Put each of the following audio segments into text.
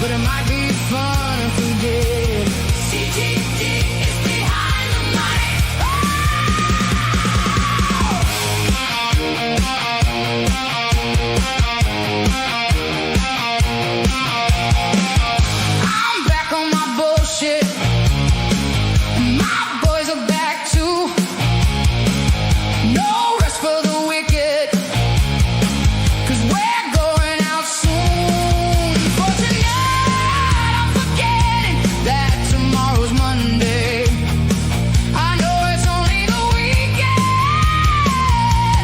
but it might be fun if we did. CTD is behind the mic. I'm back on my bullshit. My boys are back too. No rest for the wicked, 'cause we're going out soon. For tonight, I'm forgetting that tomorrow's Monday. I know it's only the weekend,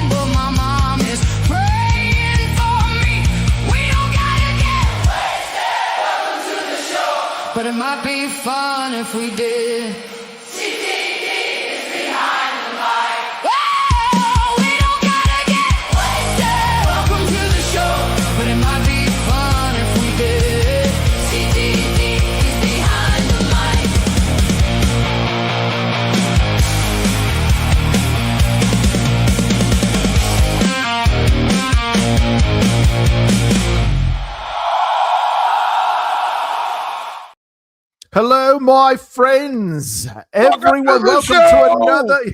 but my mom is praying for me. We don't gotta get wasted. Welcome to the show. But it might be fun if we did. CTD is behind the mic. Oh, we don't gotta get wasted. Welcome to the show. But it might be fun if we did. CTD is behind the mic. Hello, my friends. Everyone, welcome to another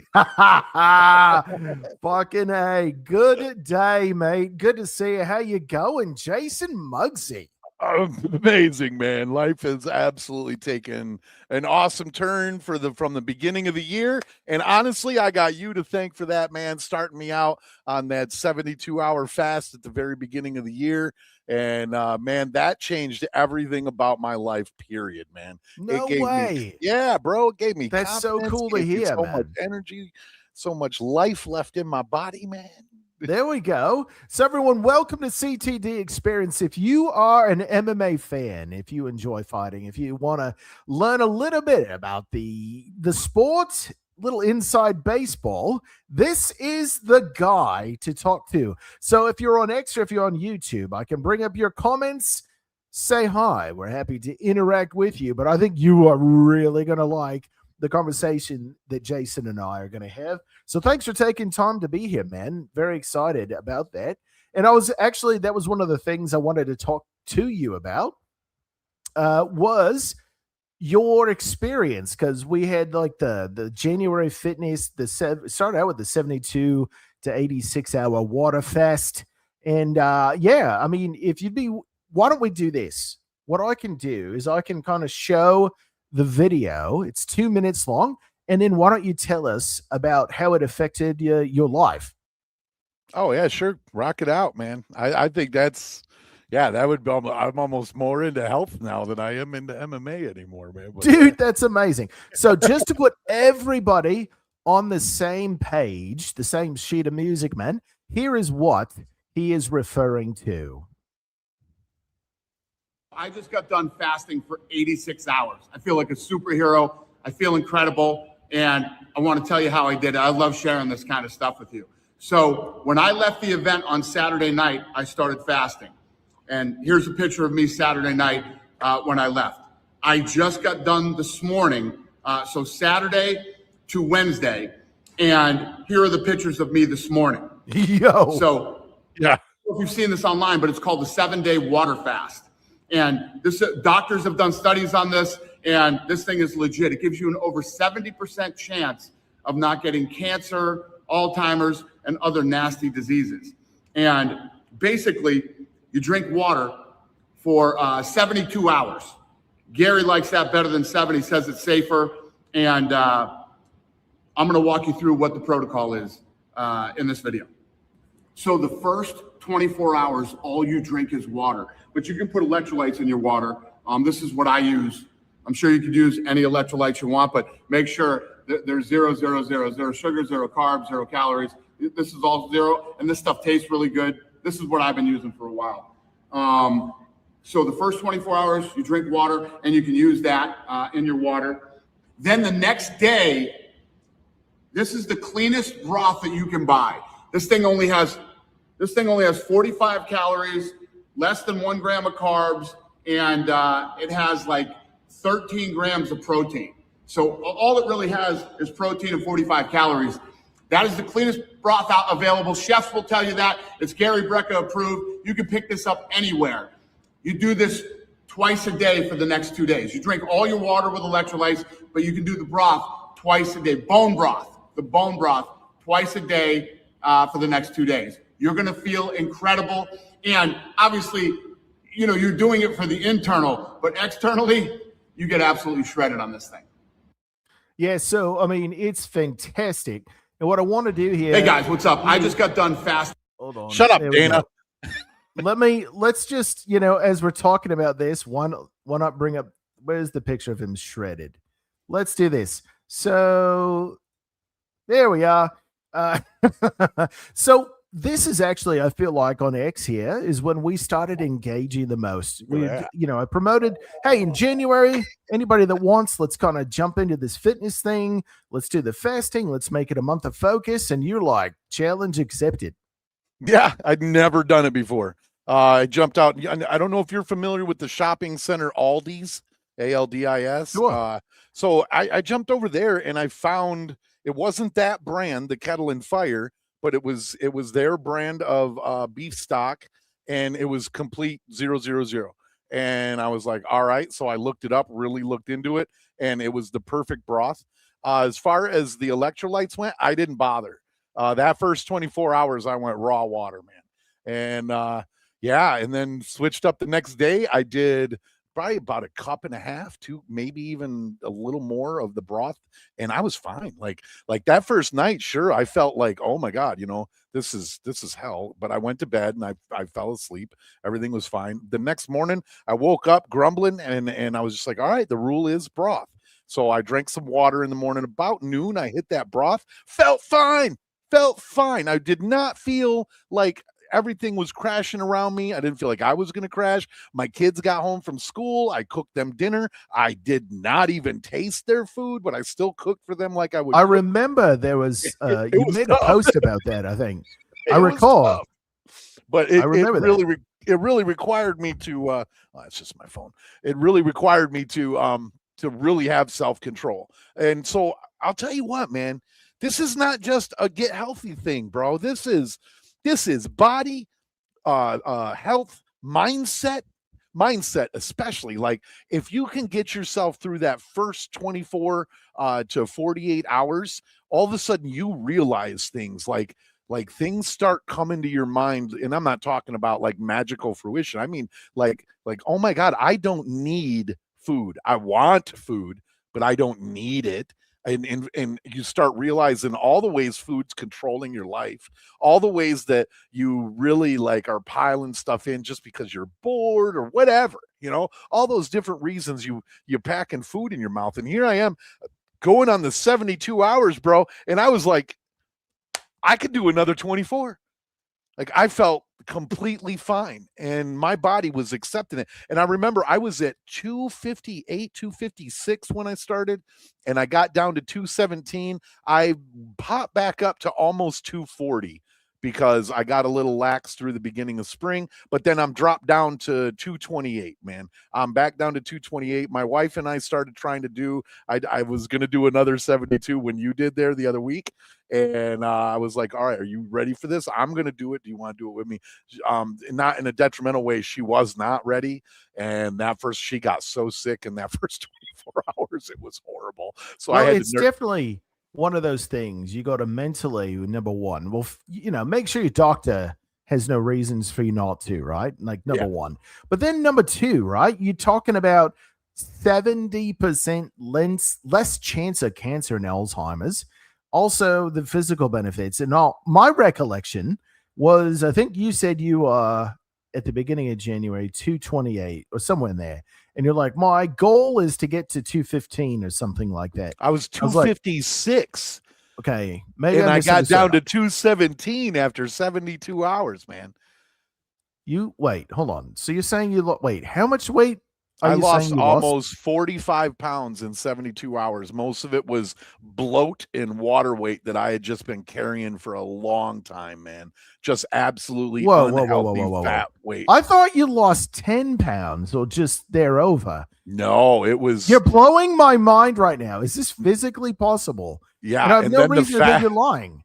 fucking A. Good day, mate. Good to see you. How you going, Jason Muggsy? Amazing, man. Life has absolutely taken an awesome turn from the beginning of the year. And honestly, I got you to thank for that, man, starting me out on that 72-hour fast at the very beginning of the year. And man, that changed everything about my life, period, man. No It gave way. Yeah, bro. It gave me That's so confidence, cool to gave me hear, so man. much energy, so much life left in my body, man. There we go. So everyone, welcome to CTD Experience. If you are an MMA fan, if you enjoy fighting, if you want to learn a little bit about the sport, little inside baseball, this is the guy to talk to. So if you're on X or if you're on YouTube, I can bring up your comments, say hi. We're happy to interact with you, but I think you are really going to like the conversation that Jason and I are going to have. So thanks for taking time to be here, man. Very excited about that. And that was one of the things I wanted to talk to you about, was your experience, because we had like the January fitness, started out with the 72 to 86 hour water fast. And yeah, I mean, why don't we do this? What I can do is I can kind of show the video. It's 2 minutes long. And then why don't you tell us about how it affected your life? Oh yeah, sure. Rock it out, man. I think that would be, I'm almost more into health now than I am into MMA anymore, man. But, dude, that's amazing. So just to put everybody on the same page, the same sheet of music, man, here is what he is referring to. I just got done fasting for 86 hours. I feel like a superhero. I feel incredible. And I want to tell you how I did it. I love sharing this kind of stuff with you. So when I left the event on Saturday night, I started fasting. And here's a picture of me Saturday night when I left. I just got done this morning. So Saturday to Wednesday. And here are the pictures of me this morning. Yo. So yeah, I don't know if you've seen this online, but it's called the 7-day water fast. And doctors have done studies on this, and this thing is legit. It gives you an over 70% chance of not getting cancer, Alzheimer's, and other nasty diseases. And basically, you drink water for 72 hours. Gary likes that better than 7. He says it's safer. And I'm going to walk you through what the protocol is in this video. So the first 24 hours, all you drink is water. But you can put electrolytes in your water. This is what I use. I'm sure you could use any electrolytes you want, but make sure that there's 0, 0, 0, 0 sugar, 0 carbs, 0 calories. This is all 0, and this stuff tastes really good. This is what I've been using for a while. So the first 24 hours, you drink water, and you can use that in your water. Then the next day, this is the cleanest broth that you can buy. This thing only has 45 calories, less than 1 gram of carbs, and it has like 13 grams of protein. So all it really has is protein and 45 calories. That is the cleanest broth out available. Chefs will tell you that. It's Gary Brecka approved. You can pick this up anywhere. You do this twice a day for the next 2 days. You drink all your water with electrolytes, but you can do the broth twice a day. Bone broth, the bone broth, twice a day for the next 2 days. You're going to feel incredible. And obviously, you know, you're doing it for the internal, but externally, you get absolutely shredded on this thing. Yeah, so I mean, it's fantastic. And what I want to do here. Hey guys, what's up? I just got done fasting. Hold on. Shut up, There we Dana. go. Let's just, you know, as we're talking about this, why not bring up, where's the picture of him shredded? Let's do this. So there we are. So this is actually, I feel like on X here is when we started engaging the most. We, you know, I promoted, hey, in January, anybody that wants, let's kind of jump into this fitness thing. Let's do the fasting. Let's make it a month of focus. And you're like, challenge accepted. Yeah, I'd never done it before. I jumped out. I don't know if you're familiar with the shopping center Aldi's, ALDIS. Sure. So I jumped over there and I found it wasn't that brand, the Kettle and Fire, but it was their brand of beef stock, and it was complete 000. And I was like, all right. So I looked it up, really looked into it, and it was the perfect broth. As far as the electrolytes went, I didn't bother. That first 24 hours, I went raw water, man. And yeah, and then switched up the next day. I did probably about a cup and a half, maybe even a little more of the broth, and I was fine. Like that first night, sure, I felt like, oh my God, you know, this is hell. But I went to bed and I fell asleep. Everything was fine. The next morning, I woke up grumbling, and I was just like, all right, the rule is broth. So I drank some water in the morning. About noon, I hit that broth. Felt fine. I did not feel like everything was crashing around me. I didn't feel like I was going to crash. My kids got home from school. I cooked them dinner. I did not even taste their food, but I still cooked for them like I would. I remember there was, you made a post about that, I think. I recall. But it really required me to, it's just my phone. It really required me to really have self-control. And so I'll tell you what, man, this is not just a get healthy thing, bro. This is body, health, mindset, especially. Like if you can get yourself through that first 24 to 48 hours, all of a sudden you realize things like things start coming to your mind. And I'm not talking about like magical fruition. I mean, like, oh my God, I don't need food. I want food, but I don't need it. And you start realizing all the ways food's controlling your life, all the ways that you really like are piling stuff in just because you're bored or whatever, you know, all those different reasons you packing food in your mouth. And here I am going on the 72 hours, bro. And I was like, I could do another 24. Like I felt completely fine and my body was accepting it. And I remember I was at 258, 256 when I started, and I got down to 217. I popped back up to almost 240 because I got a little lax through the beginning of spring, but then I'm dropped down to 228, man. I'm back down to 228. My wife and I started trying to do, I was going to do another 72 when you did there the other week. And I was like, all right, are you ready for this? I'm going to do it. Do you want to do it with me? Not in a detrimental way. She was not ready. And she got so sick in that first 24 hours. It was horrible. So it's definitely one of those things you got to mentally, number one, well, you know, make sure your doctor has no reasons for you not to, right? Like number one. But then number two, right? You're talking about 70% less chance of cancer and Alzheimer's. Also, the physical benefits. And all my recollection was, I think you said you at the beginning of January, 228 or somewhere in there. And you're like, my goal is to get to 215 or something like that. I was 256. Okay. Maybe and I got down to 217 after 72 hours, man. Hold on. So you're saying how much weight? I lost almost 45 pounds in 72 hours. Most of it was bloat and water weight that I had just been carrying for a long time, man. Just absolutely unhealthy fat weight. I thought you lost 10 pounds or just thereover. No, it was. You're blowing my mind right now. Is this physically possible? Yeah. And I have no reason to think you're lying.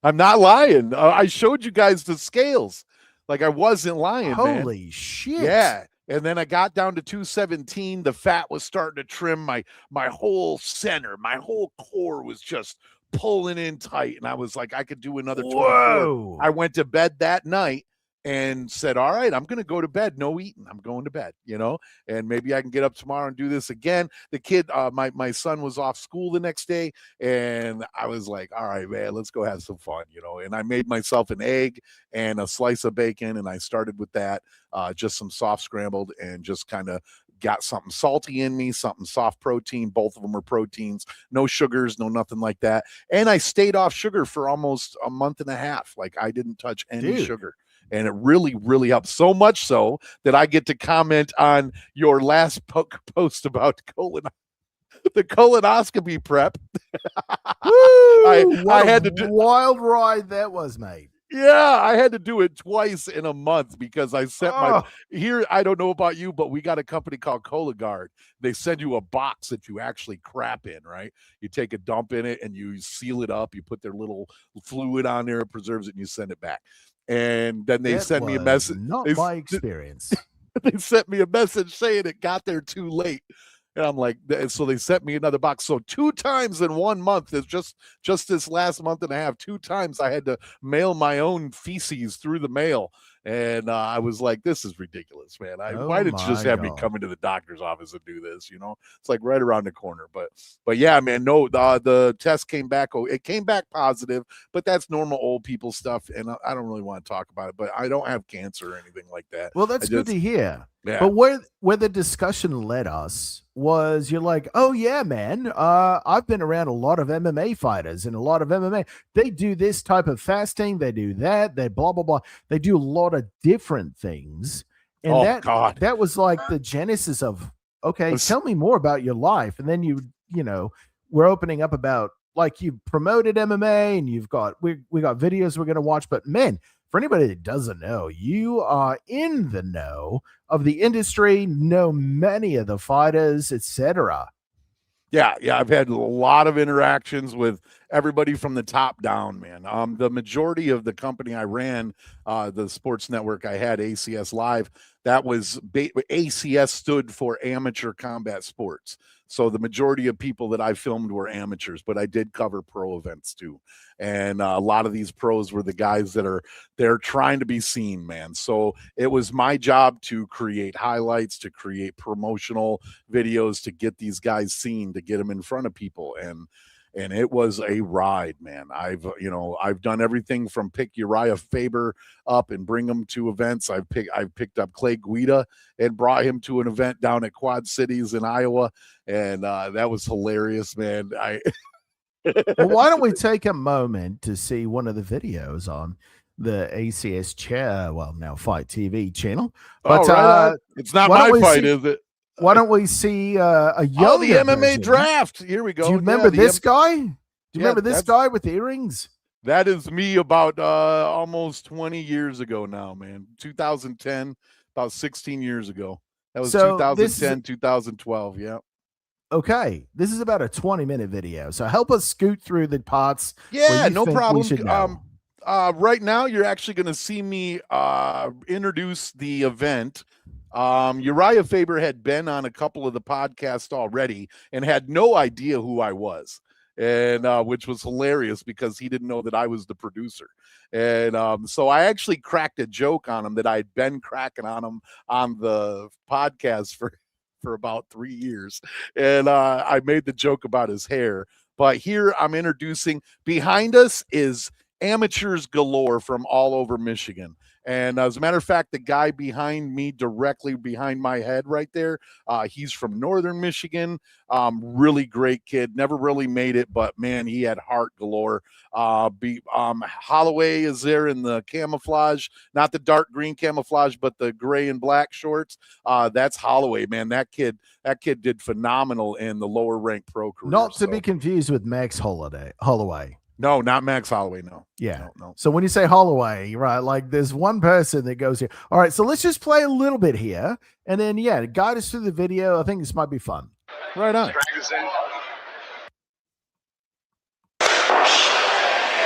I'm not lying. I showed you guys the scales. Like I wasn't lying, Holy shit. Yeah. And then I got down to 217. The fat was starting to trim. My whole center, my whole core was just pulling in tight. And I was like, I could do another 24. Whoa. I went to bed that night and said, all right, I'm going to go to bed. No eating. I'm going to bed, and maybe I can get up tomorrow and do this again. The kid, my son was off school the next day, and I was like, all right, man, let's go have some fun, and I made myself an egg and a slice of bacon, and I started with that, just some soft scrambled, and just kind of got something salty in me, something soft protein. Both of them were proteins, no sugars, no nothing like that. And I stayed off sugar for almost a month and a half. Like, I didn't touch any sugar. And it really, really helps. So much so that I get to comment on your last post about the colonoscopy prep. I had to wild ride that was, mate. Yeah, I had to do it twice in a month because I sent here. I don't know about you, but we got a company called Cologuard. They send you a box that you actually crap in, right? You take a dump in it and you seal it up. You put their little fluid on there, it preserves it, and you send it back. And then they sent me a message. Not my experience. They sent me a message saying it got there too late. And I'm like, so they sent me another box. So 2 times in 1 month, is just this last month and a half, 2 times I had to mail my own feces through the mail. And I was like, this is ridiculous, man. Why did you just have me come into the doctor's office and do this? It's like right around the corner. But yeah, man, no, the test came back. It came back positive, but that's normal old people stuff. And I don't really want to talk about it, but I don't have cancer or anything like that. Well, that's good to hear. Yeah. But where the discussion led us was, you're like, oh yeah, man, I've been around a lot of MMA fighters, and a lot of MMA, they do this type of fasting, they do that, they blah blah blah, they do a lot of different things. And that was like the genesis of, okay, tell me more about your life. And then we're opening up about, like, you promoted MMA, and we got videos we're going to watch. But man, for anybody that doesn't know, you are in the know of the industry, know many of the fighters, etc. Yeah, I've had a lot of interactions with everybody from the top down, man. The majority of the company I ran, the sports network I had, ACS Live, that was ACS stood for Amateur Combat Sports. So the majority of people that I filmed were amateurs, but I did cover pro events too. And a lot of these pros were the guys they're trying to be seen, man. So it was my job to create highlights, to create promotional videos, to get these guys seen, to get them in front of people. And it was a ride, man. I've done everything from pick Uriah Faber up and bring him to events. I've picked up Clay Guida and brought him to an event down at Quad Cities in Iowa. And that was hilarious, man. Well, why don't we take a moment to see one of the videos on the ACS now Fight TV channel? But it's not my fight, is it? Why don't we see a young the MMA draft? Here we go. Do you remember this guy? Do you remember this guy with the earrings? That is me about almost 20 years ago now, man. 2010, about 16 years ago. That was 2010, 2012. Yeah. Okay, this is about a 20-minute video. So help us scoot through the parts. Yeah, no problem. Right now, you're actually going to see me introduce the event. Uriah Faber had been on a couple of the podcasts already and had no idea who I was, and which was hilarious because he didn't know that I was the producer. And so I actually cracked a joke on him that I'd been cracking on him on the podcast for about 3 years. And I made the joke about his hair. But here I'm introducing, behind us is amateurs galore from all over Michigan. And as a matter of fact, the guy behind me, directly behind my head right there, he's from Northern Michigan. Really great kid. Never really made it, but man, he had heart galore. Holloway is there in the camouflage, not the dark green camouflage, but the gray and black shorts. That's Holloway, man. That kid did phenomenal in the lower ranked pro career. Not to be confused with Max Holloway. No, not Max Holloway. No. Yeah. No. So when you say Holloway, right, like there's one person that goes here. All right. So let's just play a little bit here. And then, guide us through the video. I think this might be fun. Right on.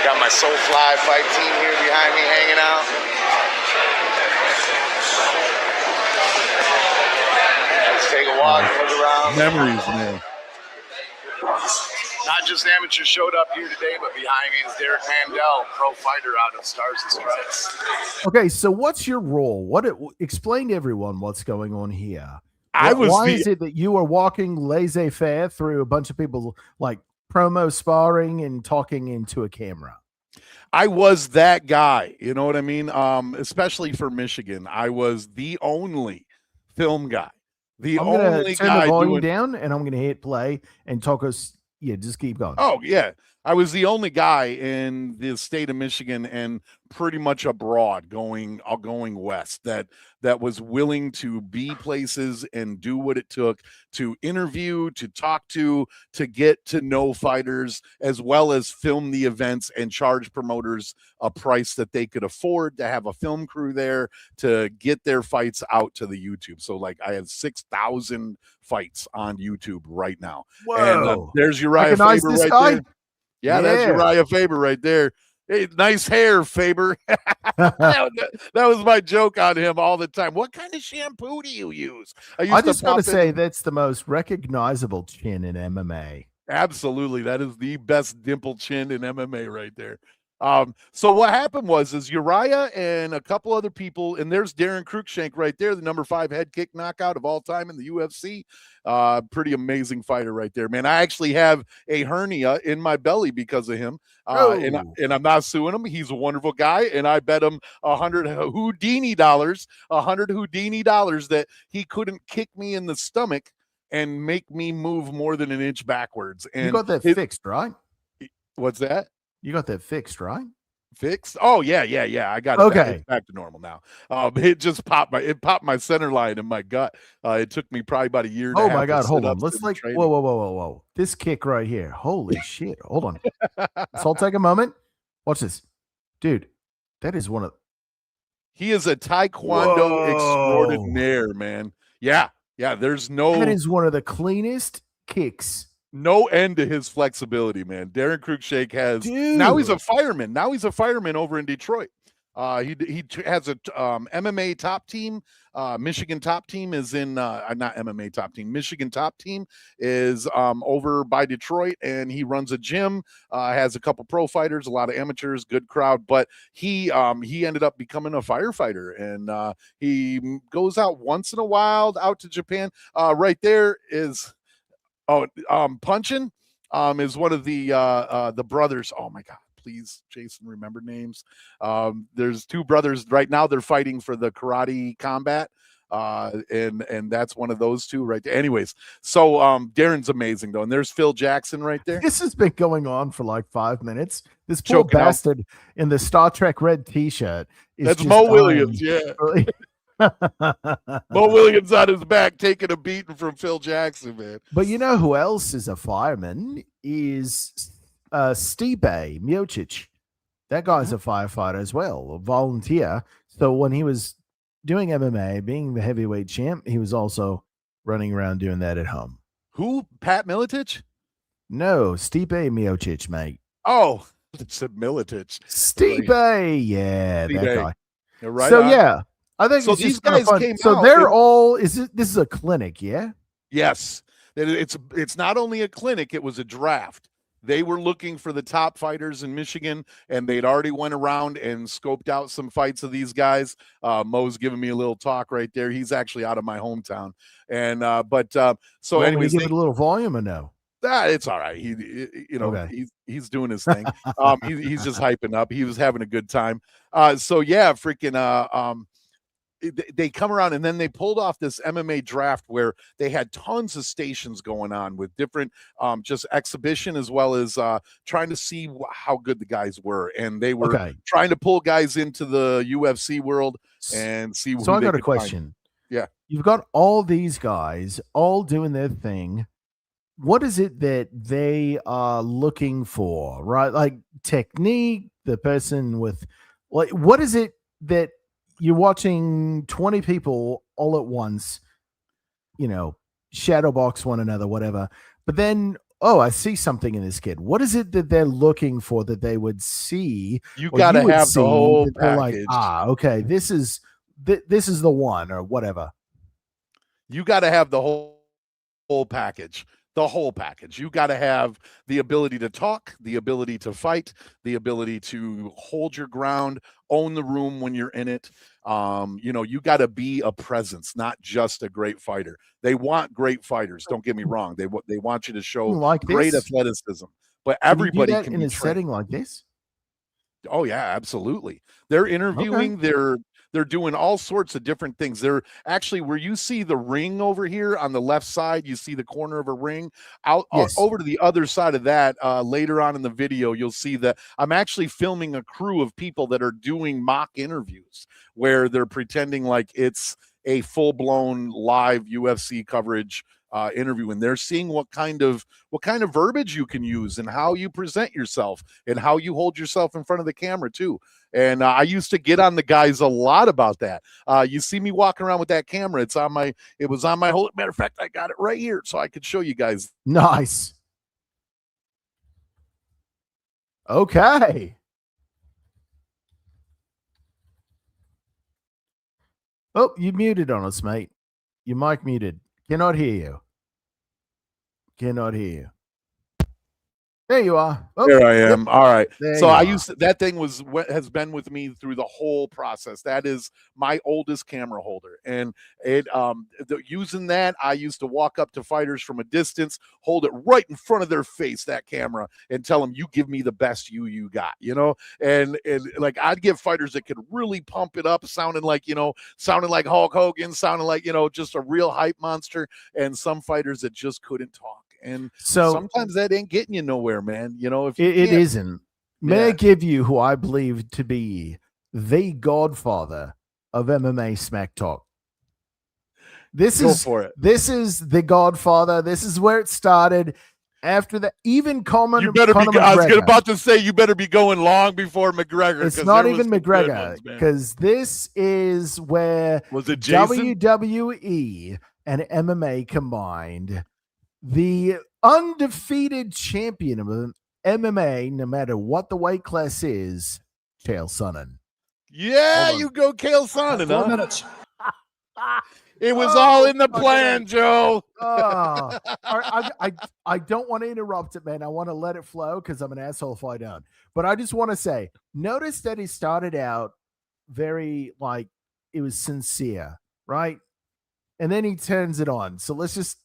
Got my Soulfly fight team here behind me hanging out. Take a walk, look around. Memories, man. Not just amateurs showed up here today, but behind me is Derek Mandel, pro fighter out of Stars and Stripes. Okay, so what's your role? Explain to everyone what's going on here. Why is it that you are walking laissez-faire through a bunch of people like promo sparring and talking into a camera? I was that guy, you know what I mean? Especially for Michigan, I was the only film guy. I'm going to turn the volume down, and I'm going to hit play and talk us. Yeah, just keep going. Oh, yeah. I was the only guy in the state of Michigan and pretty much abroad going west that was willing to be places and do what it took to interview, to talk to get to know fighters, as well as film the events and charge promoters a price that they could afford to have a film crew there to get their fights out to the YouTube. So like I have 6,000 fights on YouTube right now. Whoa. And there's Uriah Faber right there. Yeah, that's Uriah Faber right there. Hey, nice hair, Faber. that was my joke on him all the time. What kind of shampoo do you use? I just want to say that's the most recognizable chin in MMA. Absolutely. That is the best dimple chin in MMA right there. So what happened was Uriah and a couple other people, and there's Darren Cruikshank right there, the number 5 head kick knockout of all time in the UFC. Pretty amazing fighter right there, man. I actually have a hernia in my belly because of him. And I'm not suing him. He's a wonderful guy. And I bet him $100 Houdini dollars that he couldn't kick me in the stomach and make me move more than an inch backwards. And you got that fixed, right? What's that? You got that fixed, right? Fixed? Oh yeah. I got it back to normal now. It just popped my center line in my gut. It took me probably about a year and a half. Oh my God, hold on. Let's whoa. This kick right here. Holy shit. Hold on. So I'll take a moment. Watch this. Dude, that is one of He is a Taekwondo extraordinaire, man. Yeah. There's that is one of the cleanest kicks. No end to his flexibility, man. Darren Cruikshank has now he's a fireman. Now he's a fireman over in Detroit. He has a MMA top team. Michigan top team is in not MMA top team. Michigan top team is over by Detroit, and he runs a gym. Has a couple pro fighters, a lot of amateurs, good crowd. But he ended up becoming a firefighter, and he goes out once in a while out to Japan. Right there is. Punchin is one of the brothers. Oh my God, please, Jason, remember names. There's 2 brothers right now. They're fighting for the karate combat. And that's one of those 2 right there. Anyways, so Darren's amazing though. And there's Phil Jackson right there. This has been going on for like 5 minutes. This poor bastard in the Star Trek red t-shirt. That's Mo Williams, yeah. Mo Williams on his back taking a beating from Phil Jackson, man. But you know who else is a fireman is Stipe Miocic. That guy's a firefighter as well, a volunteer. So when he was doing MMA, being the heavyweight champ, he was also running around doing that at home. Who? Pat Miletich? No, Stipe Miocic, mate. Oh, it's a Miletich. Stipe, yeah, Stipe. That guy. Right so on. Yeah. I think so. These guys came so out. They're all. This is a clinic, yeah. Yes, it's not only a clinic. It was a draft. They were looking for the top fighters in Michigan, and they'd already went around and scoped out some fights of these guys. Mo's giving me a little talk right there. He's actually out of my hometown, and so anyways, give it a little volume or no? It's all right. He's doing his thing. He's just hyping up. He was having a good time. They come around, and then they pulled off this MMA draft where they had tons of stations going on with different just exhibition as well as trying to see how good the guys were. And they were trying to pull guys into the UFC world and see. So I got a question. Yeah. You've got all these guys all doing their thing. What is it that they are looking for, right? Like technique, the person with what is it that you're watching 20 people all at once, shadow box one another, whatever. But then, I see something in this kid. What is it that they're looking for that they would see? You got to have the whole package. Like, okay, this is the one or whatever. You got to have the whole package. The whole package. You got to have the ability to talk, the ability to fight, the ability to hold your ground, own the room when you're in it. You got to be a presence, not just a great fighter. They want great fighters. Don't get me wrong. They want you to show Like great this? athleticism, but Can you do everybody that can in be a trained. setting like this? Oh yeah, absolutely. They're interviewing, they're doing all sorts of different things. They're actually, where you see the ring over here on the left side, you see the corner of a ring. Out Yes. over to the other side of that, later on in the video, you'll see that I'm actually filming a crew of people that are doing mock interviews where they're pretending like it's a full-blown live UFC coverage interview, and they're seeing what kind of verbiage you can use and how you present yourself and how you hold yourself in front of the camera too. And I used to get on the guys a lot about that. You see me walking around with that camera. It was on my whole, matter of fact, I got it right here so I could show you guys. Nice. Okay. Oh, you muted on us, mate. Your mic muted. Cannot hear you. Cannot hear you. There you are. Oh, There I am. All right. there So you I are. used to, that thing has been with me through the whole process. That is my oldest camera holder, and using that, I used to walk up to fighters from a distance, hold it right in front of their face, that camera, and tell them, "You give me the best you got," and like I'd get fighters that could really pump it up, sounding like Hulk Hogan, sounding like just a real hype monster, and some fighters that just couldn't talk. And So sometimes that ain't getting you nowhere, man. If it isn't. May I Yeah. give you who I believe to be the godfather of MMA smack talk? This Go is for it. This is the godfather. This is where it started. After that, even Conor You better be. McGregor. I was about to say you better be going long before McGregor. It's 'cause not there was even some good McGregor, ones, man. because this is where Was it Jason? WWE and MMA combined. The undefeated champion of MMA, no matter what the weight class is, Chael Sonnen. Yeah, Hold on. you go, Kale Sonnen. 4 Huh? minutes. It was all in the fucking plan, Joe. Oh, I don't want to interrupt it, man. I want to let it flow because I'm an asshole if I don't. But I just want to say, notice that he started out very like it was sincere, right? And then he turns it on. So let's just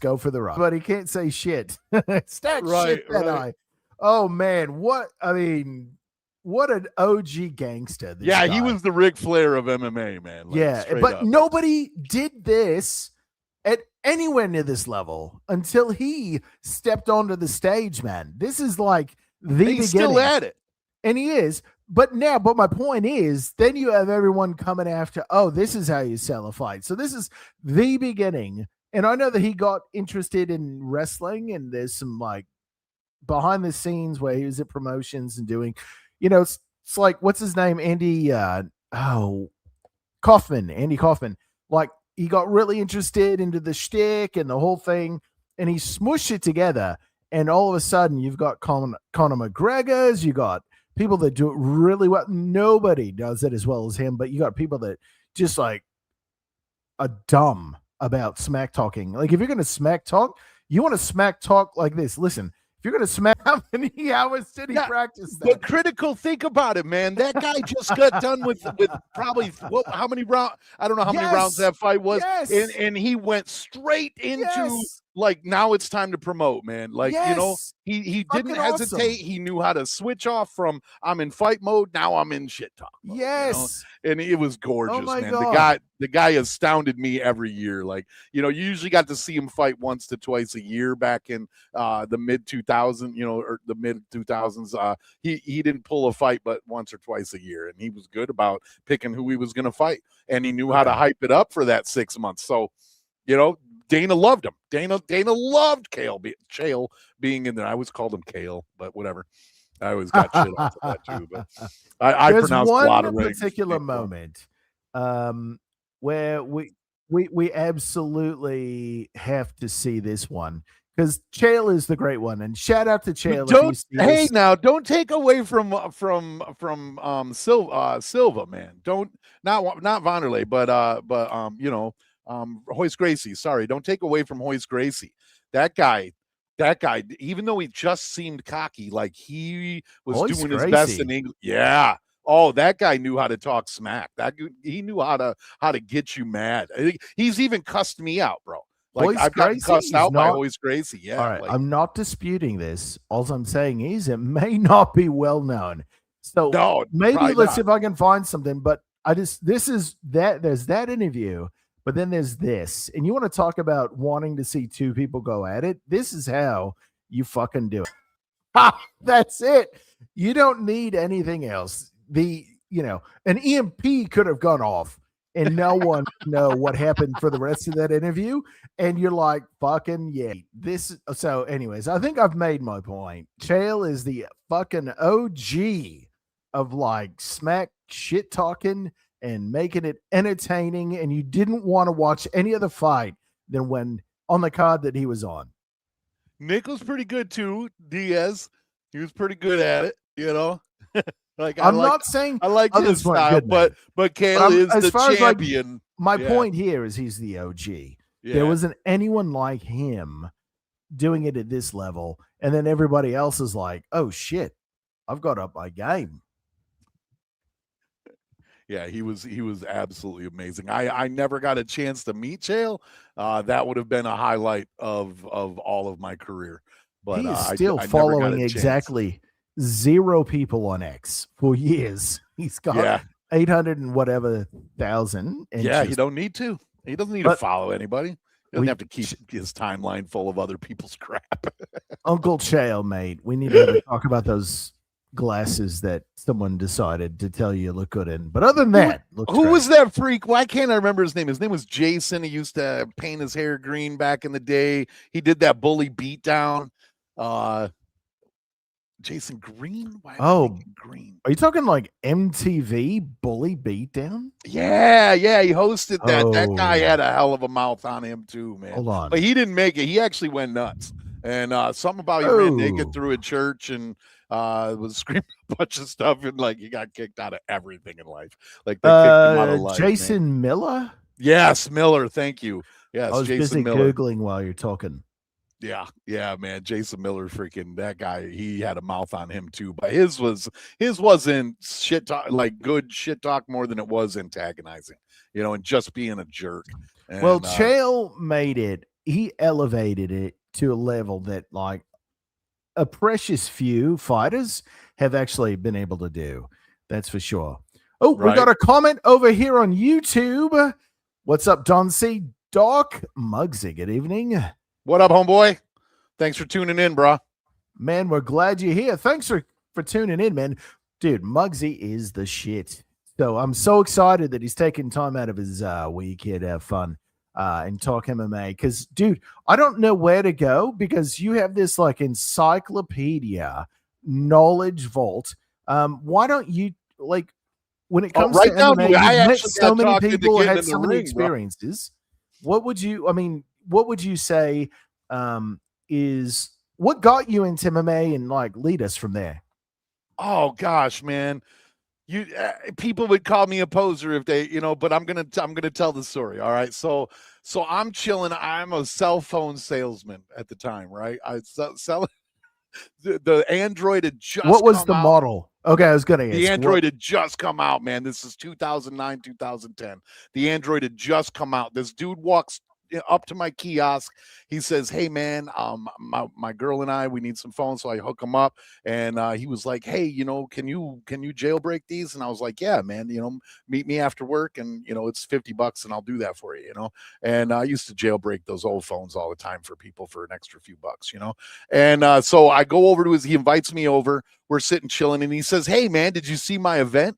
go for the ride. But he can't say shit. Stack shit that Right. Oh man, what an OG gangster. This Yeah, guy. he was the Ric Flair of MMA, man. Like, Yeah, straight but up. nobody did this at anywhere near this level until he stepped onto the stage, man. This is like the beginning. He's still at it. And he is. But my point is, then you have everyone coming after, oh, this is how you sell a fight. So this is the beginning. And I know that he got interested in wrestling, and there's some like behind the scenes where he was at promotions and doing, it's like, what's his name? Andy Kaufman. Like, he got really interested into the shtick and the whole thing, and he smushed it together. And all of a sudden, you've got Conor McGregor's, you got people that do it really well. Nobody does it as well as him, but you got people that just like are dumb about smack talking. Like, if you're going to smack talk, you want to smack talk like this. Listen, if you're going to smack, how many hours did he practice that? But critical, think about it, man. That guy just got done with probably how many rounds? I don't know how many rounds that fight was. Yes. And he went straight into like, now it's time to promote, man. Like, he didn't hesitate. Awesome. He knew how to switch off from I'm in fight mode, now I'm in shit talk mode, and it was gorgeous, man. God. The guy astounded me every year. Like, you usually got to see him fight once to twice a year back in the mid 2000s, or the mid 2000s. He didn't pull a fight but once or twice a year, and he was good about picking who he was going to fight, and he knew how to hype it up for that 6 months. So, Dana loved him. Dana loved Chael being in there. I always called him Kale, but whatever. I always got shit off of that too. But I pronounced a lot of particular moment where we absolutely have to see this one, because Chael is the great one, and shout out to Chael. Don't take away from Silva, man. Don't not Vanderlei, but Hoist Gracie. Sorry, don't take away from Hoist Gracie. That guy, even though he just seemed cocky, like he was Hoist doing his best in Gracie. English. Yeah. Oh, that guy knew how to talk smack. He knew how to get you mad. He's even cussed me out, bro. Like Hoist I've gotten Gracie cussed is out by not- Hoist Gracie. Yeah. All right, like, I'm not disputing this. All I'm saying is it may not be well known. So no, maybe probably let's not. see if I can find something. But this is that there's that interview, but then there's this. And you want to talk about wanting to see two people go at it? This is how you fucking do it. Ha! That's it. You don't need anything else. An EMP could have gone off and no one know what happened for the rest of that interview. And you're like, fucking yeah. So anyways, I think I've made my point. Chael is the fucking OG of like smack shit talking and making it entertaining. And you didn't want to watch any other fight than when on the card that he was on. Nick was pretty good too. Diaz, he was pretty good at it, Like I'm not saying I like his others weren't style, good, but But Kale is as the far as, like, champion. my Yeah. point here is he's the OG. Yeah. There wasn't anyone like him doing it at this level. And then everybody else is like, oh shit, I've got up my game. Yeah, he was absolutely amazing. I never got a chance to meet Chael. That would have been a highlight of all of my career. But He is I still never got a following chance. exactly 0 people on X for years. He's got 800 and whatever thousand. And Yeah, he don't need to. He doesn't need to But follow anybody. He doesn't we- have to keep his timeline full of other people's crap. Uncle Chael, mate, we need to have a talk about those glasses that someone decided to tell you look good in. But other than that, Who was that freak? Why can't I remember his name? His name was Jason. He used to paint his hair green back in the day. He did that bully beatdown. Jason Green? Why am I thinking Green? Are you talking like MTV Bully Beatdown? Yeah, he hosted that. That guy Oh. had a hell of a mouth on him too, man. Hold on. But he didn't make it. He actually went nuts. And something about he ran Oh. naked through a church and was screaming a bunch of stuff, and like he got kicked out of everything in life. Like they kicked him out of life. Jason man. Miller? Yes, Miller. Thank you. Yes, I was Jason busy Miller. Googling while you're talking. Yeah, man. Jason Miller, freaking that guy. He had a mouth on him too, but his wasn't shit talk, like good shit talk more than it was antagonizing, and just being a jerk. And, Well, Chael made it. He elevated it to a level that like a precious few fighters have actually been able to do. That's for sure. Oh, we Right. got a comment over here on YouTube. What's up, Don C? Doc Muggsy, good evening. What up, homeboy? Thanks for tuning in, bro. Man, we're glad you're here. Thanks for tuning in, man. Dude, Muggsy is the shit. So I'm so excited that he's taking time out of his week here to have fun and talk MMA. Because, dude, I don't know where to go because you have this like encyclopedia knowledge vault. Why don't you like when it comes right to now, MMA? dude, I You've met actually so got many talked into people, getting had in the so many ring, bro. experiences. What would you say is what got you into MMA and like lead us from there? Oh gosh, man. You people would call me a poser if they, but I'm gonna tell the story. All right, so I'm chilling. I'm a cell phone salesman at the time, right? I sell the Android had just. What was come the out. model? Okay, I was gonna ask. The Android had just come out, man. This is 2009, 2010. The Android had just come out. This dude walks up to my kiosk. He says, "Hey, man, my girl and I, we need some phones." So I hook him up, and he was like, "Hey, can you jailbreak these?" And I was like, "Yeah, man. Meet me after work, and it's $50, and I'll do that for you." And I used to jailbreak those old phones all the time for people for an extra few bucks, And so I go over to his. He invites me over. We're sitting chilling, and he says, "Hey, man, did you see my event?"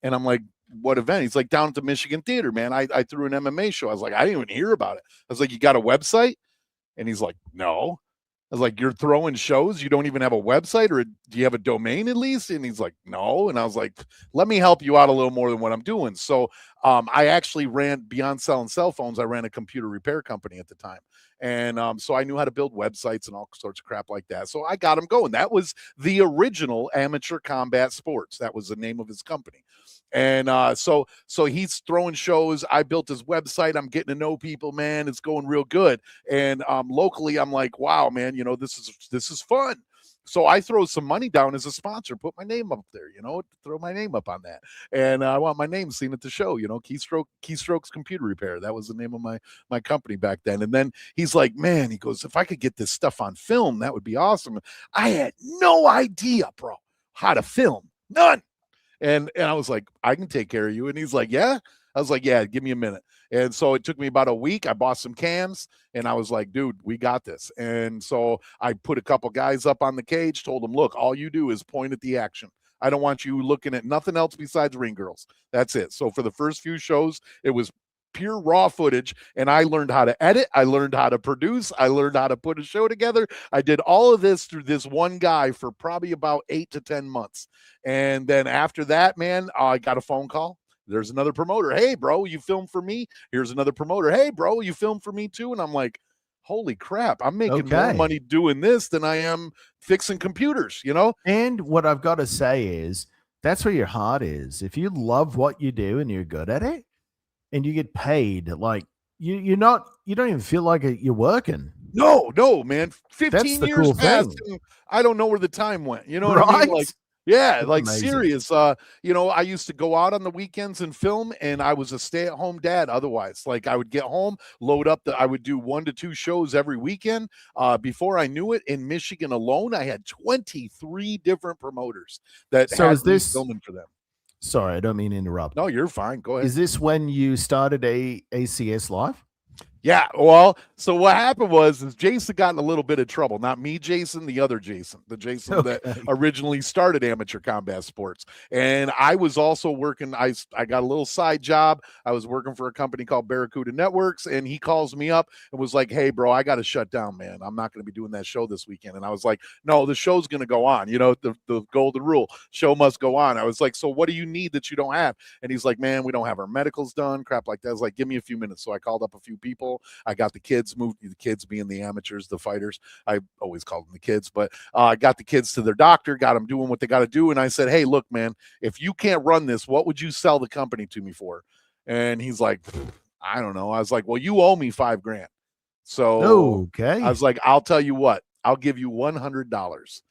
And I'm like, "What event?" He's like, "Down at the Michigan Theater, man. I threw an MMA show." I was like, "I didn't even hear about it." I was like, "You got a website?" And he's like, "No." I was like, "You're throwing shows? You don't even have a website, or do you have a domain at least?" And he's like, "No." And I was like, "Let me help you out a little more than what I'm doing." So I actually ran, beyond selling cell phones, I ran a computer repair company at the time. And so I knew how to build websites and all sorts of crap like that. So I got him going. That was the original Amateur Combat Sports. That was the name of his company. And so he's throwing shows. I built his website. I'm getting to know people, man. It's going real good. And locally, I'm like, wow, man, this is fun. So I throw some money down as a sponsor, put my name up there, throw my name up on that. And I want my name seen at the show, Keystrokes Computer Repair. That was the name of my company back then. And then he's like, man, he goes, if I could get this stuff on film, that would be awesome. I had no idea, bro, how to film. None. And I was like, I can take care of you. And he's like, yeah. I was like, yeah, give me a minute. And so it took me about a week. I bought some cams and I was like, dude, we got this. And so I put a couple guys up on the cage, told them, look, all you do is point at the action. I don't want you looking at nothing else besides ring girls. That's it. So for the first few shows, it was pure raw footage, and I learned how to edit. I learned how to produce. I learned how to put a show together. I did all of this through this one guy for probably about 8 to 10 months. And then after that, man, I got a phone call. There's another promoter. Hey, bro, you film for me? Here's another promoter. Hey, bro, you film for me too? And I'm like, holy crap, I'm making more money doing this than I am fixing computers, And what I've got to say is that's where your heart is. If you love what you do and you're good at it and you get paid, like you don't even feel like you're working. No, man. 15 years passed and I don't know where the time went. You know what I mean? Like, yeah, that's like amazing. serious. I used to go out on the weekends and film, and I was a stay-at-home dad otherwise. Like I would get home, load up I would do 1 to 2 shows every weekend. Before I knew it, in Michigan alone, I had 23 different promoters that had me filming for them. Sorry, I don't mean to interrupt. No, you're fine. Go ahead. Is this when you started ACS Live? Yeah, well, so what happened was Jason got in a little bit of trouble. Not me, Jason, the other Jason, the Jason that originally started Amateur Combat Sports. And I was also working, I got a little side job. I was working for a company called Barracuda Networks, and he calls me up and was like, hey, bro, I got to shut down, man. I'm not going to be doing that show this weekend. And I was like, no, the show's going to go on. The golden rule, show must go on. I was like, so what do you need that you don't have? And he's like, man, we don't have our medicals done, crap like that. I was like, give me a few minutes. So I called up a few people. I got the kids moved, the kids being the amateurs, the fighters. I always called them the kids, but I got the kids to their doctor, got them doing what they got to do. And I said, hey, look, man, if you can't run this, what would you sell the company to me for? And he's like, I don't know. I was like, well, you owe me $5,000. So I was like, I'll tell you what, I'll give you $100.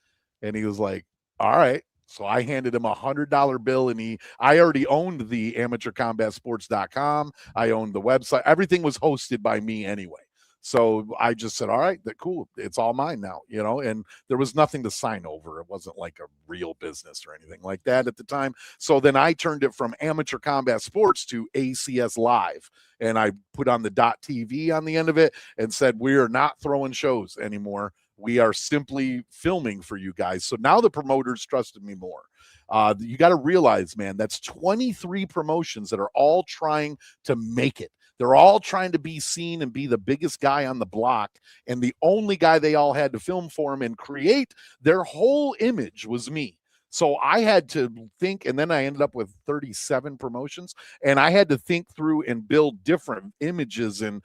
And he was like, all right. So I handed him $100 bill, and I already owned the amateurcombatsports.com. I owned the website. Everything was hosted by me anyway. So I just said, all right, cool. It's all mine now, and there was nothing to sign over. It wasn't like a real business or anything like that at the time. So then I turned it from Amateur Combat Sports to ACS Live, and I put on the .tv on the end of it and said, we are not throwing shows anymore. We are simply filming for you guys. So now the promoters trusted me more. You got to realize, man, that's 23 promotions that are all trying to make it. They're all trying to be seen and be the biggest guy on the block. And the only guy they all had to film for them and create their whole image was me. So I had to think, and then I ended up with 37 promotions, and I had to think through and build different images and,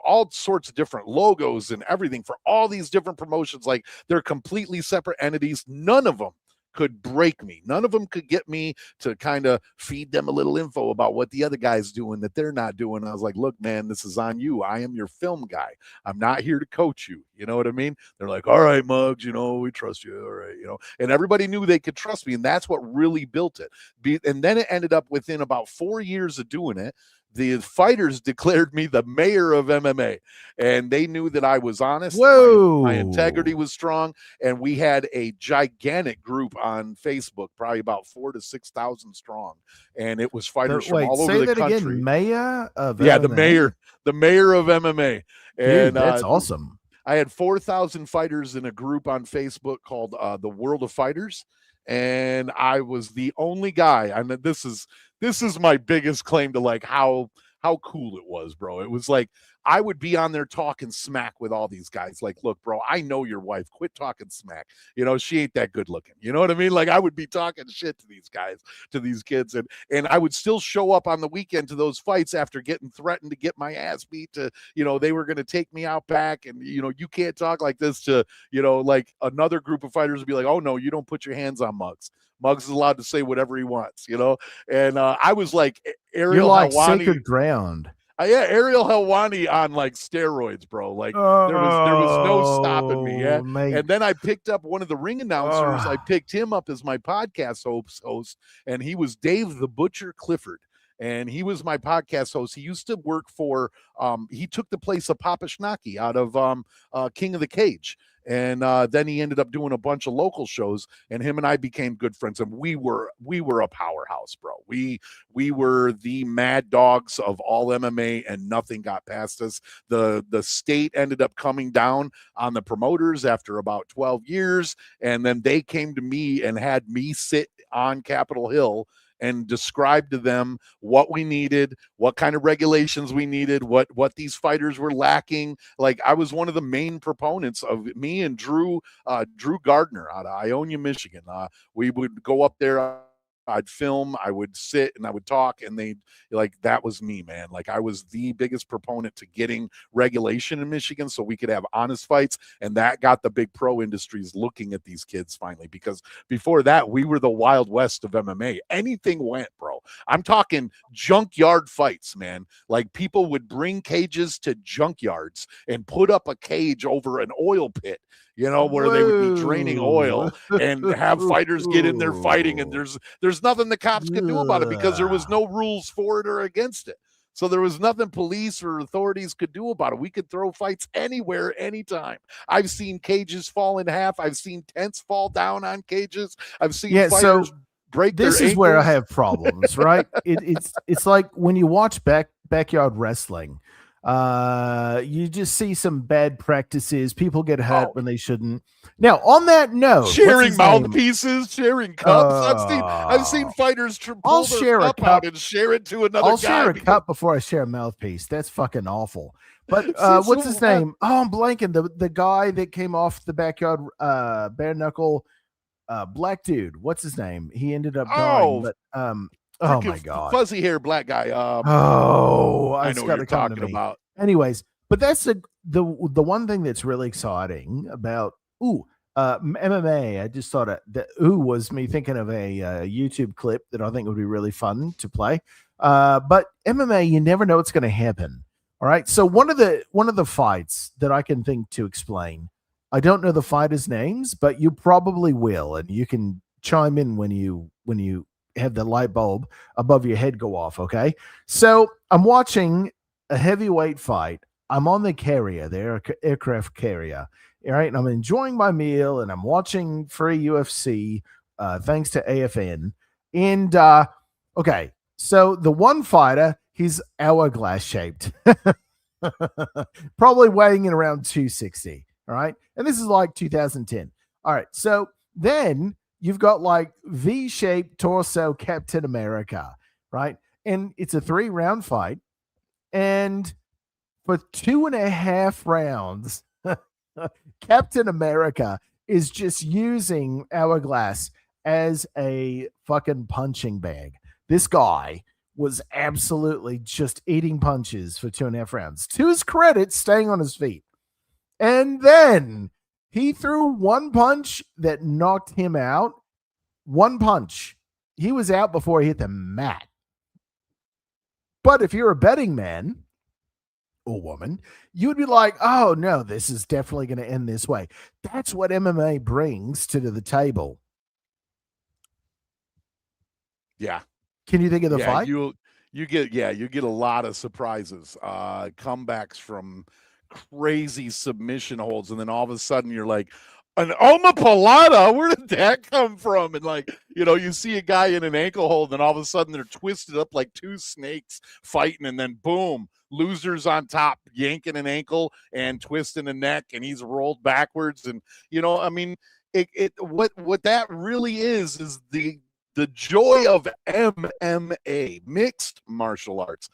all sorts of different logos and everything for all these different promotions. Like they're completely separate entities. None of them could break me. None of them could get me to kind of feed them a little info about what the other guy's doing that they're not doing. I was like, look, man, this is on you. I am your film guy. I'm not here to coach you. You know what I mean? They're like, all right, Muggs, we trust you. All right. And everybody knew they could trust me. And that's what really built it. And then it ended up within about 4 years of doing it, the fighters declared me the mayor of MMA, and they knew that I was honest. My integrity was strong, and we had a gigantic group on Facebook, probably about 4,000 to 6,000 strong, and it was fighters from all over the country. Again, mayor of MMA? the mayor of MMA, and dude, that's awesome. I had 4,000 fighters in a group on Facebook called the World of Fighters, and I was the only guy. I mean, this is my biggest claim to like how cool it was, bro. It was like I would be on there talking smack with all these guys. Like, look, bro, I know your wife. Quit talking smack. You know, she ain't that good looking. You know what I mean? Like, I would be talking shit to these guys, to these kids, and I would still show up on the weekend to those fights after getting threatened to get my ass beat. To, you know, they were going to take me out back, and you know, you can't talk like this to, you know, like another group of fighters would be like, oh no, you don't put your hands on Muggs. Muggs is allowed to say whatever he wants, you know? And I was like You're Ariel like Helwani. sacred ground. Yeah, Ariel Helwani on like steroids, bro. Like there was no stopping me. Yeah. Mate. And then I picked up one of the ring announcers. I Oh. picked him up as my podcast host, and he was Dave the Butcher Clifford. And he was my podcast host. He used to work for he took the place of Papa Schnacki out of King of the Cage. And then he ended up doing a bunch of local shows, and him and I became good friends. And we were a powerhouse, bro. We were the mad dogs of all MMA, and nothing got past us. The state ended up coming down on the promoters after about 12 years, and then they came to me and had me sit on Capitol Hill and describe to them what we needed, what kind of regulations we needed, what these fighters were lacking. Like, I was one of the main proponents of me and Drew Gardner out of Ionia, Michigan. We would go up there. I'd film, I would sit and I would talk, and they like, that was me, man. Like, I was the biggest proponent to getting regulation in Michigan so we could have honest fights. And that got the big pro industries looking at these kids finally, because before that, we were the Wild West of MMA. Anything went, bro. I'm talking junkyard fights, man. Like, people would bring cages to junkyards and put up a cage over an oil pit, you know, where they would be draining oil and have fighters get in there fighting. And there's nothing the cops could do about it because there was no rules for it or against it. So there was nothing police or authorities could do about it. We could throw fights anywhere, anytime. I've seen cages fall in half. I've seen tents fall down on cages. I've seen fighters break their ankles. This is where I have problems, right? It's like when you watch backyard wrestling, you just see some bad practices. People get hurt when they shouldn't. Now, on that note, sharing mouthpieces, sharing cups. I've seen fighters pull their cup out and share it to another guy. I'll share a cup before I share a mouthpiece. That's fucking awful. But what's his name? Oh, I'm blanking. The guy that came off the backyard bare knuckle black dude. What's his name? He ended up dying. But oh my god, fuzzy hair black guy. I know what you're talking about. Anyways, but that's the one thing that's really exciting about MMA. I just thought that was me thinking of a YouTube clip that I think would be really fun to play. But MMA, you never know what's going to happen. All right, so one of the fights that I can think to explain. I don't know the fighters' names, but you probably will, and you can chime in when you have the light bulb above your head go off. Okay, so I'm watching a heavyweight fight. I'm on the carrier, the aircraft carrier. All right, and I'm enjoying my meal, and I'm watching free UFC, thanks to AFN. And okay, so the one fighter, he's hourglass shaped, probably weighing in around 260. All right, and this is like 2010. All right, so then you've got like V-shaped torso Captain America, right? And it's a 3-round fight. And for 2.5 rounds, Captain America is just using Hourglass as a fucking punching bag. This guy was absolutely just eating punches for 2.5 rounds. To his credit, staying on his feet. And then he threw one punch that knocked him out. One punch. He was out before he hit the mat. But if you're a betting man or woman, you would be like, oh, no, this is definitely going to end this way. That's what MMA brings to the table. Yeah. Can you think of the fight? You get a lot of surprises, comebacks from crazy submission holds, and then all of a sudden you're like, an omoplata, where did that come from? And like, you know, you see a guy in an ankle hold, and all of a sudden they're twisted up like two snakes fighting, and then boom, losers on top, yanking an ankle and twisting a neck, and he's rolled backwards. And you know, I mean, what that really is the joy of MMA, mixed martial arts.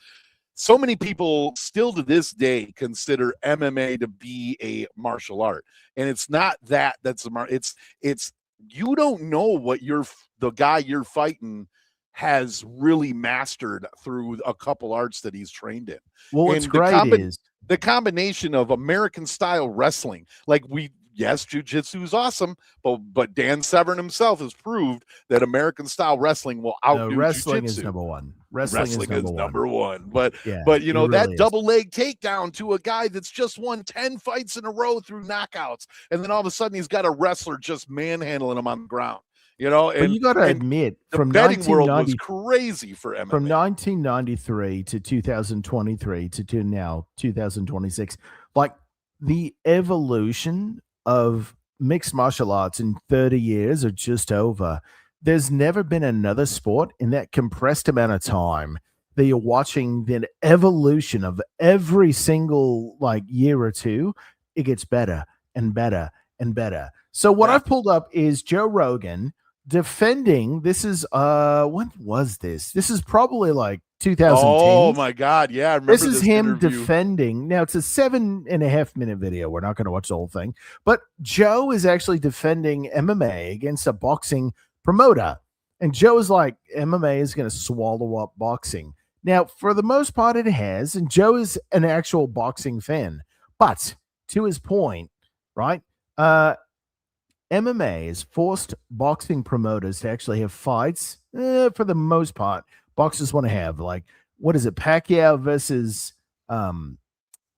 so many people still to this day consider MMA to be a martial art, and it's not that. It's you don't know what the guy you're fighting has really mastered through a couple arts that he's trained in. Well, what's And great is the combination of American style wrestling, like yes, jiu-jitsu is awesome, but Dan Severn himself has proved that American style wrestling will outdo wrestling jiu-jitsu. is number one. Wrestling is number one. But Yeah, but you know, that really double leg takedown to a guy that's just won 10 fights in a row through knockouts, and then all of a sudden he's got a wrestler just manhandling him on the ground. You know, but you got to admit, the from betting world was 1990 crazy for MMA. from 1993 to 2023 to now 2026, like the evolution of mixed martial arts in 30 years or just over. There's never been another sport in that compressed amount of time that you're watching the evolution of every single like year or two. It gets better and better and better. So what I've pulled up is Joe Rogan defending. This is when was this? This is probably like 2010. Oh my God. Yeah. I remember this is him interview. defending. Now it's a 7.5 minute video. We're not going to watch the whole thing, but Joe is actually defending MMA against a boxing promoter. And Joe is like, MMA is going to swallow up boxing. Now, for the most part, it has. And Joe is an actual boxing fan. But to his point, right? MMA has forced boxing promoters to actually have fights for the most part. Boxers want to have, like, what is it? Pacquiao versus who's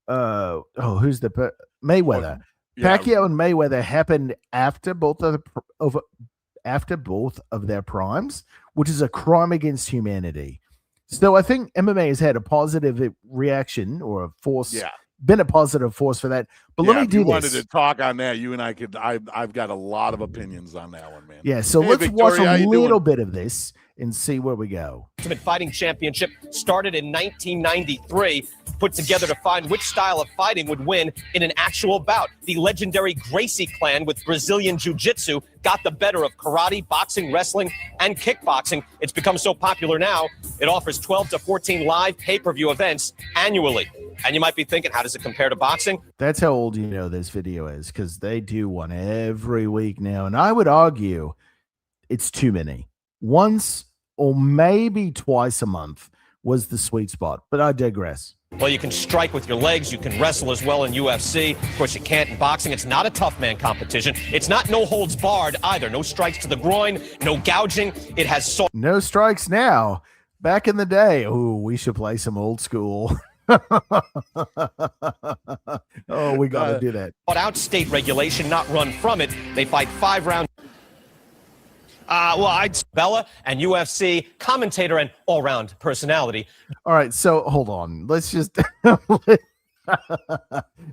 the Mayweather? Yeah. Pacquiao and Mayweather happened after both of their primes, which is a crime against humanity. So I think MMA has had a positive reaction or a force. Yeah. Been a positive force for that. But let me do you this. wanted to talk on that, you and I could. I've got a lot of opinions on that one, man. Yeah, so Hey, let's Victoria, how watch a you little doing? bit of this and see where we go. Ultimate Fighting Championship started in 1993, put together to find which style of fighting would win in an actual bout. The legendary Gracie clan with Brazilian Jiu-Jitsu got the better of karate, boxing, wrestling, and kickboxing. It's become so popular now, it offers 12 to 14 live pay-per-view events annually. And you might be thinking, how does it compare to boxing? That's how old you know this video is, because they do one every week now. And I would argue it's too many. Once or maybe twice a month was the sweet spot, but I digress. Well, you can strike with your legs. You can wrestle as well in UFC. Of course, you can't in boxing. It's not a tough man competition. It's not no holds barred either. No strikes to the groin, no gouging. It has no strikes now. Back in the day, oh, we should play some old school. Oh, we got to do that. out state regulation, not run from it. They fight 5 rounds. Bella and UFC commentator and all-round personality. All right, so hold on. Let's just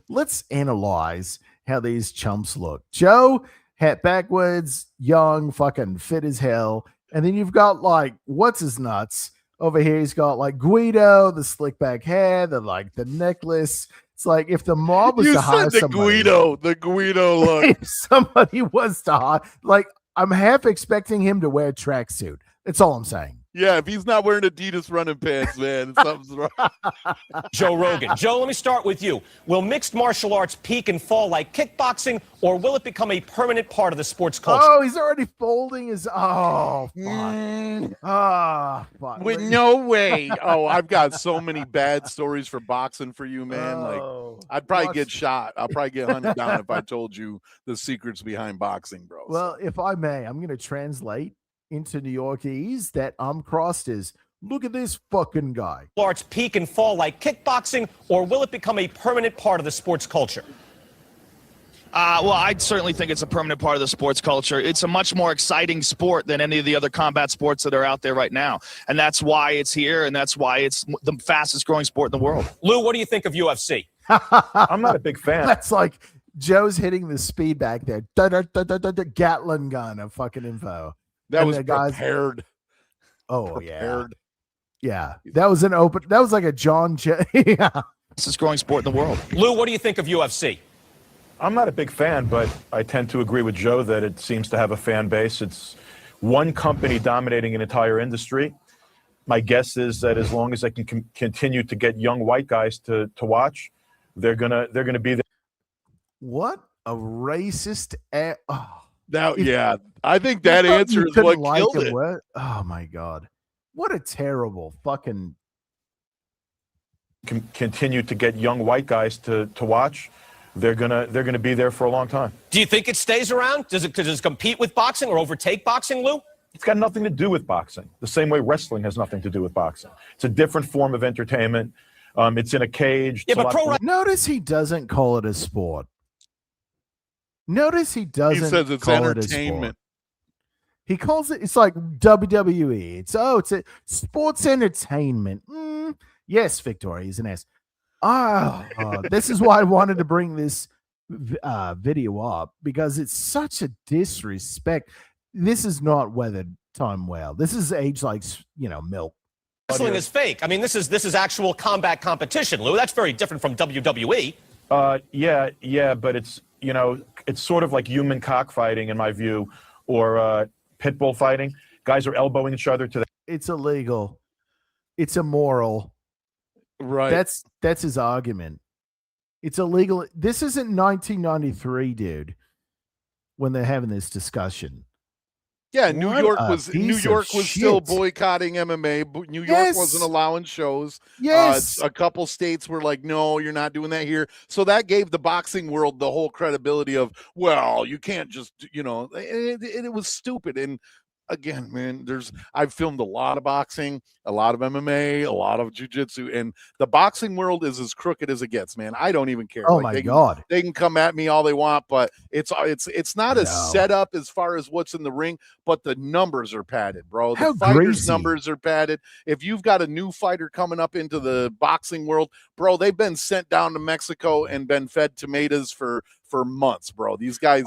let's analyze how these chumps look. Joe, hat backwards, young, fucking fit as hell. And then you've got like, what's his nuts? Over here, he's got like Guido, the slick back hair, the necklace. It's like if the mob was to hire somebody. The Guido look. If somebody was to hire, like, I'm half expecting him to wear a tracksuit. That's all I'm saying. Yeah, if he's not wearing Adidas running pants, man, something's wrong. Joe Rogan. Joe, let me start with you. Will mixed martial arts peak and fall like kickboxing, or will it become a permanent part of the sports culture? Oh, he's already folding his. Oh, fuck. Fuck. With no way. Oh, I've got so many bad stories for boxing for you, man. Like, I'd probably get shot. I'll probably get hunted down if I told you the secrets behind boxing, bro. Well, if I may, I'm going to translate into New Yorkese that I'm crossed as, look at this fucking guy. Arts peak and fall like kickboxing, or will it become a permanent part of the sports culture? Well, I certainly think it's a permanent part of the sports culture. It's a much more exciting sport than any of the other combat sports that are out there right now. And that's why it's here, and that's why it's the fastest growing sport in the world. Lou, what do you think of UFC? I'm not a big fan. That's like Joe's hitting the speed back there. Gatlin gun of fucking info. That And was the guys- prepared. Oh, Prepared. yeah. That was an open. That was like a John. Yeah. Fastest growing sport in the world. Lou, what do you think of UFC? I'm not a big fan, but I tend to agree with Joe that it seems to have a fan base. It's one company dominating an entire industry. My guess is that as long as I can continue to get young white guys to watch, they're gonna be there. What a racist. Yeah, I think that answer is what killed it. Oh my God. What a terrible fucking. Continue to get young white guys to watch, they're gonna be there for a long time. Do you think it stays around? Does it compete with boxing or overtake boxing, Lou? It's got nothing to do with boxing. The same way wrestling has nothing to do with boxing. It's a different form of entertainment. It's in a cage. Yeah, but notice he doesn't call it a sport. Notice he doesn't. He says it's entertainment. He calls it. It's like WWE. It's a sports entertainment. Yes, Victoria, he's an ass. This is why I wanted to bring this video up, because it's such a disrespect. This is not weathered time well. This is aged like, milk. Wrestling is fake. I mean, this is actual combat competition, Lou. That's very different from WWE. Yeah, but it's sort of like human cockfighting in my view, or pit bull fighting. Guys are elbowing each other to the. It's illegal. It's immoral. Right. That's his argument. It's illegal. This isn't 1993, dude, when they're having this discussion. Yeah, New York was still boycotting MMA. New York wasn't allowing shows. Yes. A couple states were like, no, you're not doing that here. So that gave the boxing world the whole credibility of, well, you can't just, it was stupid. And again, man, I've filmed a lot of boxing, a lot of MMA, a lot of jiu-jitsu, and the boxing world is as crooked as it gets, man. I don't even care. Oh, my God. They can come at me all they want, but it's not a setup as far as what's in the ring, but the numbers are padded, bro. How the fighters' greasy. numbers are padded. If you've got a new fighter coming up into the boxing world, bro, they've been sent down to Mexico and been fed tomatoes for months, bro. These guys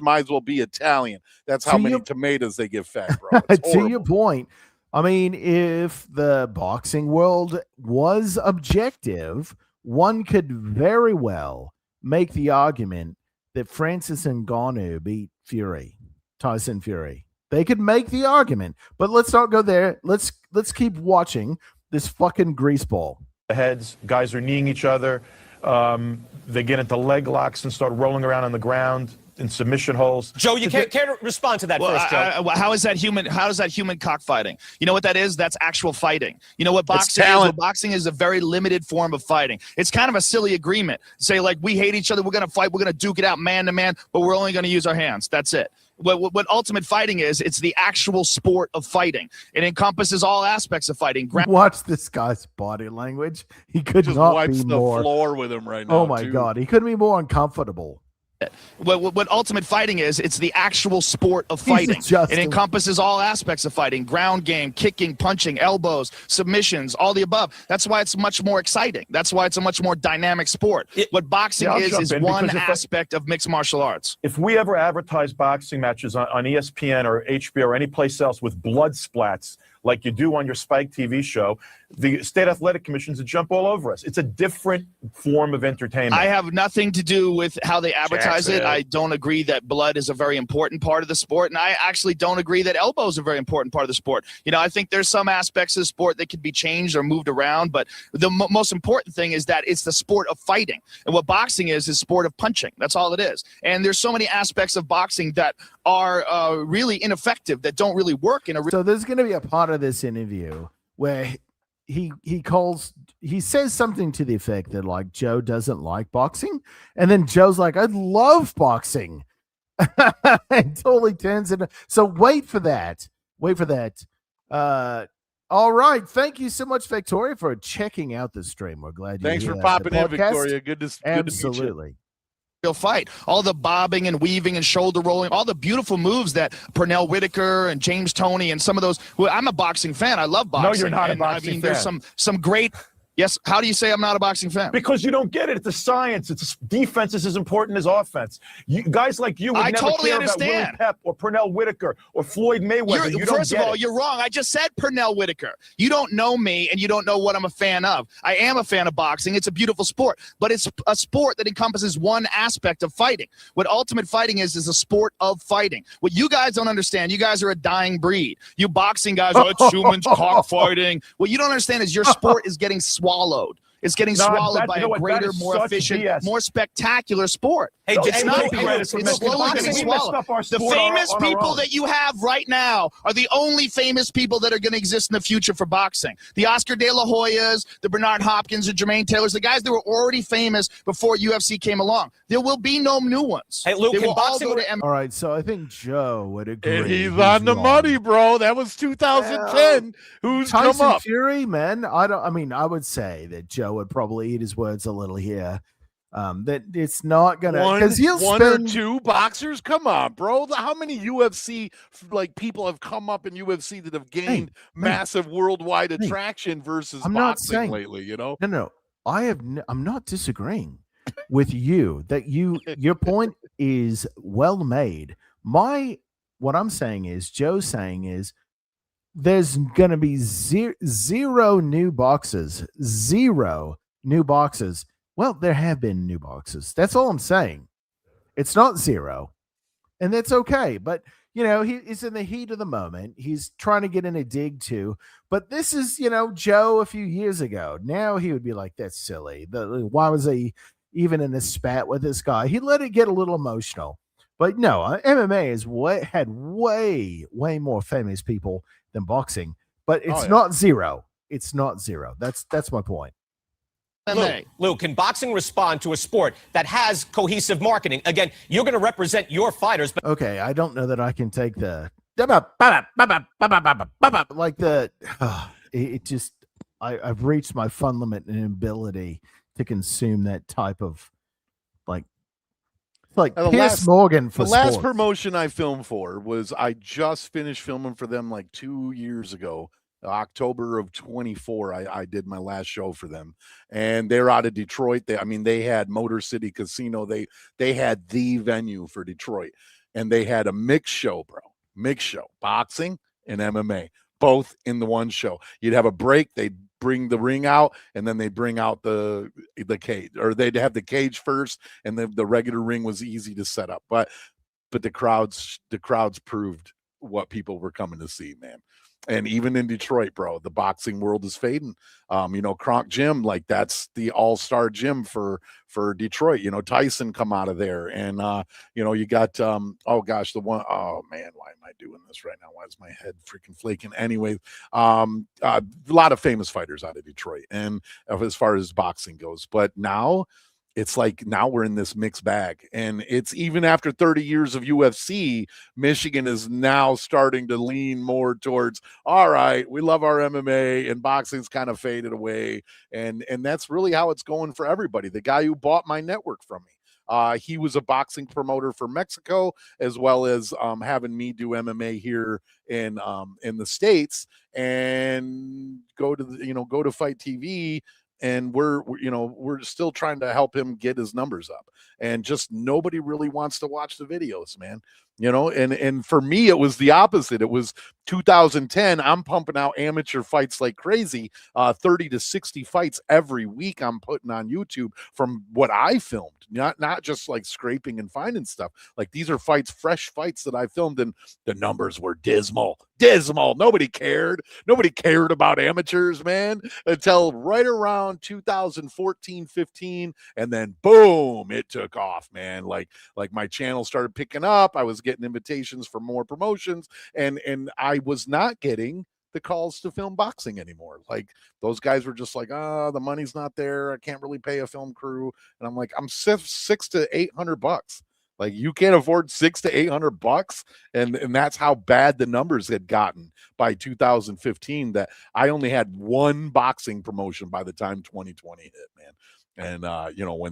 might as well be Italian. That's how many tomatoes they get fed, bro. To your point, I mean, if the boxing world was objective, one could very well make the argument that Francis Ngannou beat Tyson Fury. They could make the argument, but let's not go there. Let's keep watching this fucking greaseball. The heads, guys are kneeing each other. They get into leg locks and start rolling around on the ground in submission holes. Joe, you can't respond to that first, Joe. How is that human cockfighting? You know what that is? That's actual fighting. You know what boxing is? Well, boxing is a very limited form of fighting. It's kind of a silly agreement. Say, like, we hate each other, we're going to fight, we're going to duke it out man to man, but we're only going to use our hands. That's it. What ultimate fighting is, it's the actual sport of fighting. It encompasses all aspects of fighting. Watch this guy's body language. He could just not wipes be the more. floor with him right now. Oh my God, he couldn't be more uncomfortable. What ultimate fighting is, it's the actual sport of fighting. It encompasses all aspects of fighting: ground game, kicking, punching, elbows, submissions, all the above. That's why it's much more exciting. That's why it's a much more dynamic sport. What boxing is one aspect of mixed martial arts. If we ever advertise boxing matches on ESPN or HBO or any place else with blood splats like you do on your Spike TV show, the state athletic commissions would jump all over us. It's a different form of entertainment. I have nothing to do with how they advertise it. I don't agree that blood is a very important part of the sport, and I actually don't agree that elbows are a very important part of the sport. I think there's some aspects of the sport that could be changed or moved around, but the most important thing is that it's the sport of fighting. And what boxing is sport of punching. That's all it is. And there's so many aspects of boxing that are really ineffective, that don't really work in a. So there's going to be a part of this interview where he says something to the effect that, like, Joe doesn't like boxing, and then Joe's like, I love boxing. And totally turns it. So wait for that. All right, thank you so much, Victoria, for checking out the stream. We're glad you're here. Thanks for popping in, Victoria. Good to absolutely. Meet you. Real fight. All the bobbing and weaving and shoulder rolling, all the beautiful moves that Pernell Whitaker and James Toney and some of those. Well, I'm a boxing fan. I love boxing. No, you're not a boxing fan. There's some great Yes. How do you say I'm not a boxing fan? Because you don't get it. It's a science. It's defense is as important as offense. Guys like you would I never totally care about Willie understand. Pep or Pernell Whitaker or Floyd Mayweather. You don't First of get all, it. you're wrong. I just said Pernell Whitaker. You don't know me, and you don't know what I'm a fan of. I am a fan of boxing. It's a beautiful sport, but it's a sport that encompasses one aspect of fighting. What Ultimate Fighting is a sport of fighting. What you guys don't understand, you guys are a dying breed. You boxing guys, oh, it's humans cockfighting. What you don't understand is your sport is getting swallowed. It's getting swallowed by a greater, more efficient, more spectacular sport. Hey, It's not it's slowly getting swallowed. The famous people that you have right now are the only famous people that are going to exist in the future for boxing. The Oscar De La Hoyas, the Bernard Hopkins, the Jermaine Taylors, the guys that were already famous before UFC came along. There will be no new ones. Hey, Luke, they can will all boxing go to MMA. All right, so I think Joe would agree. And he's on the wrong. money, bro. That was 2010. Who's Tyson come up? Fury, man. I mean, I would say that Joe would probably eat his words a little here. That it's not gonna because he'll one spend or two boxers. Come on, bro. How many UFC people have come up in UFC that have gained massive worldwide attraction versus I'm not boxing saying, lately? You know, no. I'm not disagreeing with you that your point is well made. What I'm saying is, Joe's saying is, there's gonna be zero new boxes. Zero new boxes. Well, there have been new boxes. That's all I'm saying. It's not zero, and that's okay. But he's in the heat of the moment. He's trying to get in a dig too. But this is, Joe a few years ago. Now he would be like, "That's silly. Why was he even in a spat with this guy?" He let it get a little emotional. But no, MMA had way more famous people than boxing. But it's not zero. It's not zero. That's my point. Luke, can boxing respond to a sport that has cohesive marketing? Again, you're going to represent your fighters, but okay, I don't know that I can take the like the it just I've reached my fun limit and ability to consume that type of like Piers Morgan for the last sports. promotion I filmed for was I just finished filming for them like 2 years ago. October of 24, I did my last show for them, and they're out of Detroit. They had Motor City Casino. They had the venue for Detroit, and they had a mixed show, bro. Mixed show, boxing and MMA, both in the one show. You'd have a break. They'd bring the ring out, and then they bring out the cage, or they'd have the cage first, and the regular ring was easy to set up. But the crowds proved what people were coming to see, man. And even in Detroit, bro, the boxing world is fading. Kronk Gym, like that's the all-star gym for Detroit. Tyson come out of there, and you got the one, oh man, why am I doing this right now? Why is my head freaking flaking? Anyway, a lot of famous fighters out of Detroit, and as far as boxing goes, but now it's like now we're in this mixed bag, and it's even after 30 years of UFC, Michigan is now starting to lean more towards, all right, we love our MMA, and boxing's kind of faded away, and that's really how it's going for everybody. The guy who bought my network from me, he was a boxing promoter for Mexico, as well as having me do MMA here in the States, and go to Fight TV. And we're still trying to help him get his numbers up, and just nobody really wants to watch the videos, man. And for me, it was the opposite. It was 2010. I'm pumping out amateur fights like crazy, 30 to 60 fights every week I'm putting on YouTube from what I filmed, not just like scraping and finding stuff. Like these are fresh fights that I filmed, and the numbers were dismal. Nobody cared about amateurs, man, until right around 2014, 15, and then boom, it took off, man. Like my channel started picking up. I was getting invitations for more promotions, and I was not getting the calls to film boxing anymore. Like those guys were just like, the money's not there. I can't really pay a film crew. And I'm like, I'm $600 to $800. Like you can't afford $600 to $800, and that's how bad the numbers had gotten by 2015. That I only had one boxing promotion by the time 2020 hit, man. And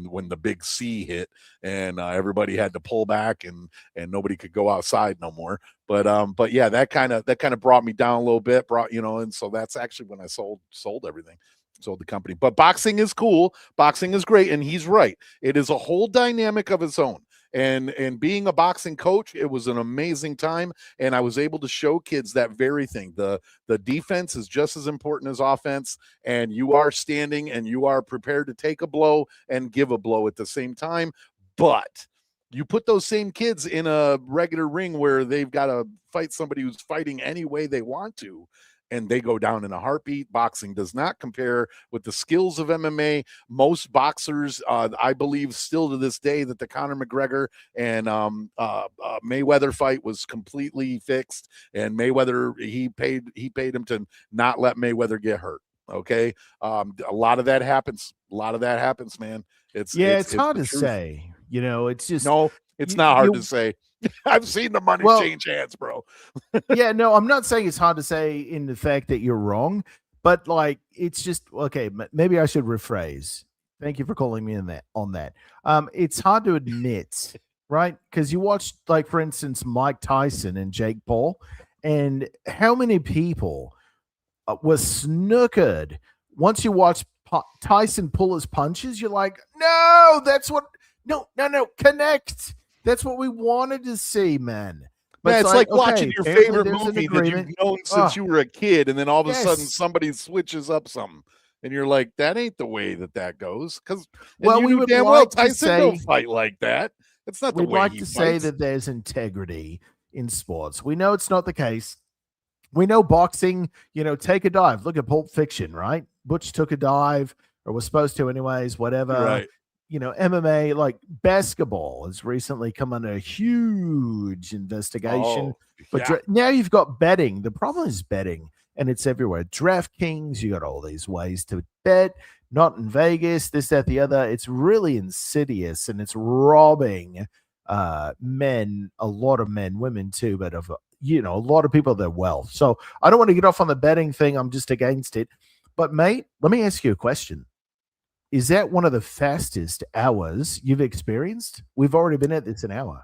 when the big C hit, and everybody had to pull back, and nobody could go outside no more. But yeah, that kind of brought me down a little bit. And so that's actually when I sold everything. sold the company. But boxing is cool. Boxing is great, and he's right. It is a whole dynamic of its own. And being a boxing coach, it was an amazing time, and I was able to show kids that very thing. The defense is just as important as offense, and you are standing and you are prepared to take a blow and give a blow at the same time. But you put those same kids in a regular ring where they've got to fight somebody who's fighting any way they want to, and they go down in a heartbeat. Boxing does not compare with the skills of MMA. Most boxers, I believe still to this day, that the Conor McGregor and Mayweather fight was completely fixed, and Mayweather, he paid him to not let Mayweather get hurt. Okay. A lot of that happens. Man. It's hard to say. It's just no, it's not hard to say. I've seen the money change hands, bro. Yeah, no, I'm not saying it's hard to say in the fact that you're wrong, but like it's just okay. Maybe I should rephrase. Thank you for calling me on that. It's hard to admit, right? Because you watch, like, for instance, Mike Tyson and Jake Paul, and how many people were snookered once you watch Tyson pull his punches? You're like, no, connect. That's what we wanted to see, man. But it's like watching your favorite movie that you've known since you were a kid, and then all of a sudden somebody switches up something, and you're like, that ain't the way that goes. Because we would damn well Tyson don't fight like that. It's not the way we'd like he to fights. say that there's integrity in sports. We know it's not the case. We know boxing, take a dive. Look at Pulp Fiction, right? Butch took a dive, or was supposed to anyways, whatever. Right. MMA, like basketball, has recently come under a huge investigation. But now you've got betting. The problem is betting, and it's everywhere. DraftKings, you got all these ways to bet, not in Vegas, this, that, the other. It's really insidious, and it's robbing men, a lot of men, women too, but of, a lot of people, their wealth. So I don't want to get off on the betting thing. I'm just against it. But mate, let me ask you a question. Is that one of the fastest hours you've experienced? We've already been at this an hour.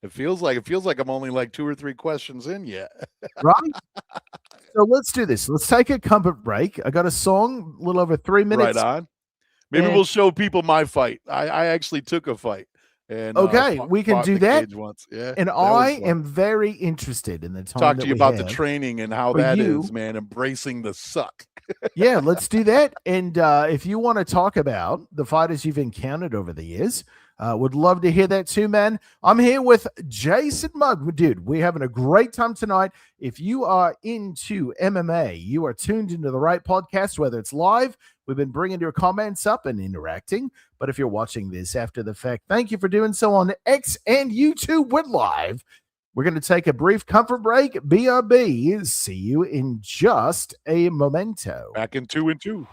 It feels like I'm only like 2 or 3 questions in yet. Right? So let's do this. Let's take a comfort break. I got a song, a little over 3 minutes. Right on. Maybe we'll show people my fight. I actually took a fight. And okay, we can do that. Once. Yeah, and I am very interested in the time. Talk to you about the training and how that is, man. Embracing the suck. Yeah, let's do that. And if you want to talk about the fighters you've encountered over the years, would love to hear that too, man. I'm here with Jason Mugg. Dude, we're having a great time tonight. If you are into MMA, you are tuned into the right podcast, whether it's live. We've been bringing your comments up and interacting. But if you're watching this after the fact, thank you for doing so on X and YouTube. We're live. We're going to take a brief comfort break. BRB. See you in just a momento. Back in 2 and 2.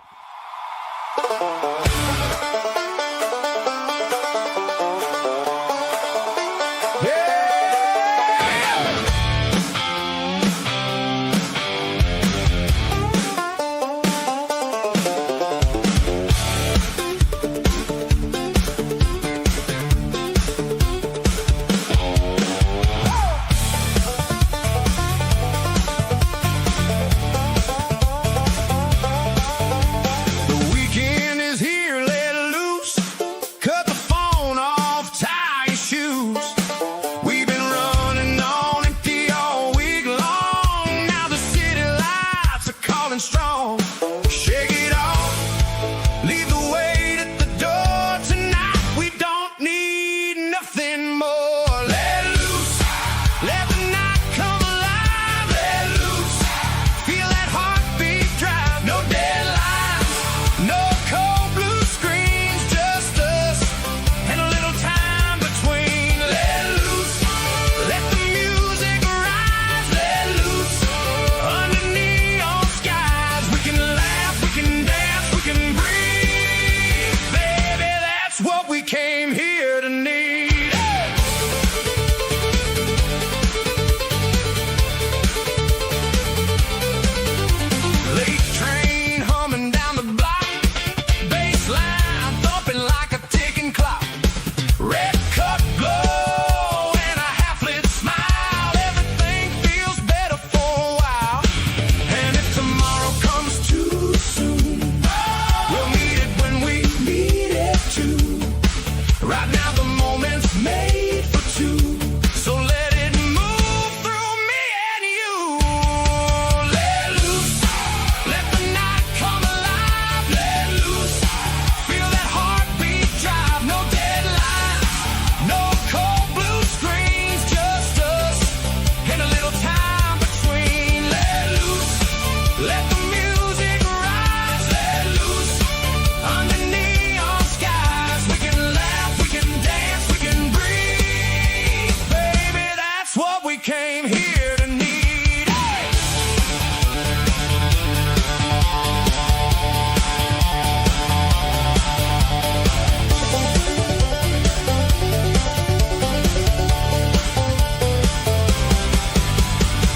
came here to need.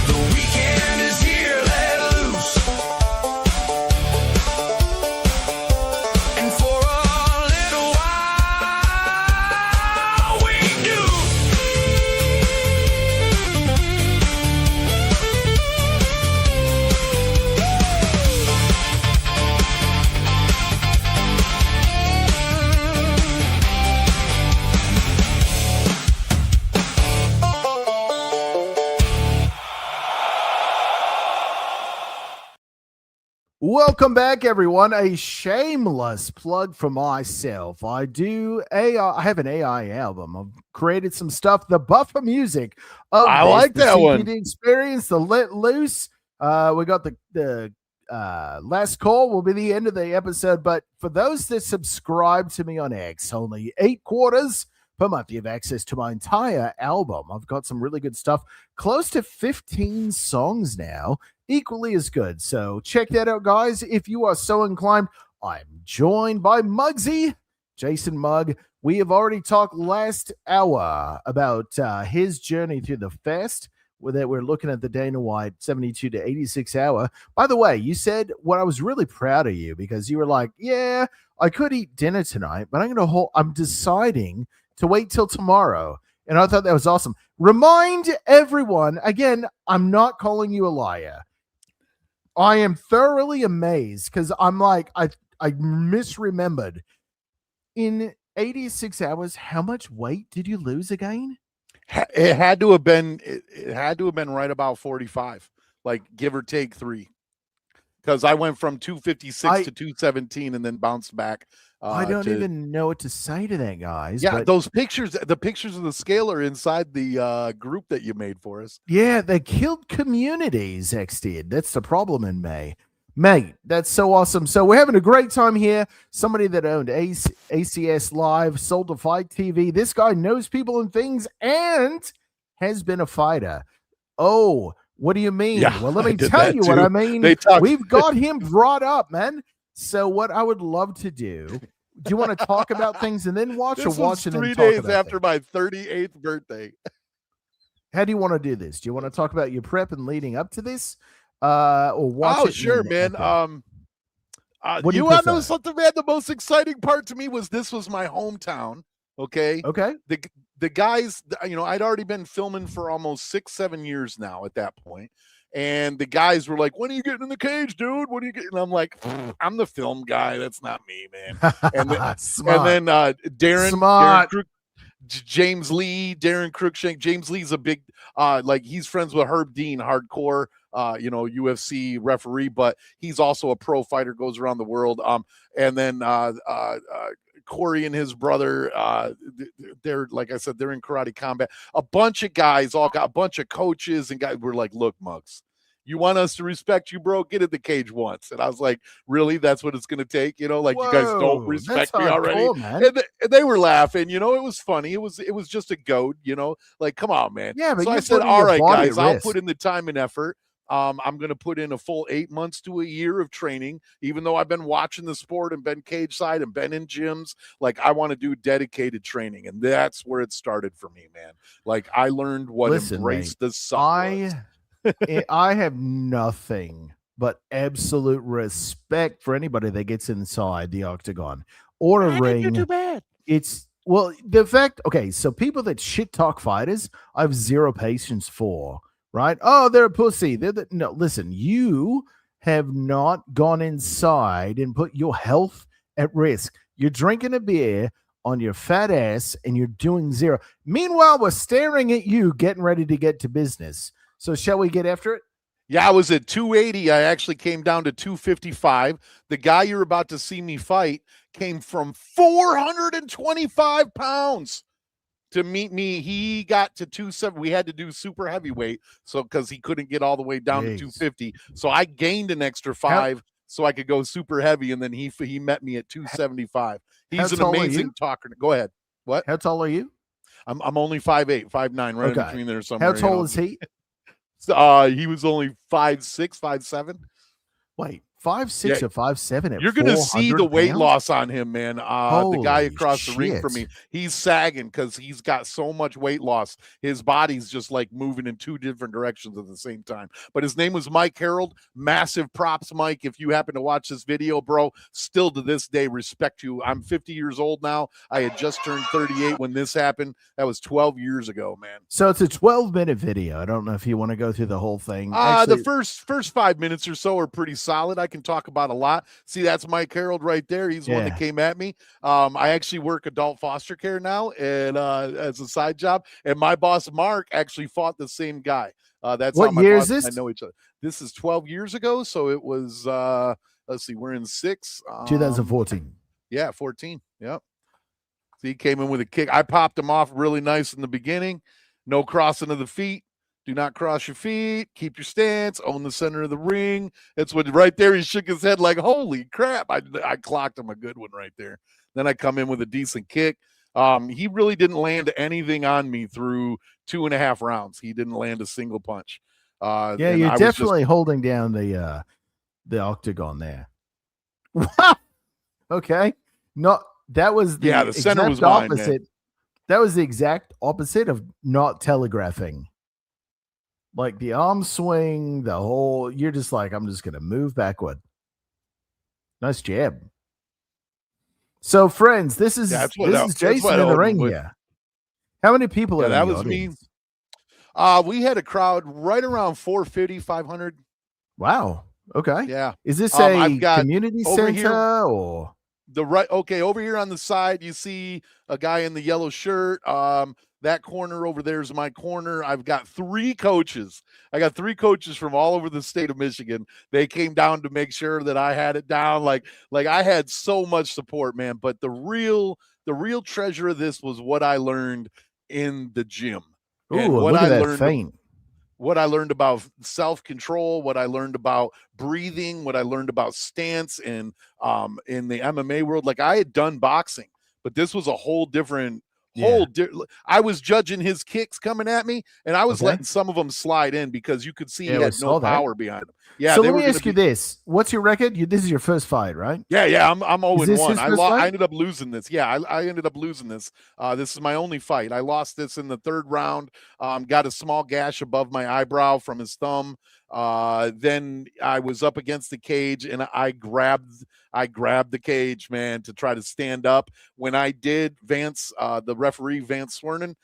The weekend is here, let loose. And for a little while we do. Welcome back, everyone. A shameless plug for myself. I have an AI album. I've created some stuff. The buffer music of I like the that one. CTD Experience, the Let Loose. We got the last call will be the end of the episode. But for those that subscribe to me on X, only $8 per month, you have access to my entire album. I've got some really good stuff. Close to 15 songs now. Equally as good. So check that out, guys. If you are so inclined, I'm joined by Muggsy, Jason Mugg. We have already talked last hour about his journey through the fast. That we're looking at the Dana White 72 to 86 hour. By the way, you said what I was really proud of you because you were like, yeah, I could eat dinner tonight, but I'm deciding to wait till tomorrow. And I thought that was awesome. Remind everyone, again, I'm not calling you a liar. I am thoroughly amazed because I'm like, I misremembered. In 86 hours, how much weight did you lose again? It had to have been right about 45, like give or take 3. Because I went from 256 to 217 and then bounced back. I don't even know what to say to that, guys. Yeah, but those pictures, the pictures of the scale are inside the group that you made for us. yeah, they killed communities, X did. That's the problem in May. Mate, that's so awesome. So we're having a great time here. Somebody that owned ACS Live, sold to Fight TV. This guy knows people and things and has been a fighter. Oh, what do you mean? Yeah, well, let I me did tell that you too. what I mean. They We've got him brought up, man. So what I would love to do you want to talk about things and then watch, This or was watch and then 3 talk days about after things? my 38th birthday. How do you want to do this? Do you want to talk about your prep and leading up to this, or watch Oh, it? sure, and then- man. okay. What do You you want to know prefer? something, man? The most exciting part to me was this was my hometown. Okay. Okay. The guys, I'd already been filming for almost 6-7 years now at that point. And the guys were like, when are you getting in the cage, dude? What are you getting? And I'm like, I'm the film guy. That's not me, man. And Smart. then Darren Smart. Crook, James Lee, Darren Cruikshank. James Lee's a big, he's friends with Herb Dean, hardcore, UFC referee, but he's also a pro fighter, goes around the world. And then Corey and his brother, they're, like I said, they're in karate combat. A bunch of guys, all got a bunch of coaches and guys were like, look, Muggs, you want us to respect you, bro? Get in the cage once. And I was like, really? That's what it's going to take? You guys don't Whoa, respect that's me already. hardcore, man. And they were laughing, it was funny. It was just a goad, like, come on, man. Yeah, but so I you're said, putting all your right, body guys, at I'll risk. put in the time and effort. I'm going to put in a full 8 months to a year of training, even though I've been watching the sport and been cage side and been in gyms. Like, I want to do dedicated training. And that's where it started for me, man. Like, I learned what embrace the suck was. I have nothing but absolute respect for anybody that gets inside the octagon or a ring. Too bad. It's the fact. Okay, so people that shit talk fighters, I have zero patience for. Right? Oh, they're a pussy. No, listen, you have not gone inside and put your health at risk. You're drinking a beer on your fat ass and you're doing zero. Meanwhile, we're staring at you getting ready to get to business. So shall we get after it? Yeah, I was at 280. I actually came down to 255. The guy you're about to see me fight came from 425 pounds. To meet me, he got to 270. We had to do super heavyweight, so because he couldn't get all the way down to 250. So I gained an extra 5 so I could go super heavy, and then he met me at 275. He's an amazing talker. Go ahead. What? How tall are you? I'm only 5'8", 5'9", right in Okay. between there somewhere. How tall is he? He was only 5'6", 5'7". Wait, 5'6" Yeah. or 5'7" at You're gonna see the 400 weight pounds? loss on him, man. The guy Holy across the ring from me, shit. he's sagging because he's got so much weight loss. His body's just like moving in two different directions at the same time. But his name was Mike Harold. Massive props, Mike. If you happen to watch this video, bro, still to this day respect you. I'm 50 years old now. I had just turned 38 when this happened. That was 12 years ago, man. So it's a 12-minute video. I don't know if you want to go through the whole thing. The first 5 minutes or so are pretty solid. I can talk about a lot. See, that's Mike Harold right there. He's the one that came at me. I actually work adult foster care now, and as a side job. And my boss Mark actually fought the same guy. That's what how my year boss is this? and I know each other. This is 12 years ago, so it was. Let's see, we're in 6. 2014. Yeah, 14. Yep. So he came in with a kick. I popped him off really nice in the beginning. No crossing of the feet. Do not cross your feet. Keep your stance. Own the center of the ring. That's what right there. He shook his head like, holy crap. I clocked him a good one right there. Then I come in with a decent kick. He really didn't land anything on me through 2.5 rounds. He didn't land a single punch. Yeah, you're definitely holding down the octagon there. Okay. That was the the center was mine, opposite. man. That was the exact opposite of not telegraphing. Like the arm swing, the whole, you're just like, I'm just going to move backward. Nice jab. So, friends, this is Jason in the ring here. How many people are in that the was audience? me. We had a crowd right around 450, 500. Wow. Okay. Yeah. Is this I've got community over center here, or? Over here on the side, you see a guy in the yellow shirt. That corner over there is my corner. I've got 3 coaches. I got 3 coaches from all over the state of Michigan. They came down to make sure that I had it down. Like I had so much support, man. But the real treasure of this was what I learned in the gym. Ooh, look at that feint. What I learned about self-control, what I learned about breathing, what I learned about stance and in the MMA world. Like I had done boxing, but this was a whole different I was judging his kicks coming at me, and I was letting some of them slide in because you could see he had no power behind him. Yeah. So let me ask you this: what's your record? This is your first fight, right? Yeah. I'm 0-1. I ended up losing this. Yeah, I ended up losing this. This is my only fight. I lost this in the 3rd round. Got a small gash above my eyebrow from his thumb. Then I was up against the cage and I grabbed the cage, man, to try to stand up. When I did, the referee, Vance Swernin,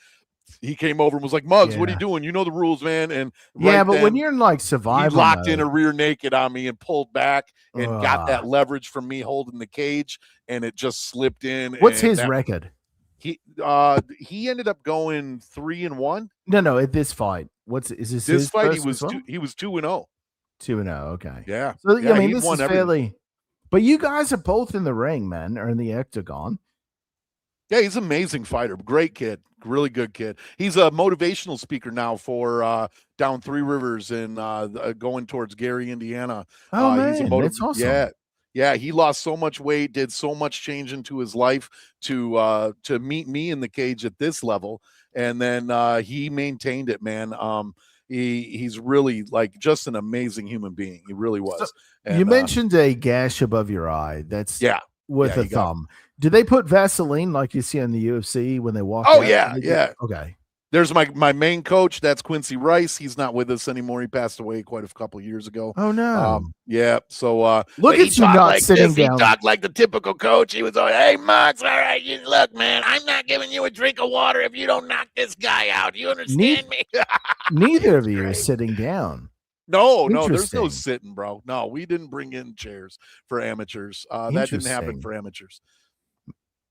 he came over and was like, Muggs, what are you doing? You know the rules, man. And but when you're in like survival, he locked in a rear naked on me and pulled back and got that leverage from me holding the cage, and it just slipped in. What's his record? He ended up going 3-1. No, at this fight. Is this his fight? He was 2-0. 2-0. Okay. Yeah. So I mean, this is fairly. But you guys are both in the ring, man, or in the octagon. Yeah, he's an amazing fighter. Great kid. Really good kid. He's a motivational speaker now for down 3 Rivers and going towards Gary, Indiana. Oh, man, that's awesome. Yeah, he lost so much weight, did so much change into his life to meet me in the cage at this level. And then he maintained it, man. He's really like just an amazing human being. He really was. So, you mentioned a gash above your eye. That's with a thumb. Do they put Vaseline like you see on the UFC when they walk? Oh, yeah. Okay. There's my main coach. That's Quincy Rice. He's not with us anymore. He passed away quite a couple of years ago. Oh, no. Yeah. So look at you not like sitting down. He talked like the typical coach. He was like, hey, Muggs, all right, look, man, I'm not giving you a drink of water if you don't knock this guy out. You understand me? Neither of you are sitting down. No, there's no sitting, bro. No, we didn't bring in chairs for amateurs. That didn't happen for amateurs.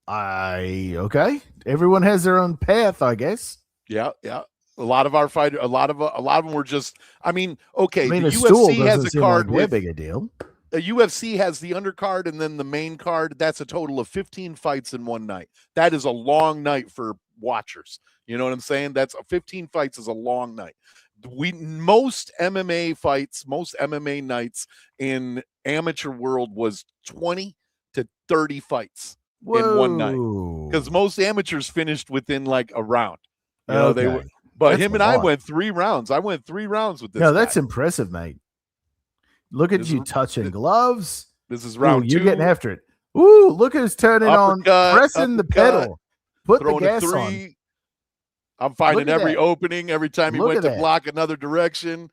Okay. Everyone has their own path, I guess. Yeah. A lot of our fighters, a lot of them were just. I mean, okay. I mean, the UFC has a card with big a deal. The UFC has the undercard and then the main card. That's a total of 15 fights in one night. That is a long night for watchers. You know what I'm saying? 15 fights is a long night. Most MMA fights, most MMA nights in amateur world was 20 to 30 fights. in one night. Whoa. Because most amateurs finished within like a round. You know, they were, Okay. but That's him a and I lot. went 3 rounds. I went 3 rounds with this No, guy. that's impressive, mate. Look at This you is- touching gloves. This is Ooh, round 2. you're getting after it. Ooh, look who's turning on, pressing the uppercut, pedal. Put the throwing a gas 3. on. I'm finding at every that. opening. Every time he Look went at to that. block another direction,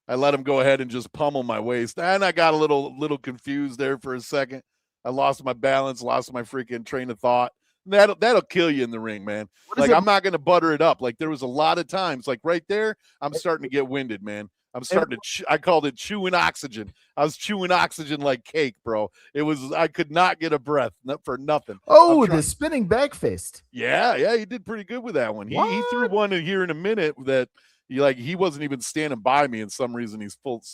I let him go ahead and just pummel my waist. And I got a little confused there for a second. I lost my balance, lost my freaking train of thought. That'll kill you in the ring, man. Like, I'm not going to butter it up. Like, there was a lot of times, like right there, I'm starting to get winded, man. I'm starting to I called it chewing oxygen. I was chewing oxygen like cake, bro. I could not get a breath for nothing. Oh, the spinning back fist. Yeah, he did pretty good with that one. He threw one in here in a minute that he wasn't even standing by me, and some reason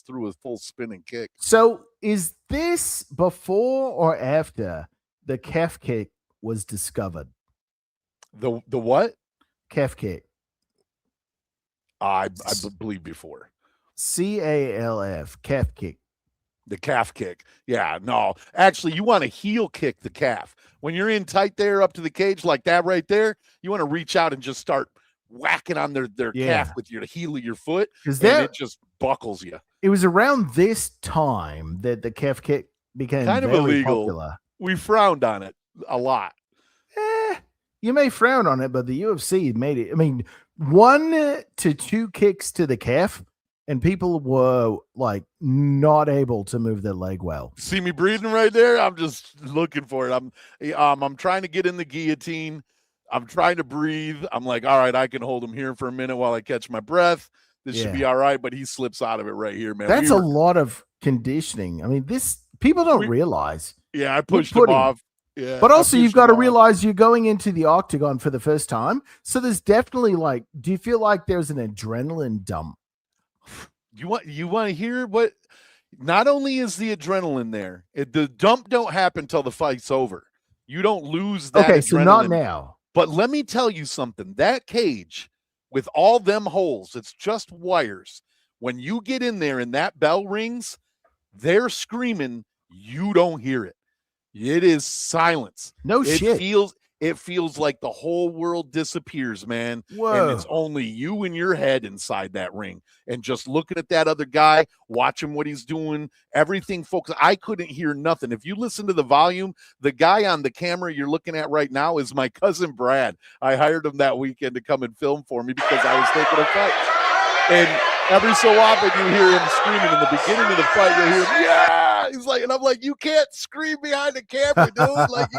threw a full spinning kick. So is this before or after the calf kick was discovered? The what? Calf kick. I believe before. CALF, calf kick. The calf kick. Yeah, no. Actually, you want to heel kick the calf. When you're in tight there up to the cage like that right there, you want to reach out and just start whacking on their calf with your heel of your foot, and it just buckles you. It was around this time that the calf kick became kind of very illegal. popular. We frowned on it a lot. You may frown on it, but the UFC made it. I mean, 1 to 2 kicks to the calf, and people were like not able to move their leg well. See me breathing right there? I'm just looking for it. I'm trying to get in the guillotine. I'm trying to breathe. I'm like, all right, I can hold him here for a minute while I catch my breath. This should be all right, but he slips out of it right here, man. That's a lot of conditioning. I mean, people don't realize. Yeah, I pushed him off. Yeah, but also you've got to realize you're going into the octagon for the first time. So there's definitely do you feel like there's an adrenaline dump? You want to hear what? Not only is the adrenaline there, the dump don't happen till the fight's over. You don't lose that. Okay, adrenaline. So not now. But let me tell you something. That cage with all them holes, it's just wires. When you get in there and that bell rings, they're screaming. You don't hear it. It is silence. Shit. It feels like the whole world disappears, man. Whoa. And it's only you and your head inside that ring. And just looking at that other guy, watching what he's doing, everything focused. I couldn't hear nothing. If you listen to the volume, the guy on the camera you're looking at right now is my cousin Brad. I hired him that weekend to come and film for me because I was taking a fight. And every so often you hear him screaming. In the beginning of the fight, you'll hear him, yeah. He's like, and I'm like, you can't scream behind the camera, dude. Like,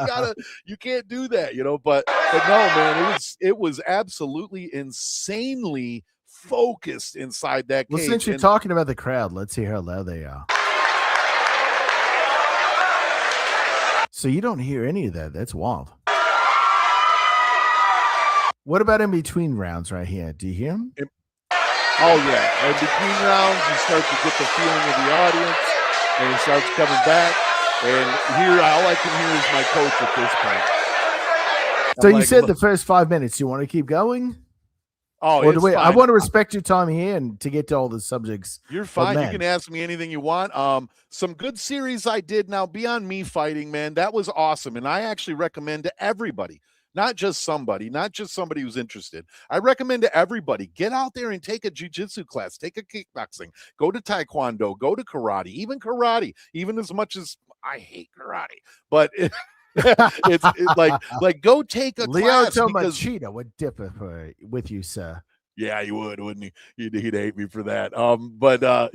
you can't do that, But no, man, it was absolutely insanely focused inside that cage. Well, since you're talking about the crowd, let's hear how loud they are. So you don't hear any of that. That's wild. What about in between rounds right here? Do you hear them? Oh, yeah. In between rounds, you start to get the feeling of the audience, and it starts coming back. And here, all I can hear is my coach at this point. So you said the first 5 minutes. You want to keep going? Oh, or do we? I want to respect your time here and to get to all the subjects. You're fine. You can ask me anything you want. Some good series I did now. Beyond Me Fighting, man, that was awesome. And I actually recommend to everybody. Not just somebody who's interested. I recommend to everybody, get out there and take a jiu-jitsu class, take a kickboxing, go to taekwondo, go to karate, even as much as I hate karate, but it's like go take a class. Leo Machida would differ with you, sir. Yeah, he would, wouldn't he? He'd hate me for that. The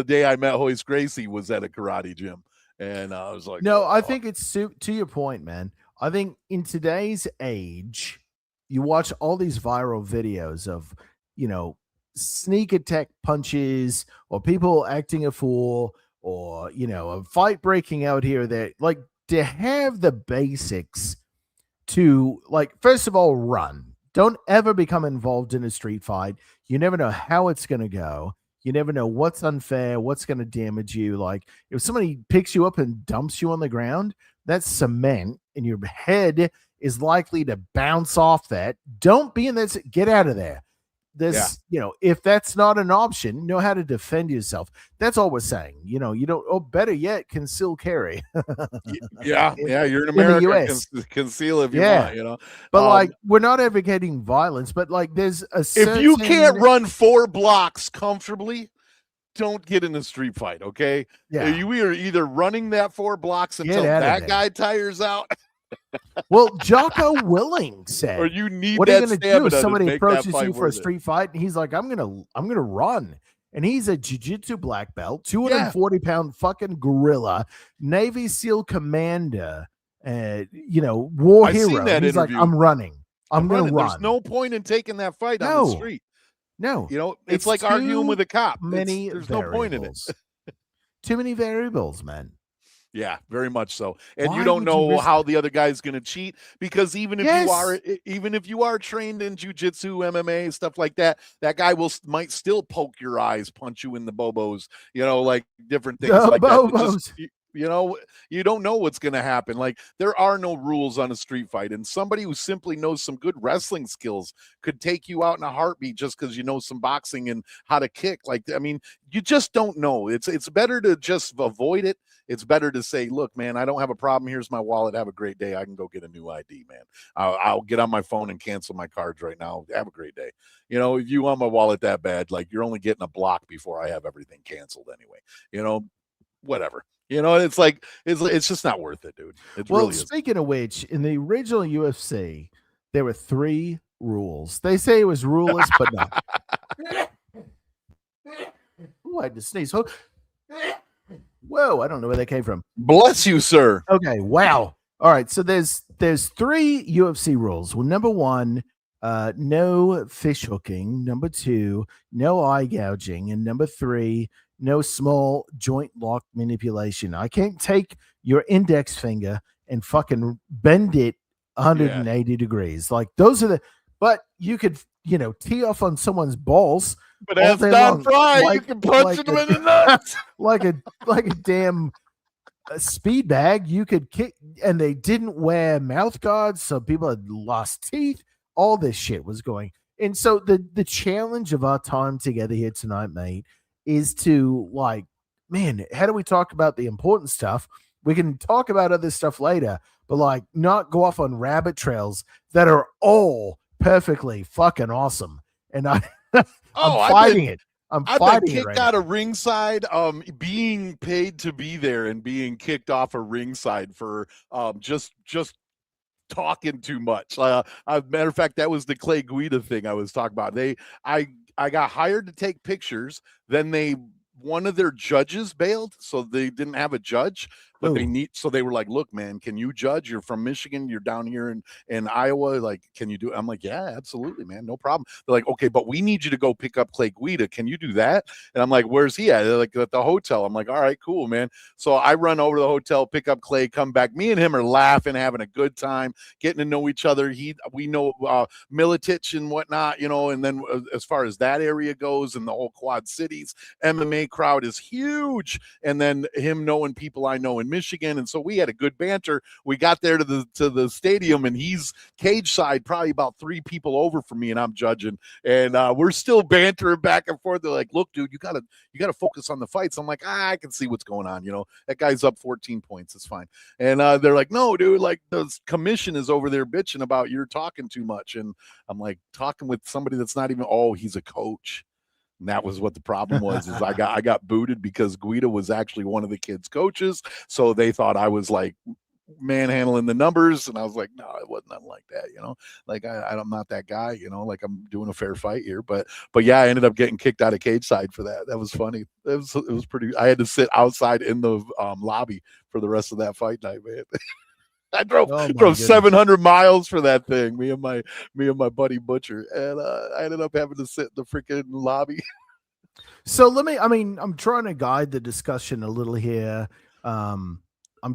day I met Hoist Gracie was at a karate gym, and I was like, no, I think it's to your point, man. I think in today's age, you watch all these viral videos of, sneak attack punches or people acting a fool or, a fight breaking out here that like to have the basics to first of all, run. Don't ever become involved in a street fight. You never know how it's going to go. You never know what's unfair, what's going to damage you. Like if somebody picks you up and dumps you on the ground, that's cement and your head is likely to bounce off that. Don't be in that. Get out of there. This, if that's not an option, know how to defend yourself. That's all we're saying. You don't, or better yet, conceal carry. Yeah, you're in the America. US. Conceal if you Yeah. want, But like, we're not advocating violence, but like, there's a if you can't run 4 blocks comfortably, don't get in a street fight, okay? Yeah. You are either running that 4 blocks until Get out of that there. guy tires out, Well, Jocko Willing said, or you need what are you that going to do stamina if to somebody make that approaches fight you for a worth it. street fight? And he's like, I'm gonna run. And he's a jiu-jitsu black belt, 240-pound fucking gorilla, Navy SEAL commander, war I've hero. seen that And he's interview. like, I'm running. I'm going to run. There's no point in taking that fight on the street. No. It's like arguing with a cop. Many There's no point in it. Too many variables, man. Yeah, very much so. And Why you don't would you know risk how the other guy's going to cheat, because even if you are trained in jiu-jitsu, MMA, stuff like that, that guy might still poke your eyes, punch you in the bobos, like different things like that. You don't know what's going to happen. Like, there are no rules on a street fight, and somebody who simply knows some good wrestling skills could take you out in a heartbeat just because you know some boxing and how to kick. Like, I mean, you just don't know. It's better to just avoid it. It's better to say, look, man, I don't have a problem. Here's my wallet. Have a great day. I can go get a new ID, man. I'll get on my phone and cancel my cards right now. Have a great day. If you want my wallet that bad, like, you're only getting a block before I have everything canceled anyway. Whatever. It's like, it's just not worth it, dude. Well, speaking of which, in the original UFC, there were 3 rules. They say it was ruleless, but no. Oh, I had to sneeze. Whoa, I don't know where they came from. Bless you, sir. Okay, wow. All right, so there's 3 UFC rules. Well, number 1, no fish hooking. Number 2, no eye gouging. And number 3, no small joint lock manipulation. I can't take your index finger and fucking bend it 180 degrees. Like, those are but you could, tee off on someone's balls. But that's not right. You can punch them in the nuts. like a damn speed bag. You could kick, and they didn't wear mouth guards, so people had lost teeth. All this shit was going. And so the challenge of our time together here tonight, mate, is to, like, man, how do we talk about the important stuff? We can talk about other stuff later, but like, not go off on rabbit trails that are all perfectly fucking awesome. And I'm fighting it. I'm fighting it right kicked out of ringside, being paid to be there and being kicked off a ringside for just talking too much. Matter of fact, that was the Clay Guida thing I was talking about. I got hired to take pictures. Then one of their judges bailed, so they didn't have a judge. But so they were like, look, man, can you judge? You're from Michigan. You're down here in Iowa. Like, can you do it? I'm like, yeah, absolutely, man. No problem. They're like, okay, but we need you to go pick up Clay Guida. Can you do that? And I'm like, where's he at? They're like, at the hotel. I'm like, all right, cool, man. So I run over to the hotel, pick up Clay, come back. Me and him are laughing, having a good time, getting to know each other. We know Militich and whatnot, and then as far as that area goes and the whole Quad Cities, MMA crowd is huge. And then him knowing people I know in Michigan, and so we had a good banter. We got there to the stadium, and he's cage side, probably about 3 people over from me, and I'm judging, and we're still bantering back and forth. They're like, look, dude, you gotta focus on the fights. I'm like, I can see what's going on. That guy's up 14 points. It's fine. And they're like, no, dude, like, the commission is over there bitching about you're talking too much. And I'm like, talking with somebody that's not even, he's a coach. And that was what the problem was, is I got booted because Guida was actually one of the kids' coaches. So they thought I was like manhandling the numbers. And I was like, no, it wasn't nothing like that. Like I'm not that guy, like, I'm doing a fair fight here. But yeah, I ended up getting kicked out of cage side for that. That was funny. It was pretty, I had to sit outside in the lobby for the rest of that fight night, man. I drove 700 miles for that thing. Me and my buddy Butcher, and I ended up having to sit in the freaking lobby. So I'm trying to guide the discussion a little here. I'm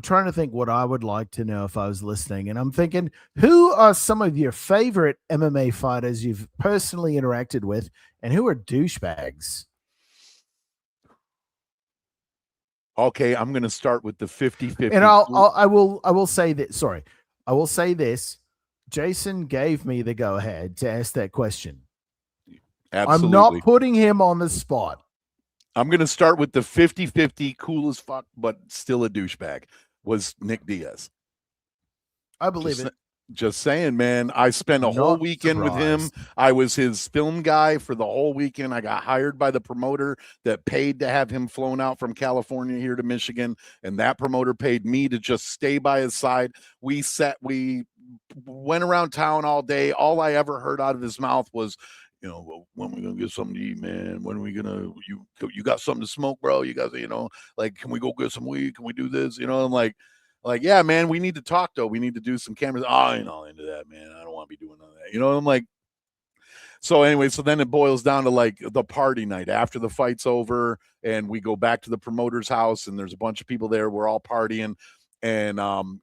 trying to think what I would like to know if I was listening, and I'm thinking, who are some of your favorite MMA fighters you've personally interacted with, and who are douchebags? Okay, I'm going to start with the 50-50. And I will say that. Sorry, I will say this. Jason gave me the go ahead to ask that question. Absolutely. I'm not putting him on the spot. I'm going to start with the 50-50 cool as fuck, but still a douchebag was Nick Diaz. I believe it. Just saying, man. I spent a whole Not weekend with him. surprised. I was his film guy for the whole weekend. I got hired by the promoter that paid to have him flown out from California here to Michigan, and that promoter paid me to just stay by his side. We went around town all day. All I ever heard out of his mouth was, you know, well, when are we gonna get something to eat, man? When are we gonna you got something to smoke, bro? You guys, you know, like, can we go get some weed? Can we do this? You know, I'm like, yeah, man, we need to talk though. We need to do some cameras. Oh, I ain't all into that, man. I don't want to be doing none of that. You know, I'm like, so anyway, so then it boils down to like the party night after the fight's over, and we go back to the promoter's house, and there's a bunch of people there. We're all partying. And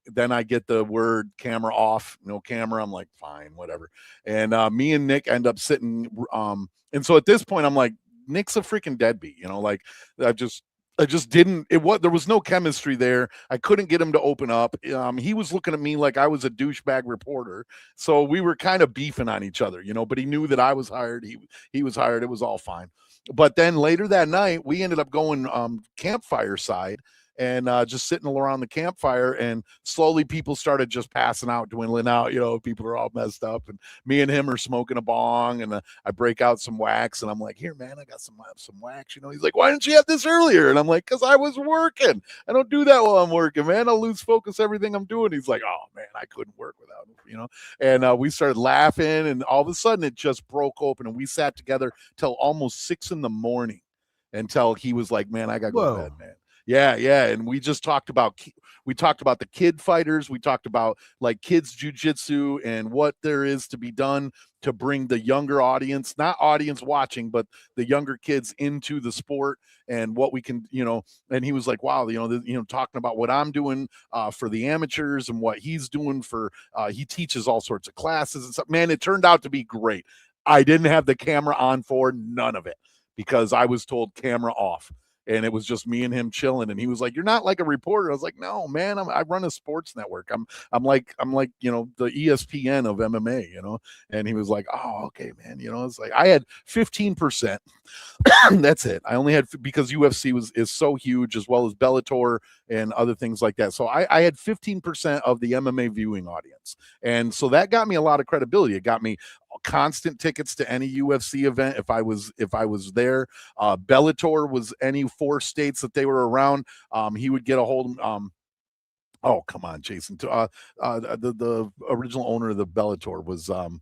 then I get the word camera off, no camera. I'm like, fine, whatever. And me and Nick end up sitting. And so at this point, I'm like, Nick's a freaking deadbeat, you know, like I just didn't, there was no chemistry there. I couldn't get him to open up. He was looking at me like I was a douchebag reporter. So we were kind of beefing on each other, you know, but he knew that I was hired. He was hired. It was all fine. But then later that night, we ended up going campfire side. And just sitting around the campfire, and slowly people started just passing out, dwindling out. You know, people are all messed up, and me and him are smoking a bong, and I break out some wax, and I'm like, "Here, man, I got some wax." You know, he's like, "Why didn't you have this earlier?" And I'm like, "Cause I was working. I don't do that while I'm working, man. I'll lose focus everything I'm doing." He's like, "Oh man, I couldn't work without him," you know. And we started laughing, and all of a sudden it just broke open, and we sat together till almost 6 a.m. until he was like, "Man, I gotta go to bed, man." Yeah. And we just talked about the kid fighters. We talked about like kids jujitsu and what there is to be done to bring the younger audience, not audience watching, but the younger kids into the sport, and what we can, you know. And he was like, wow, talking about what I'm doing for the amateurs and what he's doing for, he teaches all sorts of classes and stuff. Man, it turned out to be great. I didn't have the camera on for none of it because I was told camera off. And it was just me and him chilling. And he was like, "You're not like a reporter." I was like, "No, man, I run a sports network. I'm like, you know, the ESPN of MMA, you know." And he was like, "Oh, okay, man." You know, it's like I had 15%. That's it. I only had, because UFC is so huge, as well as Bellator and other things like that. So I had 15% of the MMA viewing audience. And so that got me a lot of credibility. It got me constant tickets to any UFC event if I was there. Bellator was any 4 states that they were around. He would get a hold of oh, come on, Jason. The original owner of the Bellator was oh,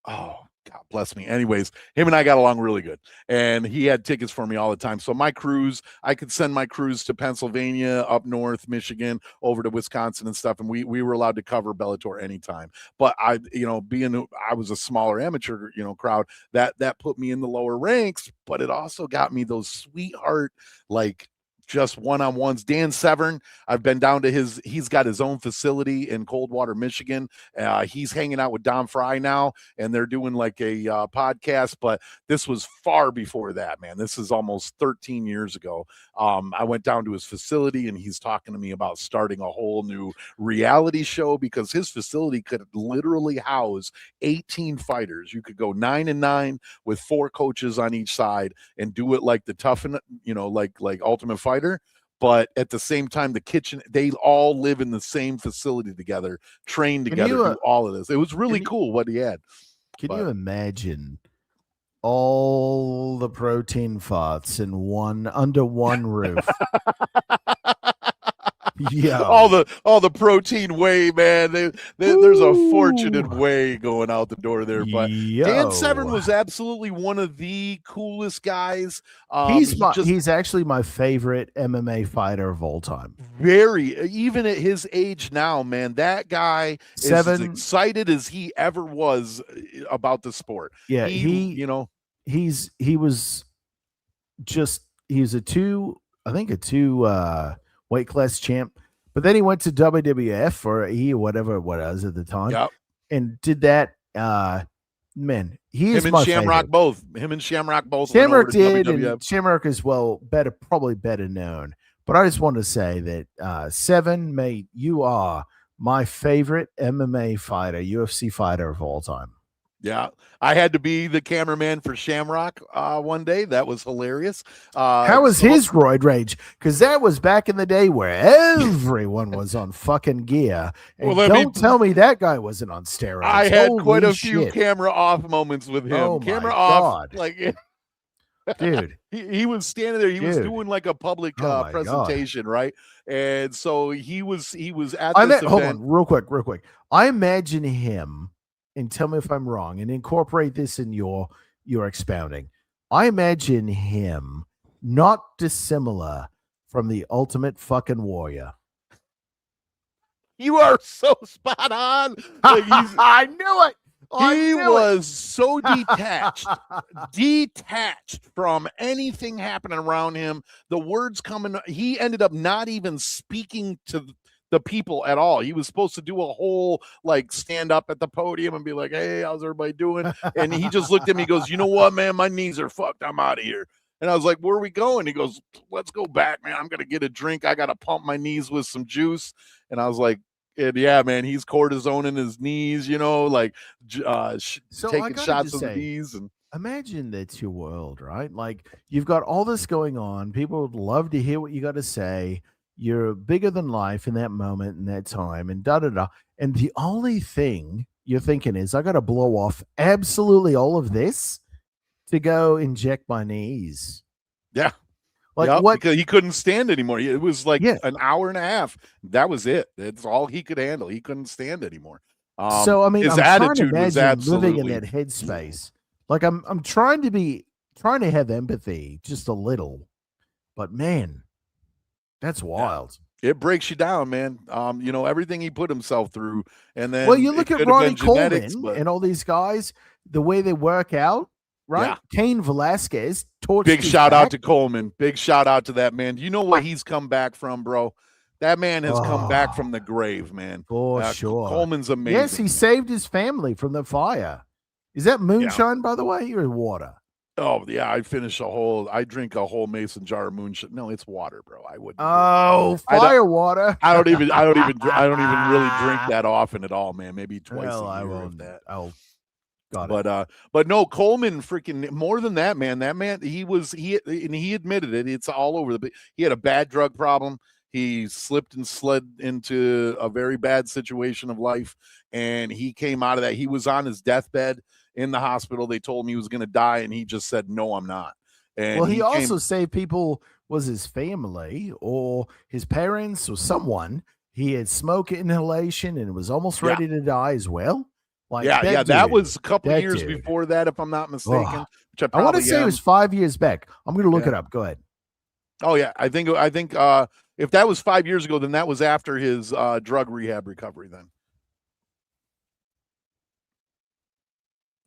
God bless me. Anyways, him and I got along really good, and he had tickets for me all the time. So my crews, I could send my crews to Pennsylvania, up north, Michigan, over to Wisconsin and stuff, and we were allowed to cover Bellator anytime. But I was a smaller amateur, you know, crowd, that put me in the lower ranks, but it also got me those sweetheart, like, just one-on-ones. Dan Severn, I've been down to he's got his own facility in Coldwater, Michigan. He's hanging out with Don Fry now, and they're doing like a podcast, but this was far before that, man. This is almost 13 years ago. I went down to his facility, and he's talking to me about starting a whole new reality show, because his facility could literally house 18 fighters. You could go 9-9 with 4 coaches on each side and do it like the Toughen, you know, like Ultimate Fighter. But at the same time, the kitchen, they all live in the same facility together, train together, do all of this. It was really cool what he had. Can you imagine all the protein farts under one roof? Yeah, all the protein whey, man. There's a fortune in whey going out the door there. But Dan Severn was absolutely one of the coolest guys. He's actually my favorite MMA fighter of all time. Even at his age now, man, that guy is as excited as he ever was about the sport. Yeah, he was a 2 weight class champ, but then he went to WWF or whatever it was at the time, and did that. Man, he is my Shamrock favorite. both. Him and Shamrock both. Shamrock did, and Shamrock is probably better known. But I just want to say that Seven, mate, you are my favorite MMA fighter, UFC fighter of all time. Yeah, I had to be the cameraman for Shamrock one day. That was hilarious. How was so- his roid rage? Because that was back in the day where everyone was on fucking gear. And Well, let me- don't tell me that guy wasn't on steroids. I had quite Holy a few shit. camera off moments with him. Oh, Camera my off, God. like Dude. he was standing there. He was Dude. doing like a public Oh, my God. presentation, right? And so he was at I this mean, hold event. on, real quick. I imagine him, and tell me if I'm wrong, and incorporate this in your expounding. I imagine him not dissimilar from the Ultimate fucking Warrior. You are so spot on. Like, I knew it. he was so detached from anything happening around him. The words coming, he ended up not even speaking to the people at all. He was supposed to do a whole like stand up at the podium and be like, "Hey, how's everybody doing?" And he just looked at me, goes, "You know what, man? My knees are fucked. I'm out of here." And I was like, "Where are we going?" He goes, "Let's go back, man. I'm gonna get a drink. I gotta pump my knees with some juice." And I was like, yeah, man, he's cortisone in his knees, like So I taking gotta shots just of the say, knees. And imagine that's your world, right? Like you've got all this going on. People would love to hear what you got to say. You're bigger than life in that moment, in that time, and da da da. And the only thing you're thinking is, I got to blow off absolutely all of this to go inject my knees. yeah, Like what? because he couldn't stand anymore. It was like Yeah. an hour and a half. That was it. That's all he could handle. He couldn't stand anymore. So I mean, his I'm trying to attitude was imagine living absolutely in that headspace. Like I'm trying to have empathy just a little, but man, that's wild. It breaks you down, man. Everything he put himself through, and then Well, you look it at could have Ronnie been genetics, Coleman but and all these guys, the way they work out, right? Yeah. Cain Velasquez torched big his shout out back. to Coleman. Big shout out to that man. You know what he's come back from, bro? That man has come back from the grave, man. For sure. Coleman's amazing. Yes, he saved his family from the fire. Is that moonshine, by the way, or water? Oh yeah, I drink a whole mason jar of moonshine. No, it's water, bro. I wouldn't. Oh, fire water. I don't even really drink that often at all, man. Maybe twice a year of that. Oh, got it. But no, Coleman freaking more than that, man. That man, he admitted it. It's all over he had a bad drug problem. He slipped and slid into a very bad situation of life, and he came out of that. He was on his deathbed in the hospital. They told him he was going to die, and he just said, "No, I'm not." And well, he also saved people, was his family or his parents or someone. He had smoke inhalation and was almost ready to die as well. Like that was a couple of years before that, if I'm not mistaken. Which I want to say it was 5 years back. I'm going to look it up. Go ahead. Oh yeah, I think if that was 5 years ago, then that was after his drug rehab recovery. Then,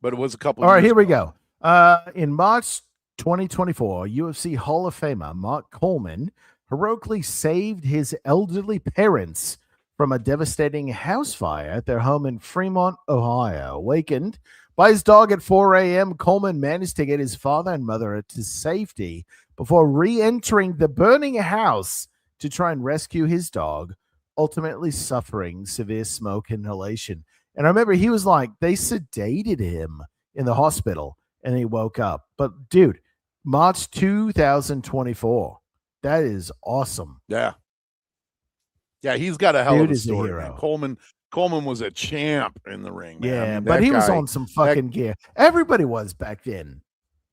but it was a couple. All right, years here we ago. go. In March 2024, UFC Hall of Famer Mark Coleman heroically saved his elderly parents from a devastating house fire at their home in Fremont, Ohio. Awakened by his dog at 4 a.m., Coleman managed to get his father and mother to safety before re-entering the burning house to try and rescue his dog, ultimately suffering severe smoke inhalation. And I remember he was like, they sedated him in the hospital and he woke up. But dude, March 2024, that is awesome. Yeah, he's got a hell of a is a story, hero. man. Coleman was a champ in the ring, man. Yeah, I mean, but that he was guy- on some fucking gear. Everybody was back then.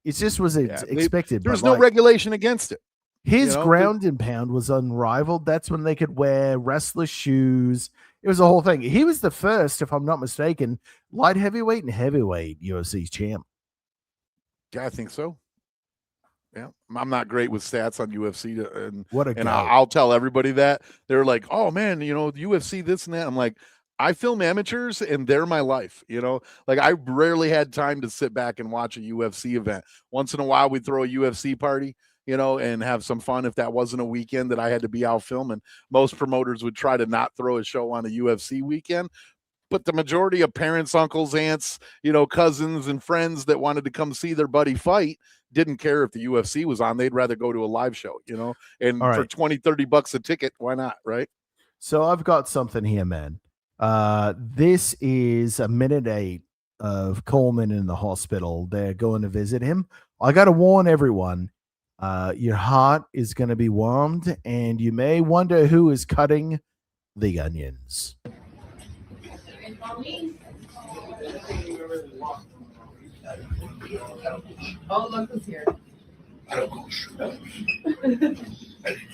It just was expected. There's but no like, regulation against it. his you know? ground and pound was unrivaled. That's when they could wear wrestler shoes. It was a whole thing. He was the first, if I'm not mistaken, light heavyweight and heavyweight UFC champ. Yeah, I think so. Yeah, I'm not great with stats on UFC, What a and guy. I'll tell everybody that. They're like, "Oh man, UFC this and that." I'm like, I film amateurs, and they're my life. Like I rarely had time to sit back and watch a UFC event. Once in a while, we'd throw a UFC party, and have some fun. If that wasn't a weekend that I had to be out filming, most promoters would try to not throw a show on a UFC weekend. But the majority of parents, uncles, aunts, cousins, and friends that wanted to come see their buddy fight didn't care if the UFC was on. They'd rather go to a live show, and All right. for $20-$30 a ticket, why not? Right. So I've got something here, man. This is a minute 8 of Coleman in the hospital. They're going to visit him. I got to warn everyone, your heart is going to be warmed, and you may wonder who is cutting the onions. Oh, look who's here. I don't go shopping. I didn't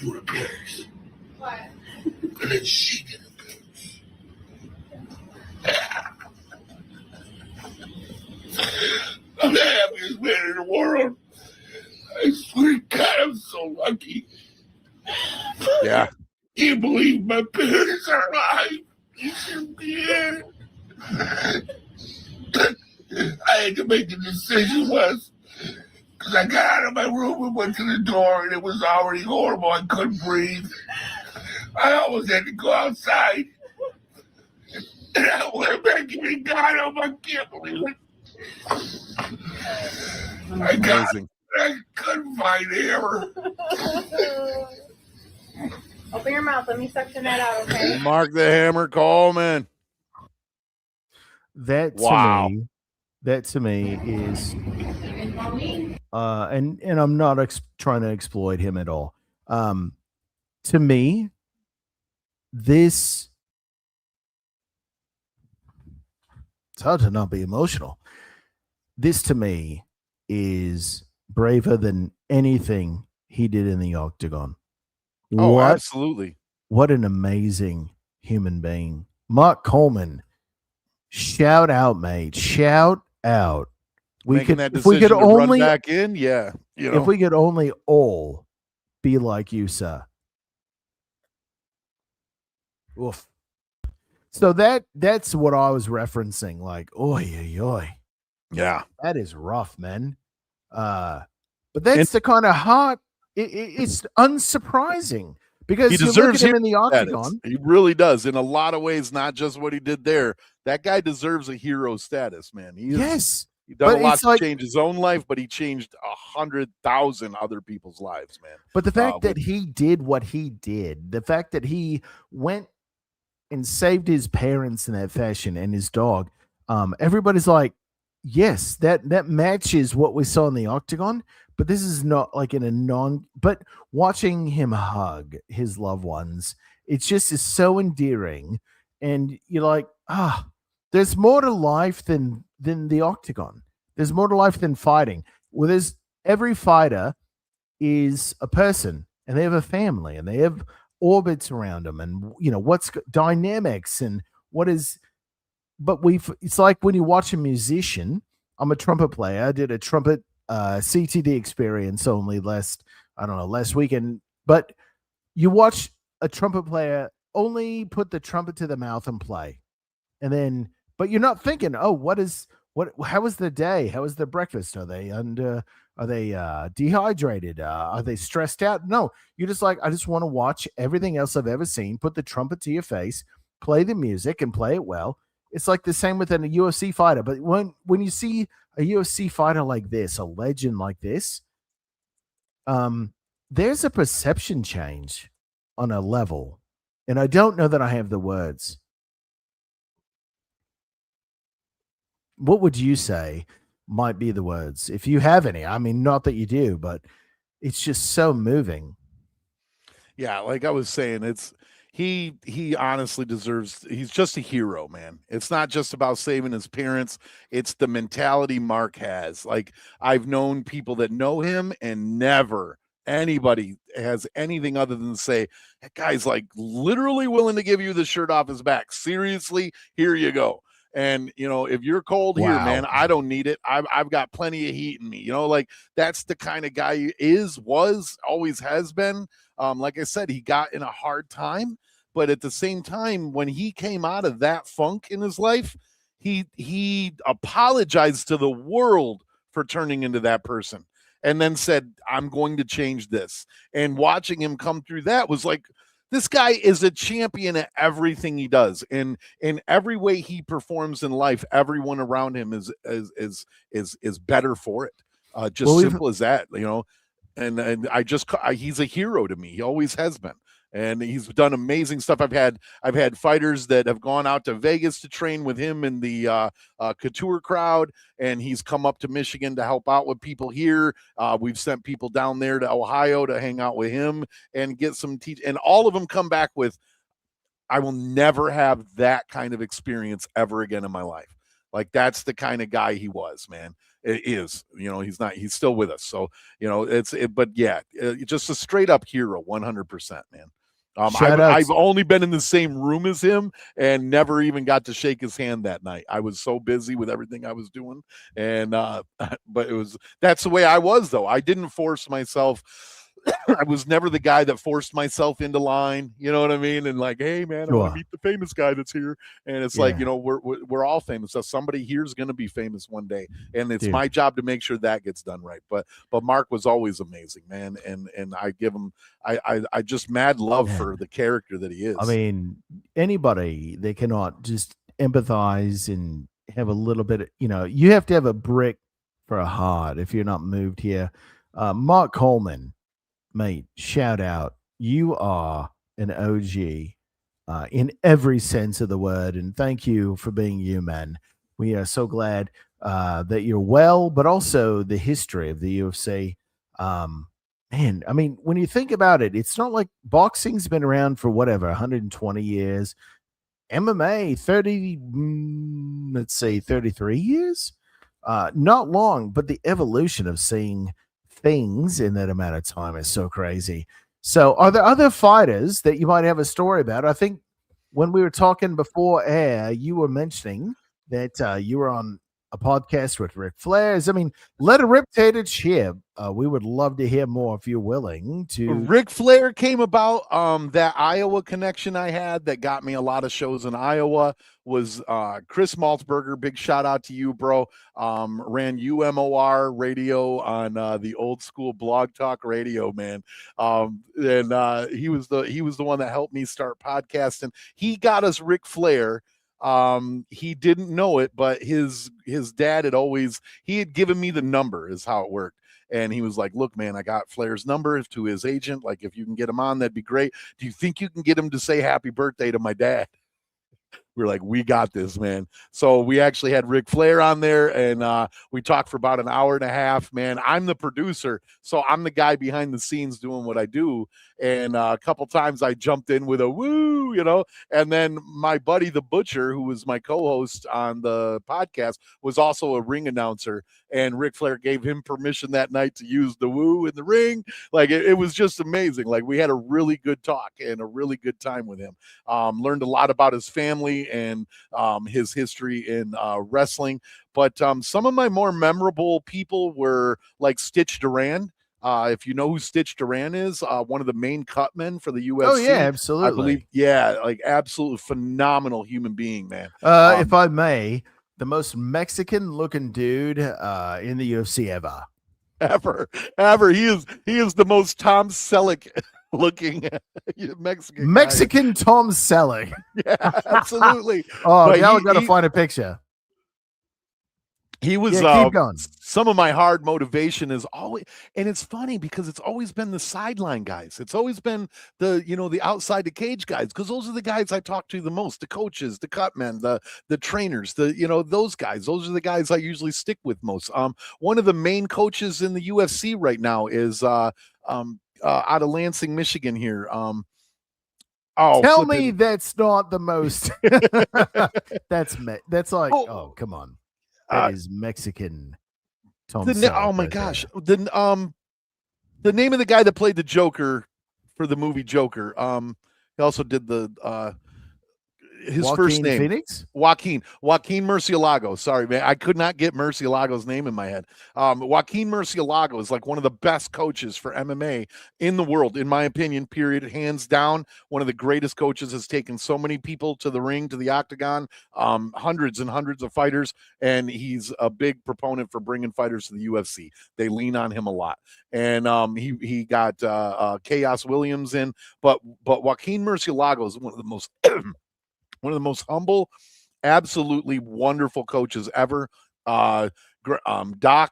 do repairs. What? And then she did repairs. I'm the happiest man in the world. I swear to God, I'm so lucky. Yeah. Can't believe my parents are alive. You should be here. I had to make the decision once. Because I got out of my room and went to the door, and it was already horrible. I couldn't breathe. I almost had to go outside. And I went back and got him. I can't believe it. Amazing. I couldn't find air. Open your mouth. Let me suction that out, okay? Mark the Hammer Coleman. That to me is and I'm not trying to exploit him at all. To me, this, it's hard to not be emotional. This to me is braver than anything he did in the octagon. Oh, absolutely. What an amazing human being. Mark Coleman, shout out, mate. Shout out. If we could only run back in, yeah. You know. If we could only all be like you, sir. Oof. So that's what I was referencing. Like, oy. Yeah. That is rough, man. But that's the kind of heart. It's unsurprising because he you deserves look at him in the octagon. He really does. In a lot of ways, not just what he did there. That guy deserves a hero status, man. Yes. He done a lot to change his own life, but he changed 100,000 other people's lives, man. But the fact that he did what he did, the fact that he went and saved his parents in that fashion and his dog, everybody's like, yes, that matches what we saw in the octagon, but this is not like but watching him hug his loved ones, it just is so endearing. And you're like, there's more to life than the octagon. There's more to life than fighting. Well, every fighter is a person, and they have a family, and they have orbits around them, and what's dynamics and what is. But it's like when you watch a musician. I'm a trumpet player. I did a trumpet CTD experience only last weekend. But you watch a trumpet player only put the trumpet to the mouth and play, and then. But you're not thinking, how was the day? How was the breakfast? Are they dehydrated? Are they stressed out? No, you're just like, I just want to watch everything else I've ever seen, put the trumpet to your face, play the music and play it well. It's like the same with a UFC fighter. But when you see a UFC fighter like this, a legend like this, there's a perception change on a level. And I don't know that I have the words. What would you say might be the words? If you have any, I mean, not that you do, but it's just so moving. Yeah, like I was saying, he honestly deserves, he's just a hero, man. It's not just about saving his parents. It's the mentality Mark has. Like, I've known people that know him and never anybody has anything other than to say, that guy's like literally willing to give you the shirt off his back. Seriously, here you go. And, if you're cold here, man, I don't need it. I've got plenty of heat in me. Like, that's the kind of guy he always has been. Like I said, he got in a hard time. But at the same time, when he came out of that funk in his life, he apologized to the world for turning into that person and then said, I'm going to change this. And watching him come through that was like, this guy is a champion at everything he does. And in every way he performs in life, everyone around him is better for it. Simple as that, And he's a hero to me. He always has been. and he's done amazing stuff. I've had fighters that have gone out to Vegas to train with him in the couture crowd, and he's come up to Michigan to help out with people here. We've sent people down there to Ohio to hang out with him and get some teach, and all of them come back with, I will never have that kind of experience ever again in my life. Like, that's the kind of guy he was, man. It is, he's still with us. So, but yeah, just a straight up hero, 100%, man. I've only been in the same room as him and never even got to shake his hand that night. I was so busy with everything I was doing. And, but that's the way I was, though. I didn't force myself. I was never the guy that forced myself into line, you know what I mean? And like, hey man, I want to meet the famous guy that's here. And it's like, we're all famous. So somebody here is going to be famous one day. And it's my job to make sure that gets done right. But Mark was always amazing, man. And I give him, I just mad love for the character that he is. I mean, anybody that cannot just empathize and have a little bit of, you have to have a brick for a heart if you're not moved here. Mark Coleman, mate, shout out. You are an OG in every sense of the word. And thank you for being you, man. We are so glad that you're well, but also the history of the UFC. Man, I mean, when you think about it, it's not like boxing's been around for 120 years. MMA, 33 years. Not long, but the evolution of seeing things in that amount of time is so crazy. So are there other fighters that you might have a story about? I think when we were talking before air, you were mentioning that you were on a podcast with Ric Flair's. I mean, let a rip, Tater Chip. We would love to hear more if you're willing to. Ric Flair came about. That Iowa connection I had that got me a lot of shows in Iowa was Chris Maltzberger. Big shout out to you, bro. Ran UMOR radio on the old school Blog Talk radio, man. And he was the one that helped me start podcasting. He got us Ric Flair. He didn't know it, but his dad he had given me the number, is how it worked. And he was like, look, man, I got Flair's number to his agent. Like, if you can get him on, that'd be great. Do you think you can get him to say happy birthday to my dad? We're like, we got this, man. So we actually had Ric Flair on there, and we talked for about an hour and a half, man. I'm the producer, so I'm the guy behind the scenes doing what I do. And a couple times I jumped in with a woo, and then my buddy, the Butcher, who was my co-host on the podcast, was also a ring announcer, and Ric Flair gave him permission that night to use the woo in the ring. Like, it was just amazing. Like, we had a really good talk and a really good time with him. Learned a lot about his family and his history in wrestling. But some of my more memorable people were like Stitch Duran. If you know who Stitch Duran is, one of the main cutmen for the UFC. Oh, yeah, absolutely. I believe, like absolutely phenomenal human being, man. If I may, the most Mexican-looking dude in the UFC ever. Ever. He is the most Tom Selleck looking Mexican Tom Selleck. Yeah, absolutely. Now we got to find a picture. He was keep going. Some of my hard motivation is always, and it's funny because it's always been the sideline guys. It's always been the outside the cage guys, because those are the guys I talk to the most, the coaches, the cutmen, the trainers, those guys. Those are the guys I usually stick with most. One of the main coaches in the UFC right now is out of Lansing, Michigan here. Tell me that's not the most. that's like, oh, come on. That is Mexican Tom Selleck. Oh my gosh. The name of the guy that played the Joker for the movie Joker. He also did his Joaquin first name. Phoenix? Joaquin Murcielago. Sorry, man. I could not get Murcielago's name in my head. Joaquin Murcielago is like one of the best coaches for MMA in the world, in my opinion, period. Hands down. One of the greatest coaches, has taken so many people to the ring, to the octagon, hundreds and hundreds of fighters. And he's a big proponent for bringing fighters to the UFC. They lean on him a lot. And he got Chaos Williams in, but Joaquin Murcielago is one of the most humble, absolutely wonderful coaches ever. Doc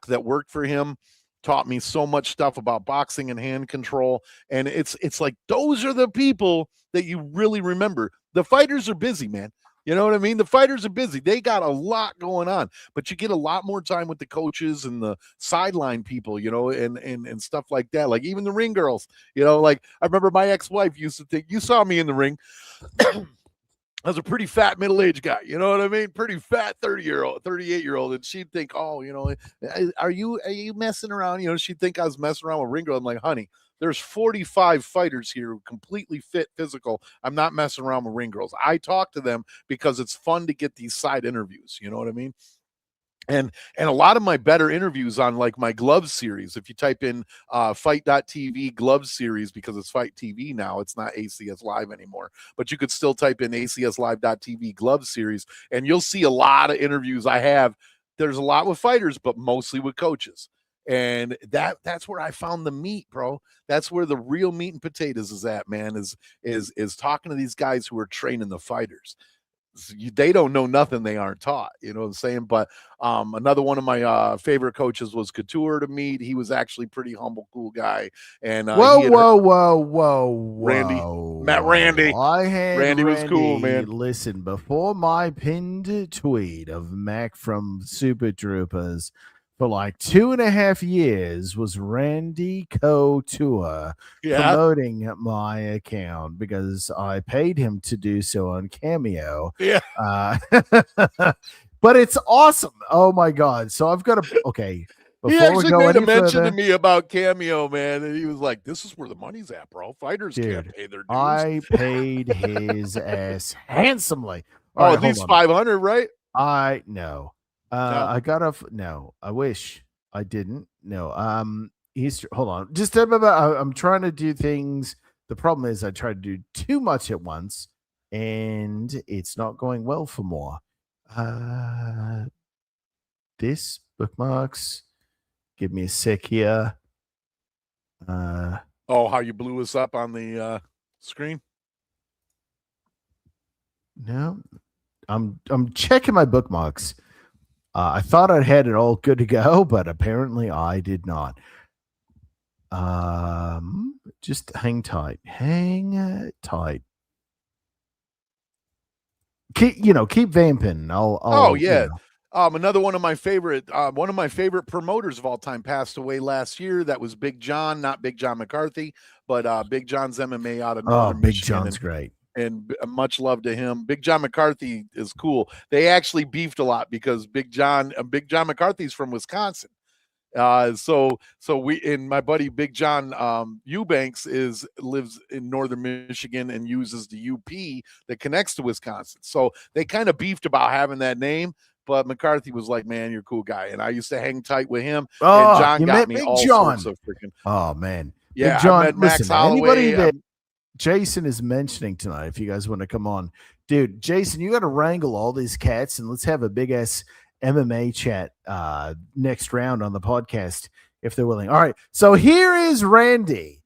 that worked for him, taught me so much stuff about boxing and hand control. And it's like those are the people that you really remember. The fighters are busy, man. You know what I mean? The fighters are busy. They got a lot going on, but you get a lot more time with the coaches and the sideline people, you know, and stuff like that. Like even the ring girls, you know, like I remember my ex-wife used to think, you saw me in the ring. I was a pretty fat middle-aged guy, you know what I mean? Pretty fat 30-year-old, 38-year-old. And she'd think, oh, you know, are you messing around? You know, she'd think I was messing around with ring girl. I'm like, honey, there's 45 fighters here who completely fit physical. I'm not messing around with ring girls. I talk to them because it's fun to get these side interviews. You know what I mean? And a lot of my better interviews on like my glove series, if you type in fight.tv glove series, because it's Fight TV now, it's not ACS Live anymore, but you could still type in acslive.tv glove series and you'll see a lot of interviews I have. There's a lot with fighters, but mostly with coaches. And that's where I found the meat, bro. That's where the real meat and potatoes is at, man, is talking to these guys who are training the fighters. They don't know nothing they aren't taught, you know what I'm saying? But another one of my favorite coaches was Couture to meet. He was actually pretty humble, cool guy. And whoa, Randy, Matt Randy. I had Randy was cool, man. Listen, before my pinned tweet of Mac from Super Troopers for like 2.5 years was Randy Couture promoting my account because I paid him to do so on Cameo. Yeah. But it's awesome. Oh my God. So I've got to, okay. He actually made a mention to me about Cameo, man. And he was like, this is where the money's at, bro. Fighters can't pay their dues. I paid his ass handsomely. All right, at least 500, right? No. I got no, I wish I didn't. No. Hold on. Just I'm trying to do things. The problem is I try to do too much at once and it's not going well for more. This bookmarks. Give me a sec here. How you blew us up on the screen? No. I'm checking my bookmarks. I thought I'd had it all good to go, but apparently I did not. Just hang tight. Hang tight. Keep vamping. I'll yeah. Another one of my favorite promoters of all time passed away last year. That was Big John, not Big John McCarthy, but Big John's MMA out of Northern Big Michigan. John's great. And much love to him. Big John McCarthy is cool. They actually beefed a lot because Big John McCarthy's from Wisconsin. So my buddy Big John Eubanks lives in Northern Michigan and uses the UP that connects to Wisconsin. So they kind of beefed about having that name. But McCarthy was like, man, you're a cool guy. And I used to hang tight with him. And John got me all sorts of freaking. Oh, man. Yeah, Big John, I met Max Holloway. Anybody that Jason is mentioning tonight, if you guys want to come on, dude, Jason, you got to wrangle all these cats and let's have a big ass MMA chat next round on the podcast if they're willing. All right. So here is Randy.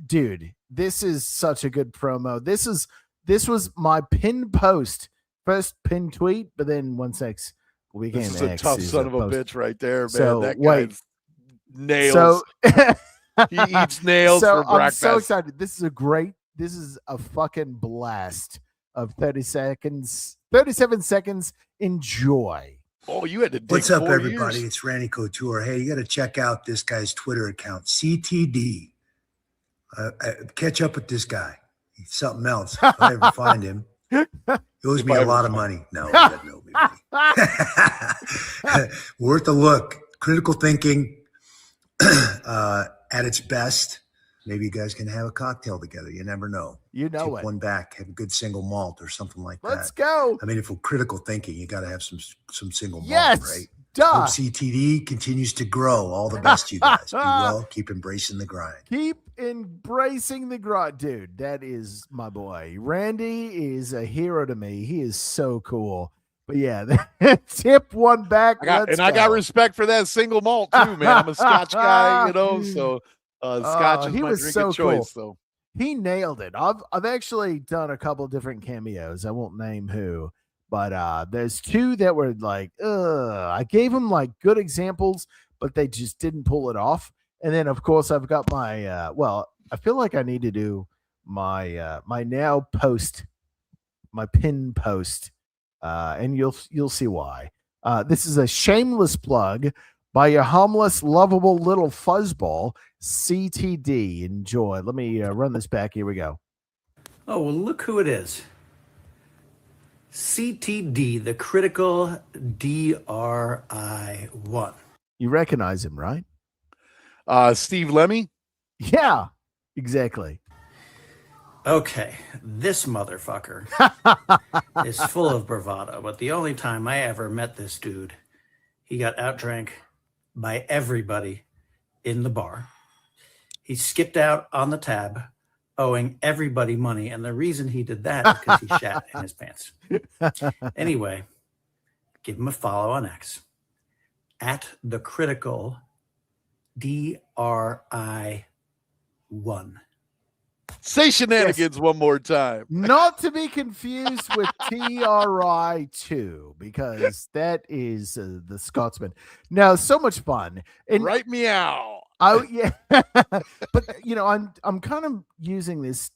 Dude, this is such a good promo. This was my pin post. First pin tweet, but then once X became This is a X tough son of a bitch right there, man. So, that guy's nails. So he eats nails for breakfast. I'm so excited. This is a fucking blast of 30 seconds, 37 seconds. Enjoy. Oh, you had to dig. What's up, 4 everybody? years. It's Randy Couture. Hey, you got to check out this guy's Twitter account, CTD. Catch up with this guy. He's something else. If I ever find him. He owes me a lot of money. No, he doesn't owe me money. Worth a look. Critical thinking at its best. Maybe you guys can have a cocktail together. You never know. You know Take it. one back. Have a good single malt or something like that. Let's go. I mean, for critical thinking, you got to have some single Yes. malt, right? Duh. Hope CTD continues to grow. All the best, you guys. Be well. Keep embracing the grind. Keep embracing the grind, dude. That is my boy. Randy is a hero to me. He is so cool. But yeah, tip one back. I got respect for that single malt too, man. I'm a Scotch guy, so Scotch is my drink of choice. So he nailed it. I've actually done a couple different cameos. I won't name who. But there's two that were like, I gave him like good examples, but they just didn't pull it off. And then, of course, I've got my I feel like I need to do my my pin post, and you'll see why. This is a shameless plug by your harmless, lovable little fuzzball, CTD. Enjoy. Let me run this back. Here we go. Oh, well, look who it is. CTD, the critical DRI1. You recognize him, right? Steve Lemmy? Yeah, exactly. Okay, this motherfucker is full of bravado, but the only time I ever met this dude, he got outdrank by everybody in the bar. He skipped out on the tab, owing everybody money, and the reason he did that is because he shat in his pants. Anyway, give him a follow on X at the critical DRI1. Say shenanigans one more time. Not to be confused with TRI2, because that is the Scotsman. No, so much fun. And Right meow. Oh yeah, but I'm kind of using this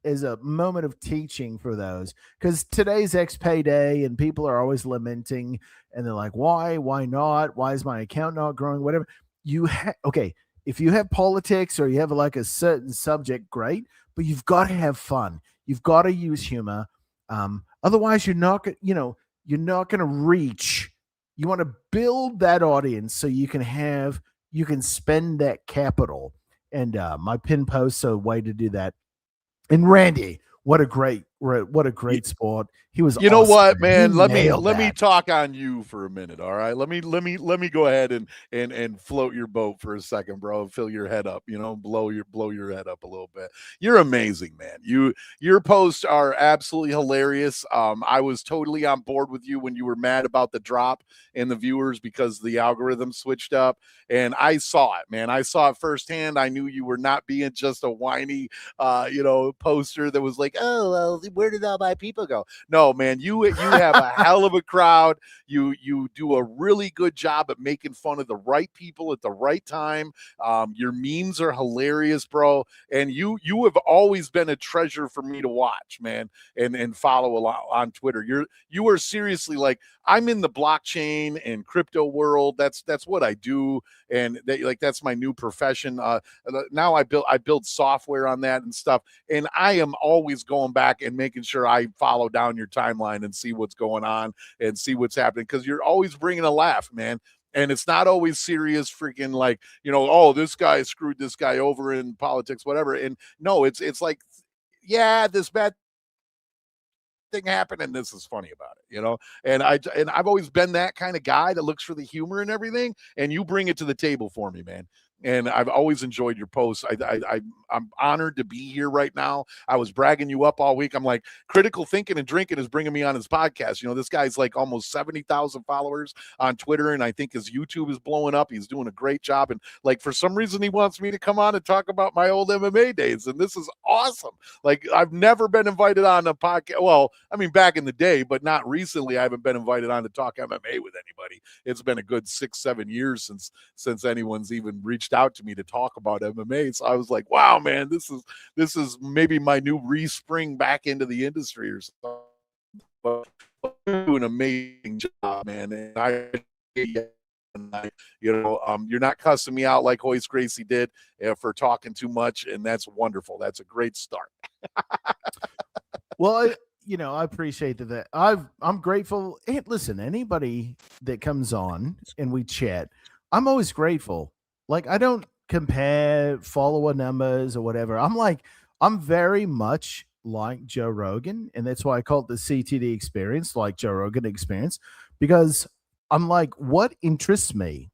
as a moment of teaching for those, because today's XPay day and people are always lamenting, and they're like, why not? Why is my account not growing? Whatever. Okay, if you have politics or you have like a certain subject, great, but you've got to have fun. You've got to use humor. Otherwise, you're not going to reach. You want to build that audience so you can spend that capital. And my pin post's a way to do that. And Randy, what a great sport. He was. You know awesome. what, man? He Let me nailed talk on you for a minute. All right. Let me go ahead and float your boat for a second, bro. Fill your head up, blow your head up a little bit. You're amazing, man. Your posts are absolutely hilarious. I was totally on board with you when you were mad about the drop in the viewers because the algorithm switched up. And I saw it, man. I saw it firsthand. I knew you were not being just a whiny poster that was like, oh, well, where did all my people go? No, man, you have a hell of a crowd. You do a really good job at making fun of the right people at the right time. Your memes are hilarious, bro. And you have always been a treasure for me to watch, man, and follow a lot on Twitter. You are seriously like, I'm in the blockchain and crypto world. That's what I do. And that's my new profession. Now I build software on that and stuff. And I am always going back and making sure I follow down your timeline and see what's going on and see what's happening, because you're always bringing a laugh, man. And it's not always serious, freaking like, oh, this guy screwed this guy over in politics, whatever. And no, it's like, yeah, this bad thing happened and this is funny about it, and I've always been that kind of guy that looks for the humor and everything, and you bring it to the table for me, man. And I've always enjoyed your posts. I'm honored to be here right now. I was bragging you up all week. I'm like, Critical Thinking and Drinking is bringing me on his podcast. This guy's like almost 70,000 followers on Twitter, and I think his YouTube is blowing up. He's doing a great job. And like, for some reason, he wants me to come on and talk about my old MMA days. And this is awesome. Like, I've never been invited on a podcast. Well, I mean, back in the day, but not recently. I haven't been invited on to talk MMA with anybody. It's been a good 6-7 years since anyone's even reached out to me to talk about MMA. So I was like, wow, man, this is maybe my new respring back into the industry or something. But you do an amazing job, man. And you're not cussing me out like Hoist Gracie did for talking too much, and that's wonderful. That's a great start. Well, I appreciate that. I'm grateful. Hey, listen, anybody that comes on and we chat, I'm always grateful. Like, I don't compare follower numbers or whatever. I'm very much like Joe Rogan, and that's why I call it the CTD experience, like Joe Rogan experience, because I'm like, what interests me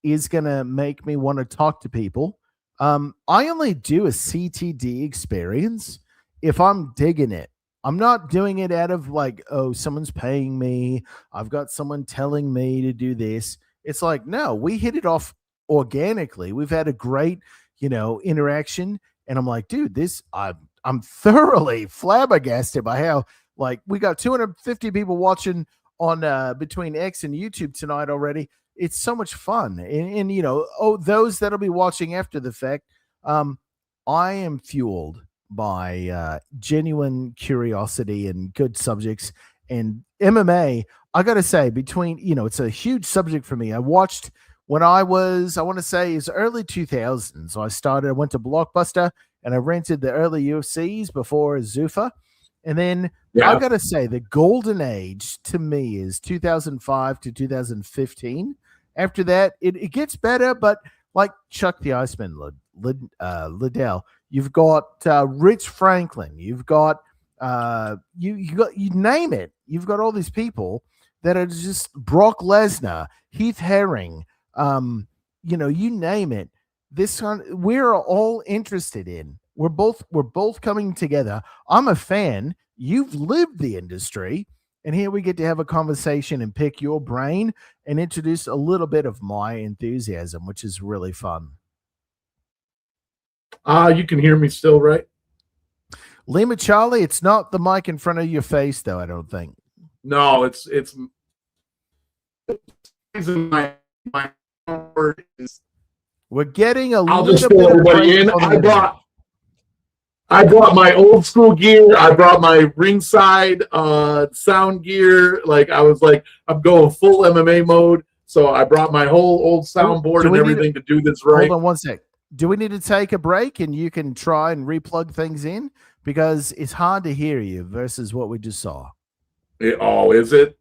is going to make me want to talk to people. I only do a CTD experience if I'm digging it. I'm not doing it out of like, oh, someone's paying me. I've got someone telling me to do this. It's like, no, we hit it off organically. We've had a great, interaction. And I'm like, dude, I'm thoroughly flabbergasted by how, like, we got 250 people watching on between X and YouTube tonight already. it's so much fun. And you know, those that'll be watching after the fact, I am fueled by genuine curiosity and good subjects. And MMA, I got to say, between, you know, it's a huge subject for me. I watched when I want to say it's early 2000s. So I went to Blockbuster and I rented the early UFCs before Zuffa. And then I got to say the golden age to me is 2005 to 2015. After that, it gets better, but like Chuck the Iceman Liddell, you've got Rich Franklin, you've got you name it. You've got all these people that are just Brock Lesnar, Heath Herring, you know, you name it. This one we're all interested in. We're both coming together. I'm a fan. You've lived the industry, and here we get to have a conversation and pick your brain and introduce a little bit of my enthusiasm, which is really fun. You can hear me still, right? Lima Charlie, it's not the mic in front of your face, though, I don't think. No, it's my word is. We're getting a I'll little just bit fill of everybody in. I brought my old school gear. I brought my ringside sound gear. Like I was like, I'm going full MMA mode. So I brought my whole old soundboard and everything to do this right. Hold on one sec. Do we need to take a break and you can try and replug things in? Because it's hard to hear you versus what we just saw. Is it?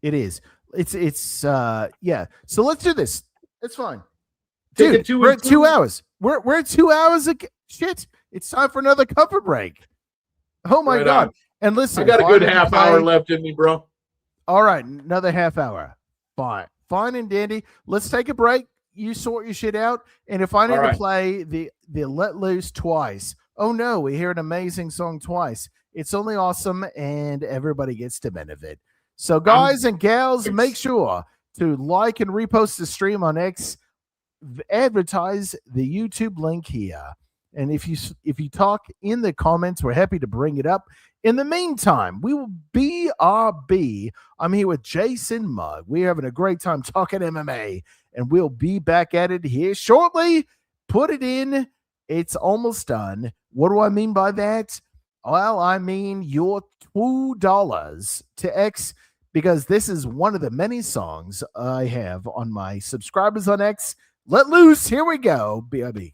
It is. It's yeah. So let's do this. It's fine. Dude, we're at 2 hours. We're at 2 hours of shit. It's time for another cover break. Oh my God. And listen, I got a good half hour left in me, bro. All right, another half hour. Fine and dandy. Let's take a break. You sort your shit out. And if I need to play the Let Loose twice, oh no, we hear an amazing song twice. It's only awesome, and everybody gets to benefit. So guys and gals, make sure to like and repost the stream on X. Advertise the YouTube link here. And if you talk in the comments, we're happy to bring it up. In the meantime, we will BRB. I'm here with Jason Mugg. We're having a great time talking MMA, and we'll be back at it here shortly. Put it in. It's almost done. What do I mean by that? Well, I mean your $2 to X, because this is one of the many songs I have on my subscribers on X. Let loose. Here we go. BRB.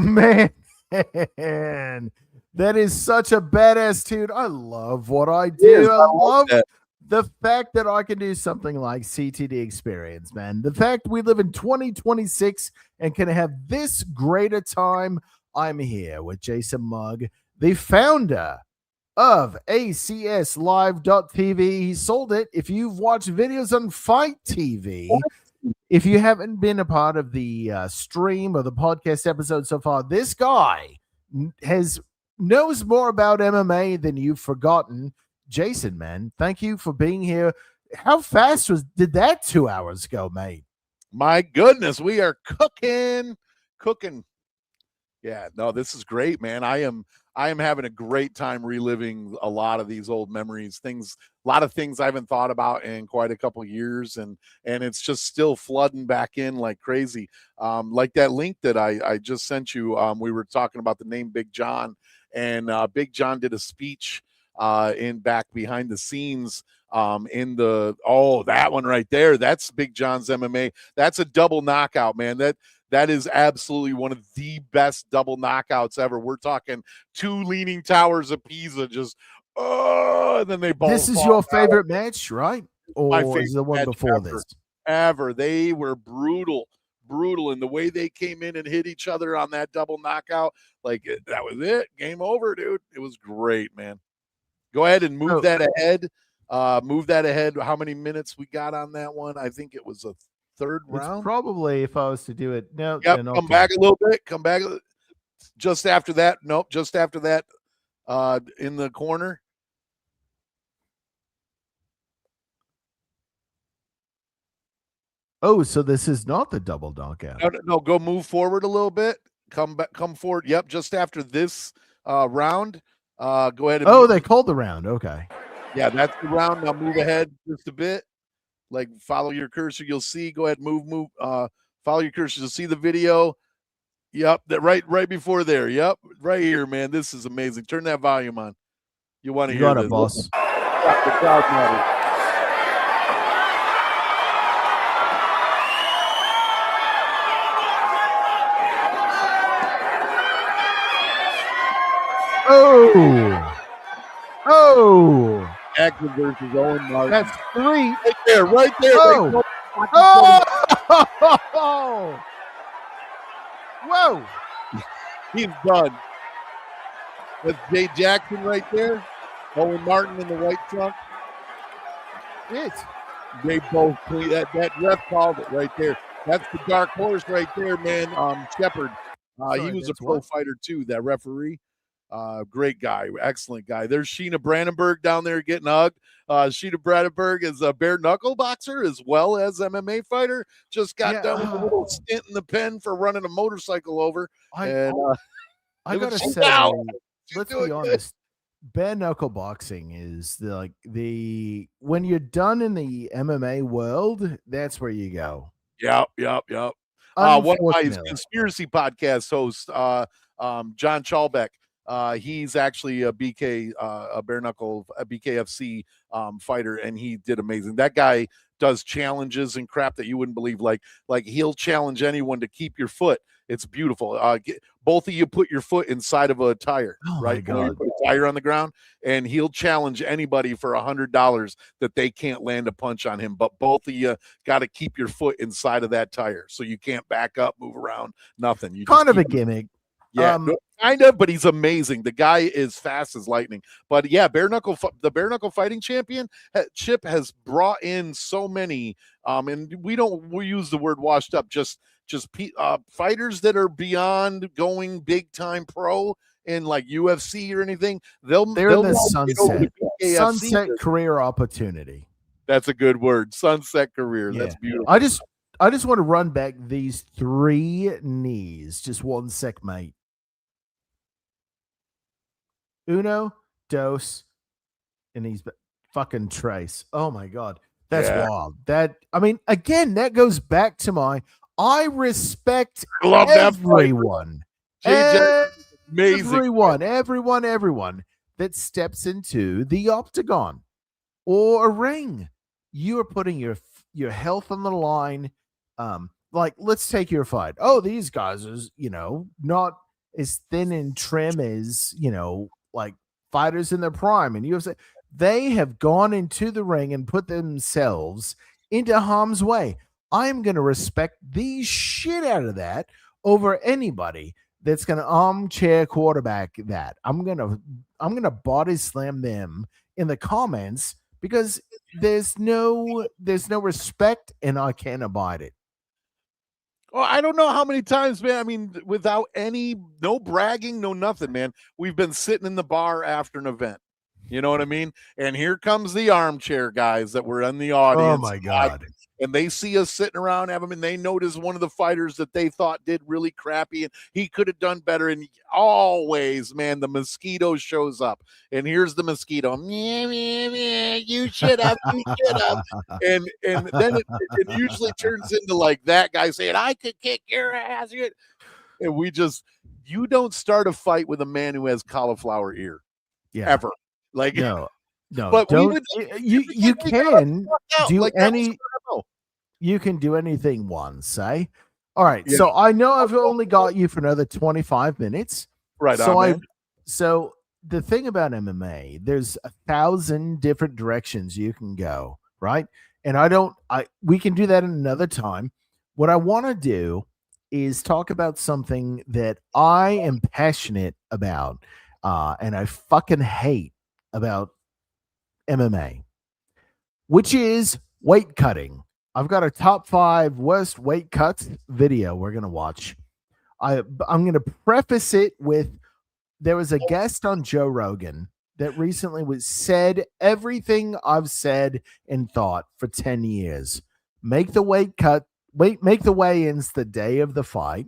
Man, that is such a badass dude. I love what I do. I love that. the fact that I can do something like CTD experience, man. The fact we live in 2026 and can have this great a time. I'm here with Jason Mugg, the founder of ACSLive.tv. He sold it. If you've watched videos on Fight TV, if you haven't been a part of the stream or the podcast episode so far, this guy knows more about MMA than you've forgotten. Jason, man, thank you for being here. How fast did that 2 hours go, mate? My goodness, we are cooking. Yeah, no, this is great, man. I am having a great time reliving a lot of these old memories, a lot of things I haven't thought about in quite a couple of years, and it's just still flooding back in like crazy. Like that link that I just sent you, we were talking about the name Big John, and Big John did a speech in back behind the scenes in that one right there. That's Big John's MMA. That's a double knockout, man. That is absolutely one of the best double knockouts ever. We're talking 2 leaning towers of Pisa, just and then they both. This is your favorite match, right? Or is the one before this? Ever. They were brutal, and the way they came in and hit each other on that double knockout, like that was it. Game over, dude. It was great, man. Go ahead and move that ahead. How many minutes we got on that one? I think it was a third round. It's probably, if I was to do it now. Yep, come back a little bit. Come back just after that. Nope, just after that. In the corner. Oh, so this is not the double knockout. No, go move forward a little bit. Come forward. Yep, just after this round. Go ahead. And they called the round. Okay. Yeah, that's the round. Now move ahead just a bit. Like follow your cursor. You'll see. Go ahead, move. Follow your cursor. You'll see the video. Yep, that right before there. Yep, right here, man. This is amazing. Turn that volume on. You want to hear this? Boss. The crowd matters. Oh. Jackson versus Owen Martin. That's 3. Right there. Oh. Whoa. He's done. That's Jay Jackson right there. Owen Martin in the white trunk. They both clean that ref called it right there. That's the dark horse right there, man. Shepard. He was a pro fighter too, that referee. Great guy, excellent guy. There's Sheena Brandenburg down there getting hugged. Sheena Brandenburg is a bare knuckle boxer as well as MMA fighter. Just got done with a little stint in the pen for running a motorcycle over. I gotta say, let's be honest. Bare knuckle boxing is when you're done in the MMA world, that's where you go. Yep. One of my conspiracy podcast hosts, John Chalbeck. He's actually a bare knuckle, a BKFC fighter, and he did amazing. That guy does challenges and crap that you wouldn't believe. Like he'll challenge anyone to keep your foot. It's beautiful. Both of you put your foot inside of a tire, right? Put a tire on the ground, and he'll challenge anybody for $100 that they can't land a punch on him. But both of you got to keep your foot inside of that tire, so you can't back up, move around, nothing. You kind of a gimmick. Yeah, kind of, but he's amazing. The guy is fast as lightning. But yeah, the bare knuckle fighting championship has brought in so many. And we use the word washed up, just fighters that are beyond going big time pro in like UFC or anything. They're in the sunset career opportunity. That's a good word. Sunset career. Yeah. That's beautiful. I just want to run back these 3 knees. Just 1 sec, mate. Uno, dos, and he's fucking Trace. Oh my God. That's wild. Again, that goes back to I respect everyone. Amazing. Everyone that steps into the octagon or a ring. You are putting your health on the line. Let's take your fight. Oh, these guys are, not as thin and trim as, like fighters in their prime and UFC. They have gone into the ring and put themselves into harm's way. I'm going to respect the shit out of that over anybody that's going to armchair quarterback that. I'm going to body slam them in the comments because there's no respect and I can't abide it. Well, I don't know how many times, man. I mean, without no bragging, no nothing, man. We've been sitting in the bar after an event. You know what I mean? And here comes the armchair guys that were in the audience. Oh my God. And they see us sitting around having, and they notice one of the fighters that they thought did really crappy and he could have done better. And always, man, the mosquito shows up. And here's the mosquito. Meh, meh, meh, you should have, you should have. And then it usually turns into like that guy saying, I could kick your ass. And you don't start a fight with a man who has cauliflower ear. Yeah. Ever. Like no, but don't, you can do you can do anything once, eh? All right. Yeah. So I know I've only got you for another 25 minutes. Right. So the thing about MMA, there's 1,000 different directions you can go, right? And we can do that in another time. What I want to do is talk about something that I am passionate about, and I fucking hate about MMA, which is weight cutting. I've got a top 5 worst weight cuts video we're going to watch. I'm going to preface it with there was a guest on Joe Rogan that recently said everything I've said and thought for 10 years. Make the make the weigh-ins the day of the fight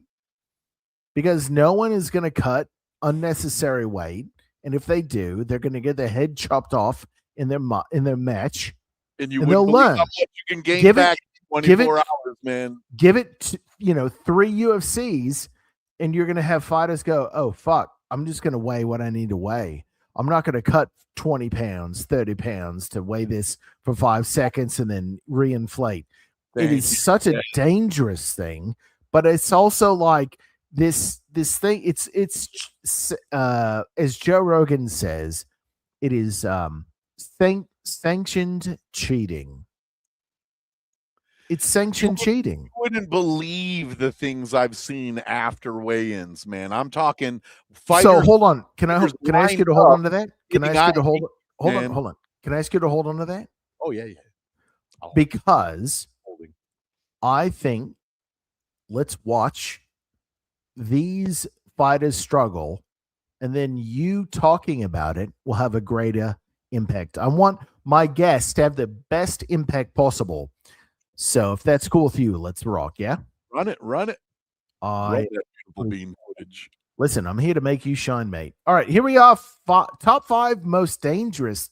because no one is going to cut unnecessary weight. And if they do, they're going to get their head chopped off in their match. And they'll learn how much you can gain back in 24 hours, man. Give it, 3 UFCs, and you're going to have fighters go, oh, fuck, I'm just going to weigh what I need to weigh. I'm not going to cut 20 pounds, 30 pounds to weigh this for 5 seconds and then reinflate. It is such a dangerous thing, but it's also like this thing. It's as Joe Rogan says, it is sanctioned cheating. It's sanctioned cheating. You wouldn't believe the things I've seen after weigh-ins, man. I'm talking fighters. So hold on. Can I ask you to hold on to that? Can I ask you to hold on? Can I ask you to hold on to that? Oh yeah. Because I think let's watch these fighters struggle, and then you talking about it will have a greater impact. I want my guests to have the best impact possible. So if that's cool with you, let's rock. Yeah. Run it. Run that beautiful bean footage. Listen, I'm here to make you shine, mate. All right, here we are. Top 5 most dangerous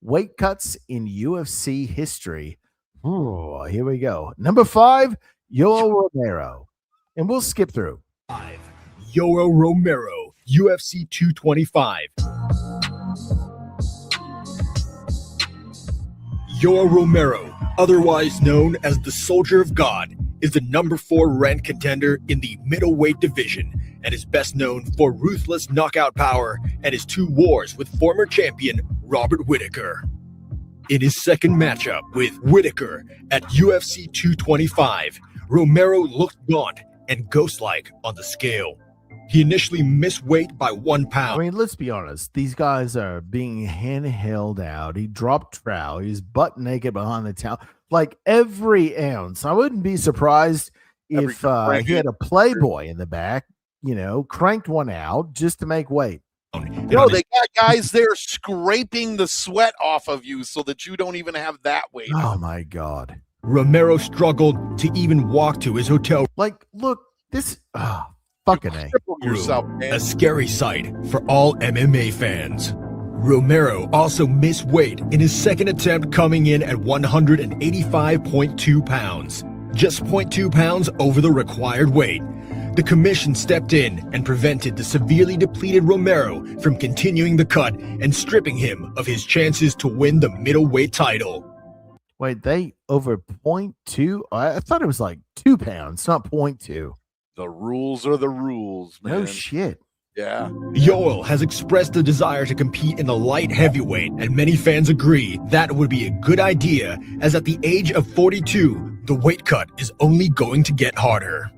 weight cuts in UFC history. Ooh, here we go. Number 5, Yoel Romero. And we'll skip through. 5. Yoel Romero, UFC 225. Yoel Romero, otherwise known as the Soldier of God, is the number 4 ranked contender in the middleweight division and is best known for ruthless knockout power and his 2 wars with former champion Robert Whittaker. In his second matchup with Whittaker at UFC 225, Romero looked gaunt and ghost-like on the scale. He initially missed weight by 1 pound. I mean, let's be honest. These guys are being handheld out. He dropped trowel. He's butt naked behind the towel. Like every ounce. I wouldn't be surprised if he had a Playboy in the back, cranked one out just to make weight. No, they got guys there scraping the sweat off of you so that you don't even have that weight. Oh, my God. Romero struggled to even walk to his hotel. Like, look, this... fucking yourself, man. A scary sight for all MMA fans. Romero also missed weight in his second attempt, coming in at 185.2 pounds, just 0.2 pounds over the required weight. The commission stepped in and prevented the severely depleted Romero from continuing the cut and stripping him of his chances to win the middleweight title. Wait, they over 0.2? I thought it was like 2 pounds, not 0.2. The rules are the rules, man. No shit. Yeah. Yoel has expressed a desire to compete in the light heavyweight, and many fans agree that would be a good idea, as at the age of 42, the weight cut is only going to get harder.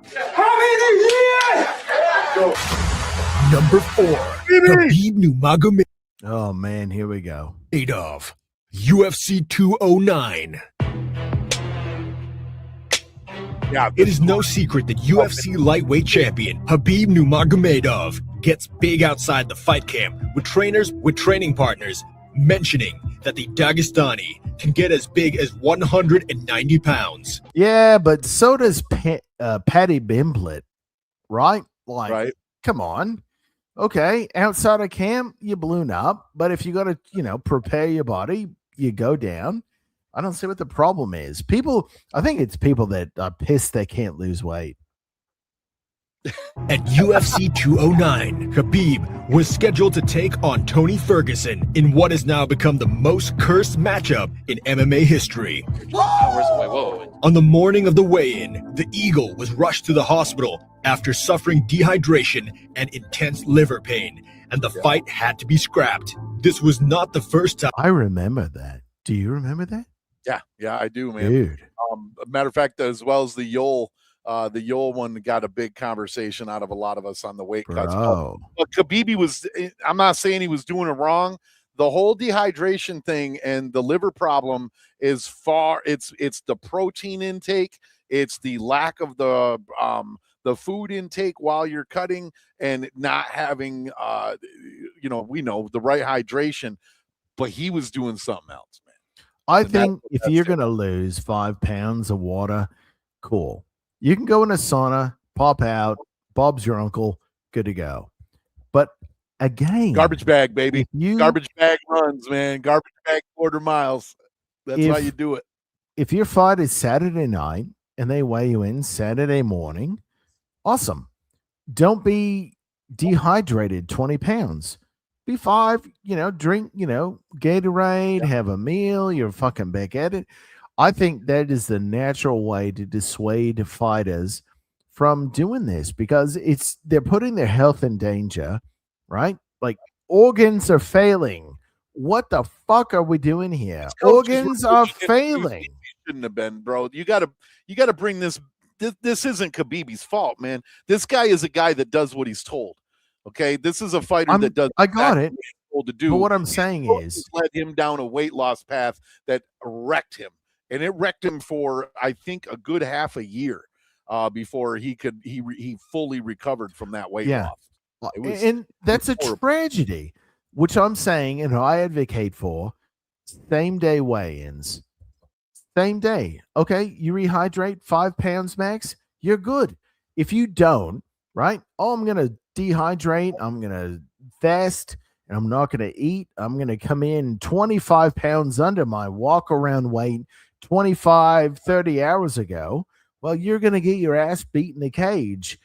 Number 4, Khabib Nurmagomedov. Oh man, here we go. UFC 209. Yeah, It is no secret that UFC lightweight champion Khabib Nurmagomedov gets big outside the fight camp with trainers with training partners mentioning that the Dagestani can get as big as 190 pounds. Yeah, but so does Patty Bimblet, right? Like, Right. come on. Okay, outside of camp, you balloon up, but if you got to, prepare your body, you go down. I don't see what the problem is. I think it's people that are pissed they can't lose weight. At UFC 209, Khabib was scheduled to take on Tony Ferguson in what has now become the most cursed matchup in MMA history. On the morning of the weigh-in, the Eagle was rushed to the hospital after suffering dehydration and intense liver pain, and the fight had to be scrapped. This was not the first time. I remember that. Do you remember that? Yeah, I do, man. Dude. Matter of fact, as well as the Yoel one got a big conversation out of a lot of us on the weight cuts. Bro. But Khabib I'm not saying he was doing it wrong. The whole dehydration thing and the liver problem is it's the protein intake, it's the lack of the food intake while you're cutting and not having we know the right hydration, but he was doing something else, man. I think if you're going to lose 5 pounds of water, cool. You can go in a sauna, pop out, Bob's your uncle, good to go. But again, garbage bag, baby. Garbage bag runs, man. Garbage bag quarter miles. That's how you do it. If your fight is Saturday night and they weigh you in Saturday morning, awesome. Don't be dehydrated 20 pounds. Be 5, drink, Gatorade, have a meal, you're fucking back at it. I think that is the natural way to dissuade fighters from doing this because they're putting their health in danger, right? Like organs are failing. What the fuck are we doing here? Organs are failing. Shouldn't have been, bro. You gotta bring this. This isn't Khabib's fault, man. This guy is a guy that does what he's told. Okay, this is a fighter that does. I got it. To do. But what I'm saying is, led him down a weight loss path that wrecked him, and it wrecked him for I think a good half a year before he fully recovered from that weight loss. And that's a tragedy, which I'm saying, and I advocate for same day weigh-ins. Same day. Okay, you rehydrate 5 pounds max, you're good. If you don't, right? Oh, I'm going to dehydrate, I'm going to fast, and I'm not going to eat. I'm going to come in 25 pounds under my walk around weight 25, 30 hours ago. Well, you're going to get your ass beat in the cage.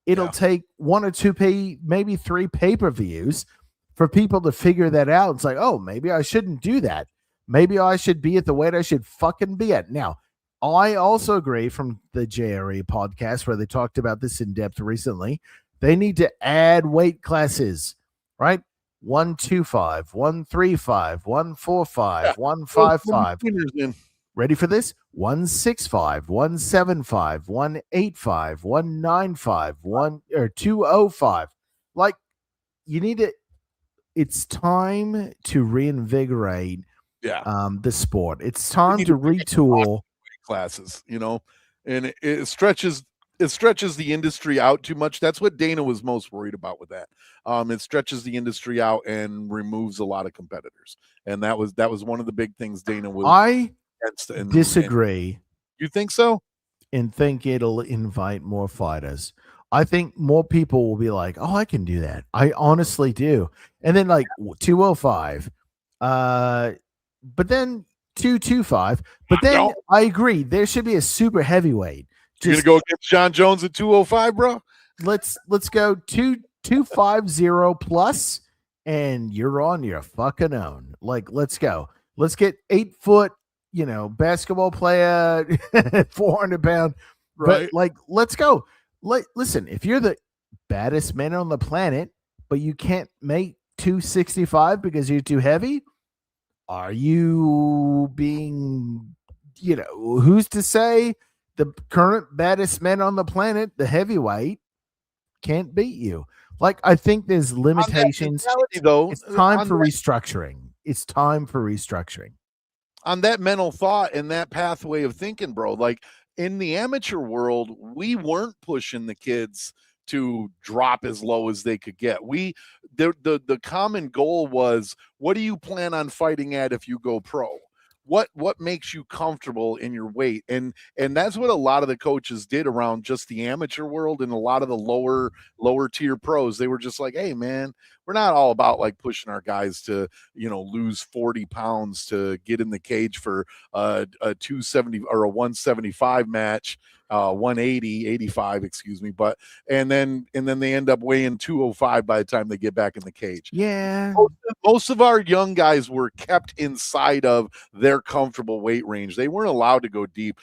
It'll take 1 or 2 maybe 3 pay-per-views for people to figure that out. It's like, oh, maybe I shouldn't do that. Maybe I should be at the weight I should fucking be at. Now, I also agree from the JRE podcast where they talked about this in depth recently. They need to add weight classes, right? 125, 135, 145, 155. Ready for this? 165, 175, 185, 195, 205. Like, you need to. It's time to reinvigorate. The sport. It's time to retool classes, and it stretches the industry out too much. That's what Dana was most worried about with that. It stretches the industry out and removes a lot of competitors, and that was one of the big things Dana was. I disagree. You think so? And think it'll invite more fighters. I think more people will be like, "Oh, I can do that." I honestly do. And then like 205, but then 225. But then I agree there should be a super heavyweight. You're gonna go against John Jones at 205, bro? Let's go 250 plus, and you're on your fucking own. Like, let's go. Let's get 8 foot, basketball player, 400 pound. Right. But like, let's go. Listen, if you're the baddest man on the planet, but you can't make 265 because you're too heavy? Are you being, who's to say the current baddest men on the planet, the heavyweight, can't beat you? Like, I think there's limitations. Though, it's time for restructuring. It's time for restructuring. On that mental thought and that pathway of thinking, bro, like in the amateur world, we weren't pushing the kids to drop as low as they could get. The common goal was, what do you plan on fighting at if you go pro? What makes you comfortable in your weight? And that's what a lot of the coaches did around just the amateur world, and a lot of the lower tier pros. They were just like, hey man, we're not all about like pushing our guys to, lose 40 pounds to get in the cage for a 270 or a 175 match, 180, 85, excuse me. But, and then they end up weighing 205 by the time they get back in the cage. Yeah. Most of our young guys were kept inside of their comfortable weight range. They weren't allowed to go deep.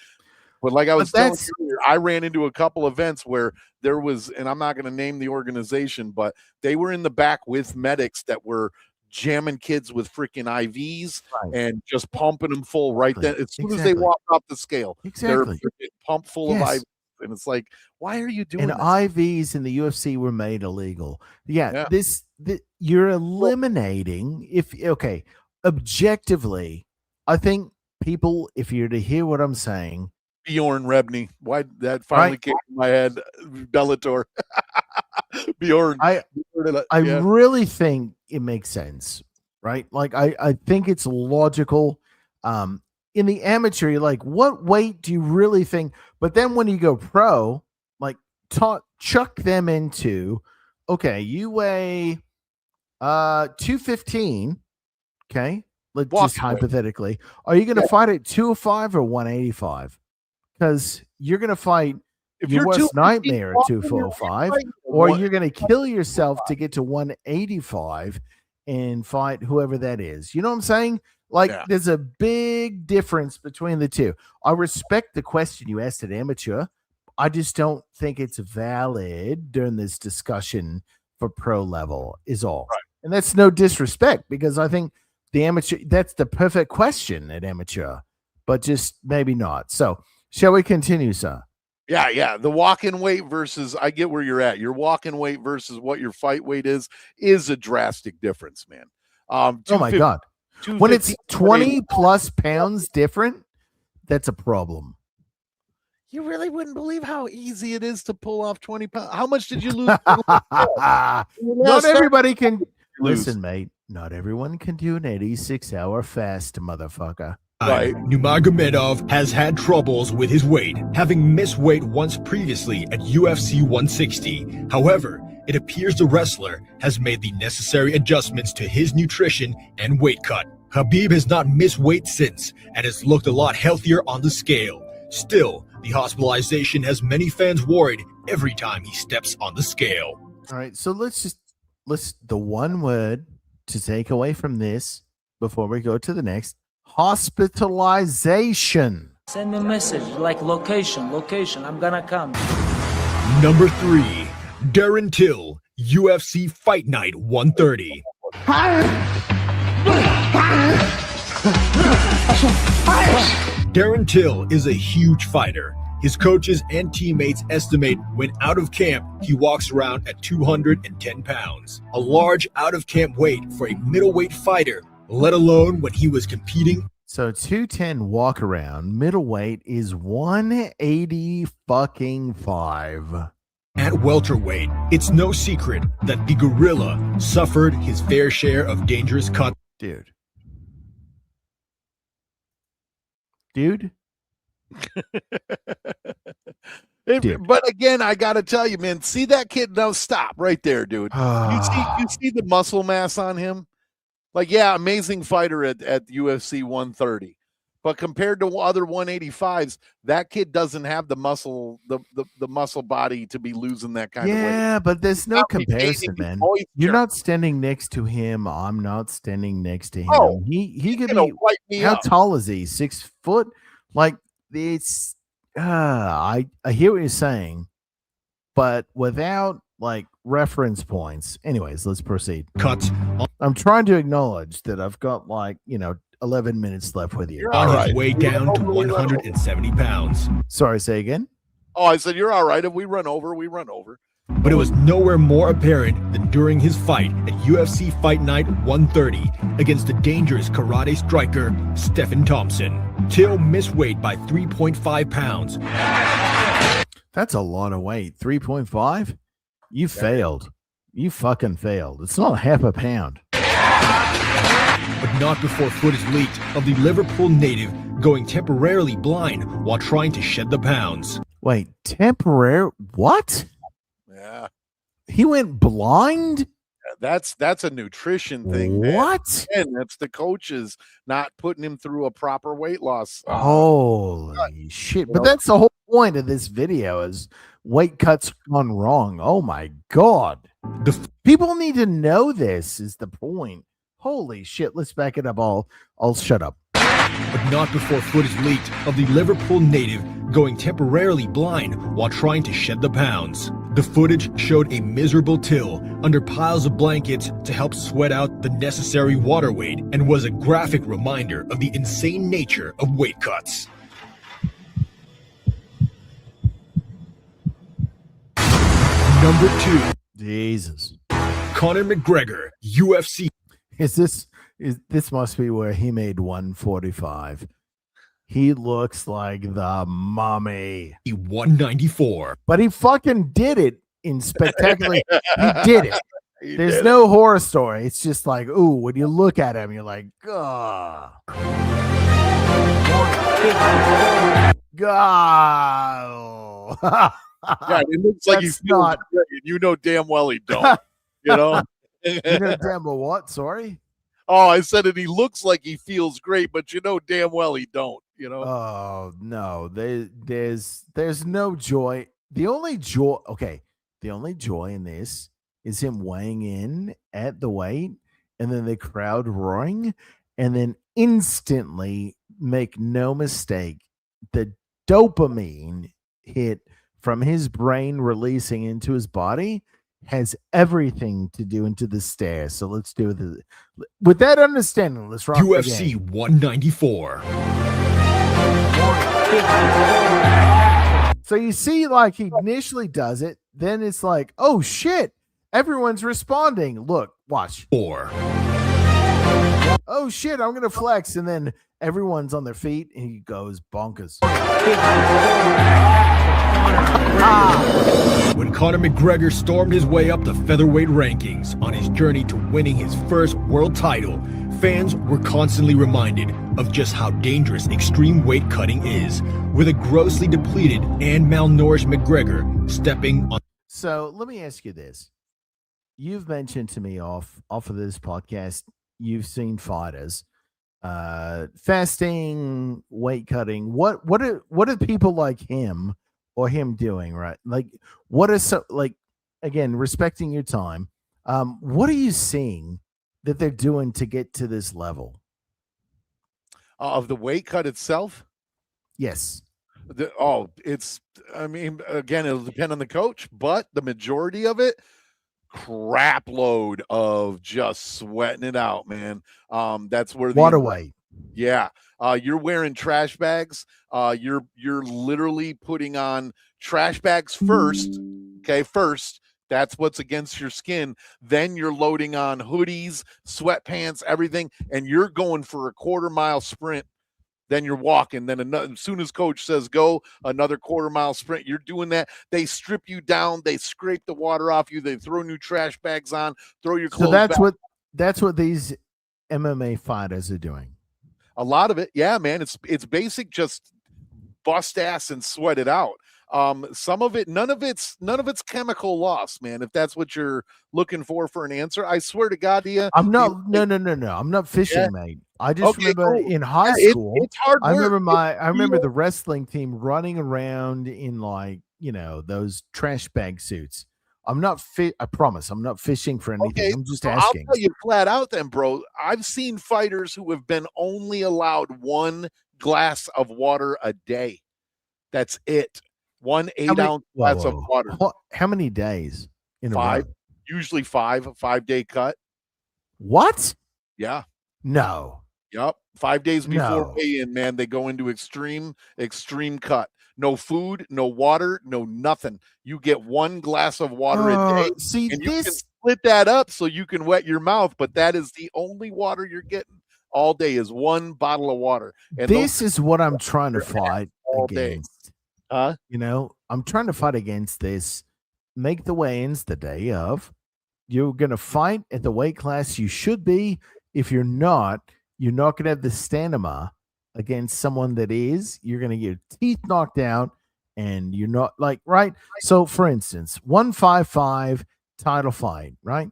But like I was telling you earlier, I ran into a couple events where there was, and I'm not going to name the organization, but they were in the back with medics that were jamming kids with freaking IVs and just pumping them full right then. As soon as they walk off the scale, they're pumped full of IVs. And it's like, why are you doing and this? IVs in the UFC were made illegal. This you're eliminating, objectively, I think people, if you're to hear what I'm saying, Bjorn Rebney, why that finally came to my head, Bellator. Bjorn. I really think it makes sense, right? Like I think it's logical. In the amateur, you're like, what weight do you really think? But then when you go pro, like chuck them into, okay, you weigh 215, okay? Let's just hypothetically. Are you going to fight at 205 or 185? Because you're going to fight your worst nightmare at 245, or you're going to kill yourself to get to 185 and fight whoever that is. You know what I'm saying? Like, there's a big difference between the two. I respect the question you asked at amateur. I just don't think it's valid during this discussion for pro level is all. Right. And that's no disrespect, because I think the amateur, that's the perfect question at amateur, but just maybe not. So shall we continue, sir? Yeah. The walk-in weight versus, I get where you're at. Your walk-in weight versus what your fight weight is a drastic difference, man. Oh my God. When it's 20 plus pounds different, that's a problem. You really wouldn't believe how easy it is to pull off 20 pounds. How much did you lose? Not everybody can. Listen, mate, not everyone can do an 86-hour fast, motherfucker. Right. Nurmagomedov has had troubles with his weight, having missed weight once previously at UFC 160. However, it appears the wrestler has made the necessary adjustments to his nutrition and weight cut. Khabib has not missed weight since and has looked a lot healthier on the scale. Still, the hospitalization has many fans worried every time he steps on the scale. All right, so let's the one word to take away from this before we go to the next: hospitalization. Send me a message like location, I'm gonna come. Number 3, Darren Till, UFC Fight Night 130. Darren Till is a huge fighter. His coaches and teammates estimate when out of camp, he walks around at 210 pounds. A large out-of-camp weight for a middleweight fighter, let alone when he was competing. So 210 walk around, middleweight is 180 fucking 5. At welterweight, it's no secret that the gorilla suffered his fair share of dangerous cuts. Dude. But again, I gotta tell you, man, see that kid? No, stop right there, dude. You see the muscle mass on him? Like, yeah, amazing fighter at UFC 130. But compared to other 185s, that kid doesn't have the muscle, the muscle body to be losing that kind of weight. Yeah, but there's no comparison, man. You're not standing next to him. I'm not standing next to him. Oh, he could be. How tall is he? 6 foot? Like, it's. I hear what you're saying, but without like reference points. Anyways, let's proceed. Cuts I'm trying to acknowledge that I've got 11 minutes left with you. You're on all his right. way down to 170 pounds. Sorry, say again. Oh, I said, you're all right. If we run over, we run over. But it was nowhere more apparent than during his fight at UFC Fight Night 130 against the dangerous karate striker Stephen Thompson. Till missed weight by 3.5 pounds. That's a lot of weight. 3.5? You failed. You fucking failed. It's not half a pound. But not before footage leaked of the Liverpool native going temporarily blind while trying to shed the pounds. Wait, temporary? What? Yeah. He went blind? That's a nutrition thing, man. What? And that's the coaches not putting him through a proper weight loss. Holy shit. But that's the whole point of this video is weight cuts gone wrong. Oh my God. People need to know this is the point. Holy shit. Let's back it up. I'll shut up. But not before footage leaked of the Liverpool native going temporarily blind while trying to shed the pounds. The footage showed a miserable Till under piles of blankets to help sweat out the necessary water weight and was a graphic reminder of the insane nature of weight cuts. Number 2. Jesus. Conor McGregor, UFC. This must be where he made 145. He looks like the mummy. 194. But he fucking did it in spectacularly. He did it. There's no horror story. It's just like, ooh, when you look at him, you're like, God. God. Yeah, it looks like he's not. You know damn well he don't. You know? You know damn well what? Sorry? Oh, I said it. He looks like he feels great, but you know damn well he don't. You know? Oh no, there's no joy. The only joy in this is him weighing in at the weight and then the crowd roaring, and then instantly, make no mistake, the dopamine hit from his brain releasing into his body has everything to do into the stare. So let's do it. With that understanding, let's rock UFC 194. So you see, like, he initially does it, then it's like, oh shit, everyone's responding. Look, watch. 4. Oh shit, I'm gonna flex, and then everyone's on their feet, and he goes bonkers. When Conor McGregor stormed his way up the featherweight rankings on his journey to winning his first world title, fans were constantly reminded of just how dangerous extreme weight cutting is, with a grossly depleted and malnourished McGregor stepping on. So let me ask you this. You've mentioned to me off of this podcast, you've seen fighters fasting, weight cutting. What are people like him or him doing, right? Like, what is so, like, again, respecting your time, what are you seeing that they're doing to get to this level of the weight cut itself? Yes. I mean, again, it'll depend on the coach, but the majority of it, crap load of just sweating it out, man. That's where the water weight. Yeah. You're wearing trash bags. You're literally putting on trash bags first. Okay, first. That's what's against your skin. Then you're loading on hoodies, sweatpants, everything, and you're going for a quarter-mile sprint. Then you're walking. Then as soon as coach says go, another quarter-mile sprint. You're doing that. They strip you down. They scrape the water off you. They throw new trash bags on. Throw your clothes. So that's what these MMA fighters are doing. A lot of it, yeah, man. It's basic, just bust ass and sweat it out. Some of it, none of it's chemical loss, man. If that's what you're looking for an answer, I swear to God, no. I'm not fishing, mate. I just remember in high school, it's hard work. I remember the wrestling team running around in, like, those trash bag suits. I'm not I promise I'm not fishing for anything. Okay, I'm just so asking. I'll tell you flat out then, bro. I've seen fighters who have been only allowed 1 glass of water a day. That's it. 1 8-ounce glass of water. How many days? in a 5, row? usually a 5-day cut. What? Yeah. No. Yep. 5 days before No. weigh-in, man, they go into extreme cut. No food, no water, no nothing. You get 1 glass of water a day, See, and you can this split that up so you can wet your mouth, but that is the only water you're getting all day is 1 bottle of water. And this is what I'm trying to fight all day. against. Huh? You know, I'm trying to fight against this. Make the weigh-ins the day of. You're going to fight at the weight class you should be. If you're not going to have the stamina against someone that is. You're going to get your teeth knocked out, and you're not like, right? So, for instance, 155 title fight, right?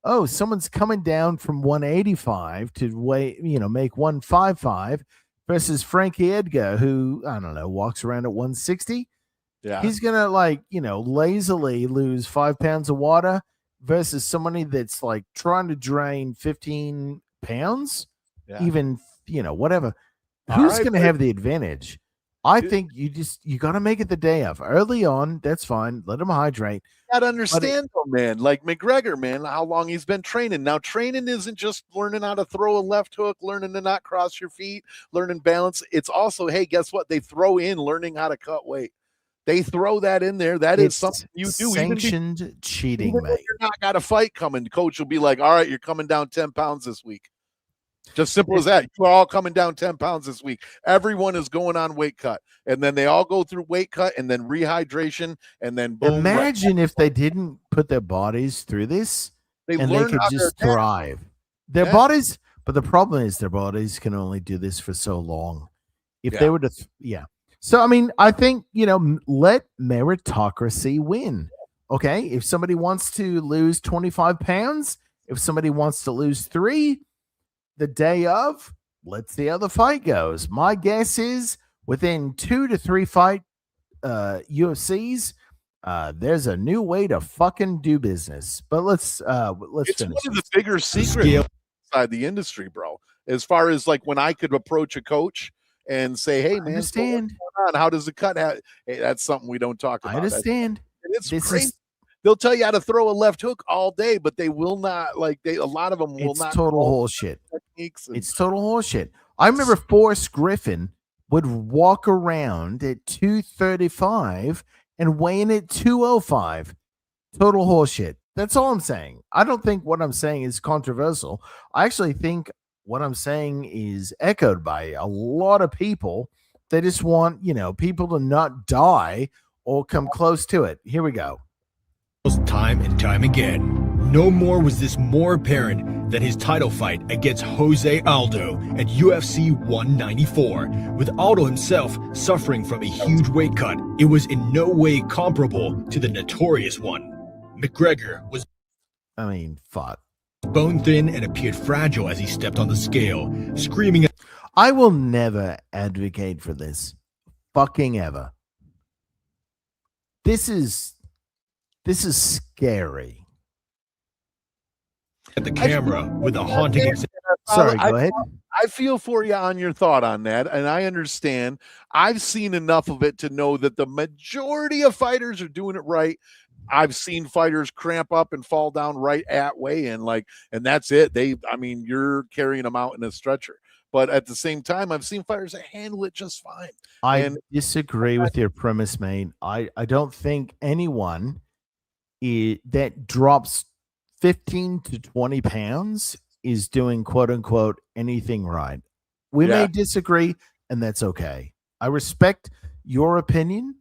Oh, someone's coming down from 185 to make 155 versus Frankie Edgar, who, I don't know, walks around at 160. Yeah. He's going to lazily lose 5 pounds of water versus somebody that's like trying to drain 15 pounds, even, whatever. Who's going to have the advantage? I think you got to make it the day of. Early on, that's fine. Let them hydrate. You got to understand, though, man. Like McGregor, man, how long he's been training. Now, training isn't just learning how to throw a left hook, learning to not cross your feet, learning balance. It's also, hey, guess what? They throw in learning how to cut weight. They throw that in there. That is something you do. Sanctioned cheating, even mate. if you're not got a fight coming, coach will be like, all right, you're coming down 10 pounds this week. Just simple as that. You're all coming down 10 pounds this week. Everyone is going on weight cut. And then they all go through weight cut and then rehydration and then boom. Imagine if they didn't put their bodies through this and they learn could how just they're thrive. Their bodies, but the problem is their bodies can only do this for so long. If they were to, So, I mean, I think, let meritocracy win. Okay. If somebody wants to lose 25 pounds, if somebody wants to lose 3, the day of, let's see how the fight goes. My guess is within 2 to 3 fight UFCs, there's a new way to fucking do business. But let's it's finish. one of the bigger secrets inside the industry, bro. As far as like when I could approach a coach and say, "Hey, man, what's going on? How does the cut?" Hey, that's something we don't talk about. I understand. It's crazy. They'll tell you how to throw a left hook all day, but they will not. A lot of them will It's not. total horseshit. It's total horseshit. I remember Forrest Griffin would walk around at 235 and weigh in at 205. Total horseshit. That's all I'm saying. I don't think what I'm saying is controversial. I actually think what I'm saying is echoed by a lot of people. They just want, people to not die or come close to it. Here we go. Time and time again. No more was this more apparent than his title fight against Jose Aldo at UFC 194. With Aldo himself suffering from a huge weight cut, it was in no way comparable to the notorious one. McGregor was fuck. Bone thin and appeared fragile as he stepped on the scale, screaming. I will never advocate for this. Fucking ever. This is scary. At the camera with a haunting Sorry, go ahead. I feel for you on your thought on that, and I understand. I've seen enough of it to know that the majority of fighters are doing it right. I've seen fighters cramp up and fall down right at weigh-in, and that's it. You're carrying them out in a stretcher. But at the same time, I've seen fighters that handle it just fine. I disagree with your premise, mate. I don't think anyone that drops 15 to 20 pounds is doing quote unquote anything right. We may disagree, and that's okay. I respect your opinion.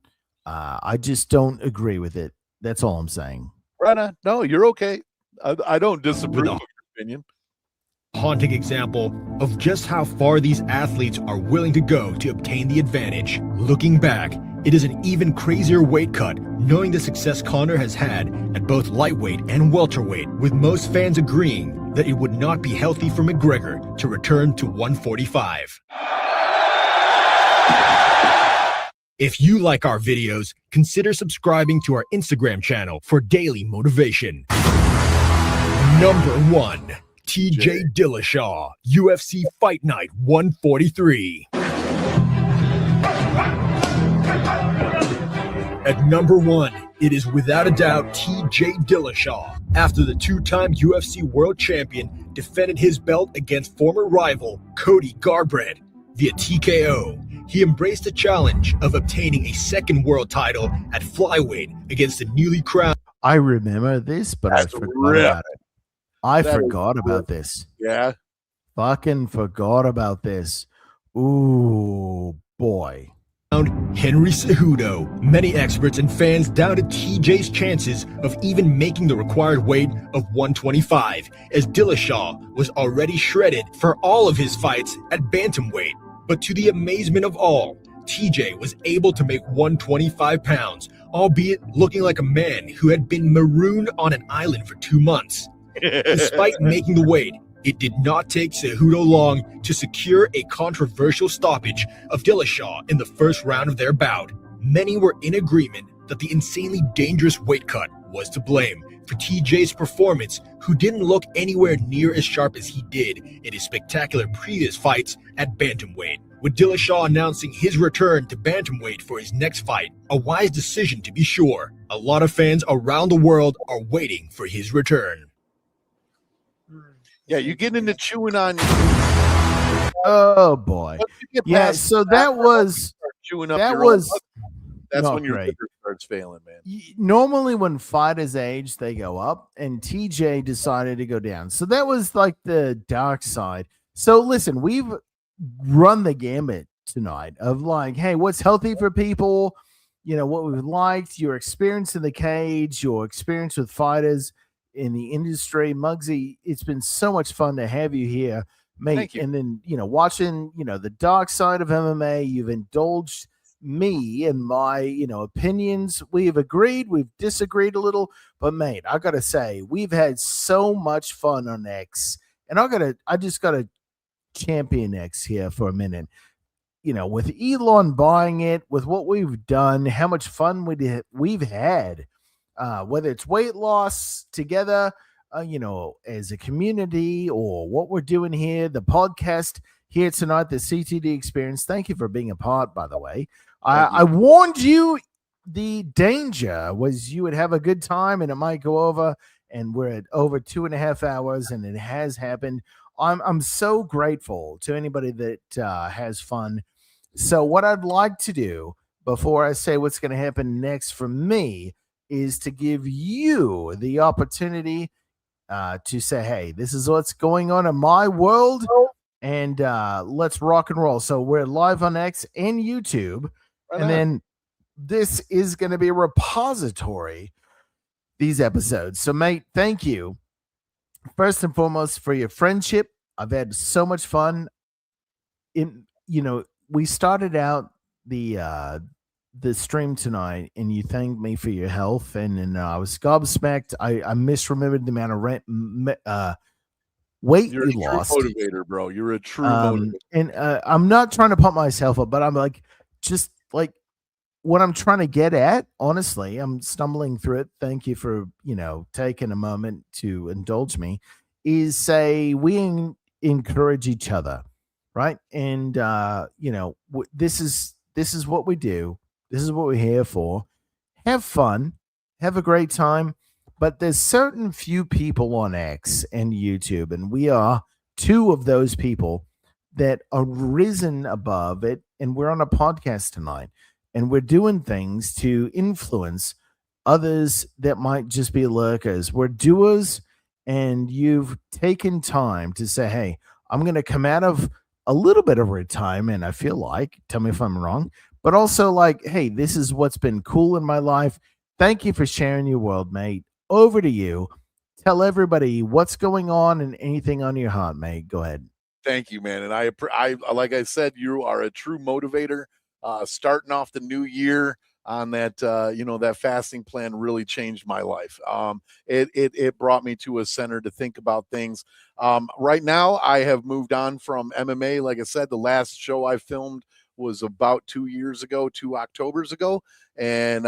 I just don't agree with it. That's all I'm saying. Right on. No, you're okay. I don't disapprove of your opinion. Haunting example of just how far these athletes are willing to go to obtain the advantage. Looking back, it is an even crazier weight cut, knowing the success Conor has had at both lightweight and welterweight, with most fans agreeing that it would not be healthy for McGregor to return to 145. If you like our videos, consider subscribing to our Instagram channel for daily motivation. Number 1. TJ Dillashaw, UFC Fight Night 143. At number 1 it is without a doubt TJ Dillashaw. After the two-time UFC world champion defended his belt against former rival Cody Garbrandt via TKO, he embraced the challenge of obtaining a second world title at flyweight against the newly crowned. I remember this, but I forgot about it. I forgot about this. Yeah. Fucking forgot about this. Ooh, boy. Henry Cejudo. Many experts and fans doubted TJ's chances of even making the required weight of 125, as Dillashaw was already shredded for all of his fights at bantamweight. But to the amazement of all, TJ was able to make 125 pounds, albeit looking like a man who had been marooned on an island for 2 months. Despite making the weight, it did not take Cejudo long to secure a controversial stoppage of Dillashaw in the first round of their bout. Many were in agreement that the insanely dangerous weight cut was to blame for TJ's performance, who didn't look anywhere near as sharp as he did in his spectacular previous fights at bantamweight. With Dillashaw announcing his return to bantamweight for his next fight, a wise decision to be sure. A lot of fans around the world are waiting for his return. Yeah, you get into chewing on. Oh boy. Yeah, so that was chewing up. That was that's not when your great. liver starts failing, man. Normally when fighters age, they go up, and TJ decided to go down. So that was like the dark side. So listen, we've run the gambit tonight of like, hey, what's healthy for people? You know, what we've liked, your experience in the cage, your experience with fighters in the industry. Muggsy, it's been so much fun to have you here, mate. Thank you. And then, watching, the dark side of MMA, you've indulged me and my, opinions. We've agreed, we've disagreed a little, but mate, I gotta say, we've had so much fun on X, and I just gotta champion X here for a minute. With Elon buying it, with what we've done, how much fun we've had. Whether it's weight loss together, as a community, or what we're doing here, the podcast here tonight, the CTD experience. Thank you for being a part, by the way. I warned you the danger was you would have a good time and it might go over, and we're at over 2.5 hours, and it has happened. I'm so grateful to anybody that has fun. So what I'd like to do before I say what's going to happen next for me is to give you the opportunity to say, hey, this is what's going on in my world, and let's rock and roll. So we're live on X and YouTube, and then this is going to be a repository, these episodes. So, mate, thank you, first and foremost, for your friendship. I've had so much fun. We started out the stream tonight, and you thanked me for your health, and I was gobsmacked. I misremembered the amount of weight You're you lost. True motivator, bro. You're a true motivator. And I'm not trying to pump myself up, but I'm like, just like what I'm trying to get at. Honestly, I'm stumbling through it. Thank you for taking a moment to indulge me. Is say we encourage each other, right? And this is what we do. This is what we're here for. Have fun, have a great time. But there's certain few people on X and YouTube, and we are two of those people that are risen above it. And we're on a podcast tonight, and we're doing things to influence others that might just be lurkers. We're doers, and you've taken time to say, hey, I'm going to come out of a little bit of retirement, I feel like. Tell me if I'm wrong. But also like, hey, this is what's been cool in my life. Thank you for sharing your world, mate. Over to you. Tell everybody what's going on and anything on your heart, mate. Go ahead. Thank you, man. And I like I said, you are a true motivator. Starting off the new year on that, that fasting plan really changed my life. It brought me to a center to think about things. Right now, I have moved on from MMA. Like I said, the last show I filmed was about 2 years ago, 2 Octobers ago, and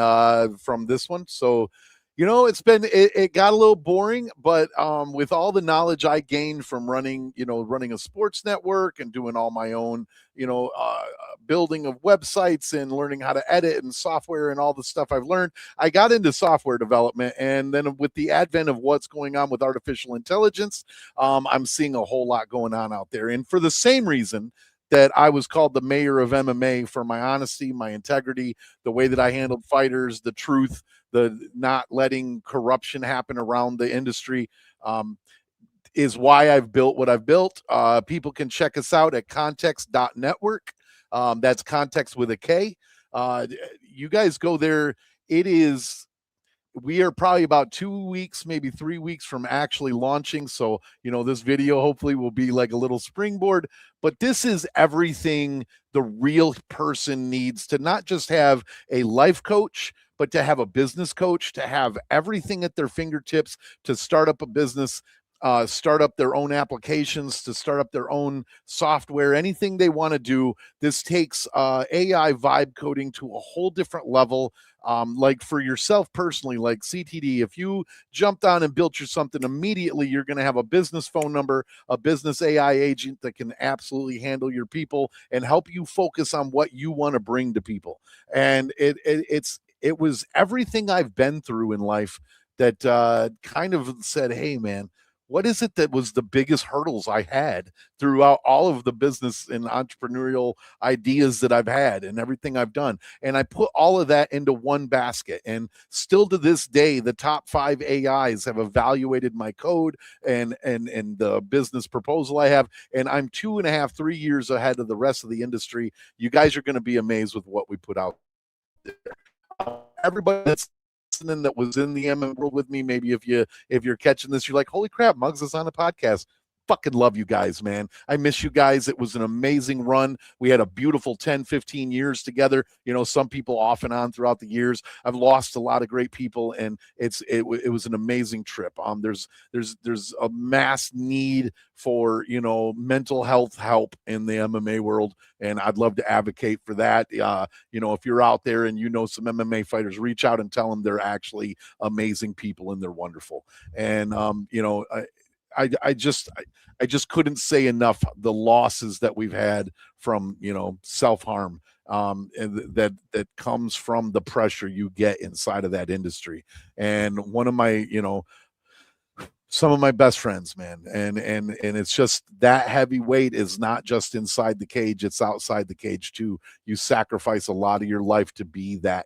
from this one. So, You know, it got a little boring, but with all the knowledge I gained from running a sports network and doing all my own, building of websites and learning how to edit and software and all the stuff I've learned, I got into software development. And then with the advent of what's going on with artificial intelligence, I'm seeing a whole lot going on out there. And for the same reason that I was called the mayor of MMA, for my honesty, my integrity, the way that I handled fighters, the truth, the not letting corruption happen around the industry, is why I've built what I've built. People can check us out at context.network. That's context with a K. You guys go there. We are probably about 2 weeks, maybe 3 weeks from actually launching. So, this video hopefully will be like a little springboard, but this is everything the real person needs to not just have a life coach, but to have a business coach, to have everything at their fingertips to start up a business, start up their own applications, to start up their own software, anything they want to do. This takes AI vibe coding to a whole different level. Like for yourself personally, like CTD, if you jumped on and built your something immediately, you're going to have a business phone number, a business AI agent that can absolutely handle your people and help you focus on what you want to bring to people. And it was everything I've been through in life that kind of said, hey, man, what is it that was the biggest hurdles I had throughout all of the business and entrepreneurial ideas that I've had and everything I've done? And I put all of that into one basket. And still to this day, the top 5 AIs have evaluated my code and the business proposal I have. And I'm 2.5, 3 years ahead of the rest of the industry. You guys are going to be amazed with what we put out there. Everybody that's listening that was in the MMA world with me, maybe if you're catching this, you're like, holy crap, Muggs is on a podcast. Fucking love you guys, man. I miss you guys. It was an amazing run. We had a beautiful 10, 15 years together. Some people off and on throughout the years. I've lost a lot of great people, and it was an amazing trip. There's a mass need for mental health help in the MMA world, and I'd love to advocate for that. If you're out there and some MMA fighters, reach out and tell them they're actually amazing people and they're wonderful. And I just couldn't say enough the losses that we've had from self-harm, and that comes from the pressure you get inside of that industry. And one of my some of my best friends, man, and it's just that heavy weight is not just inside the cage, it's outside the cage too. You sacrifice a lot of your life to be that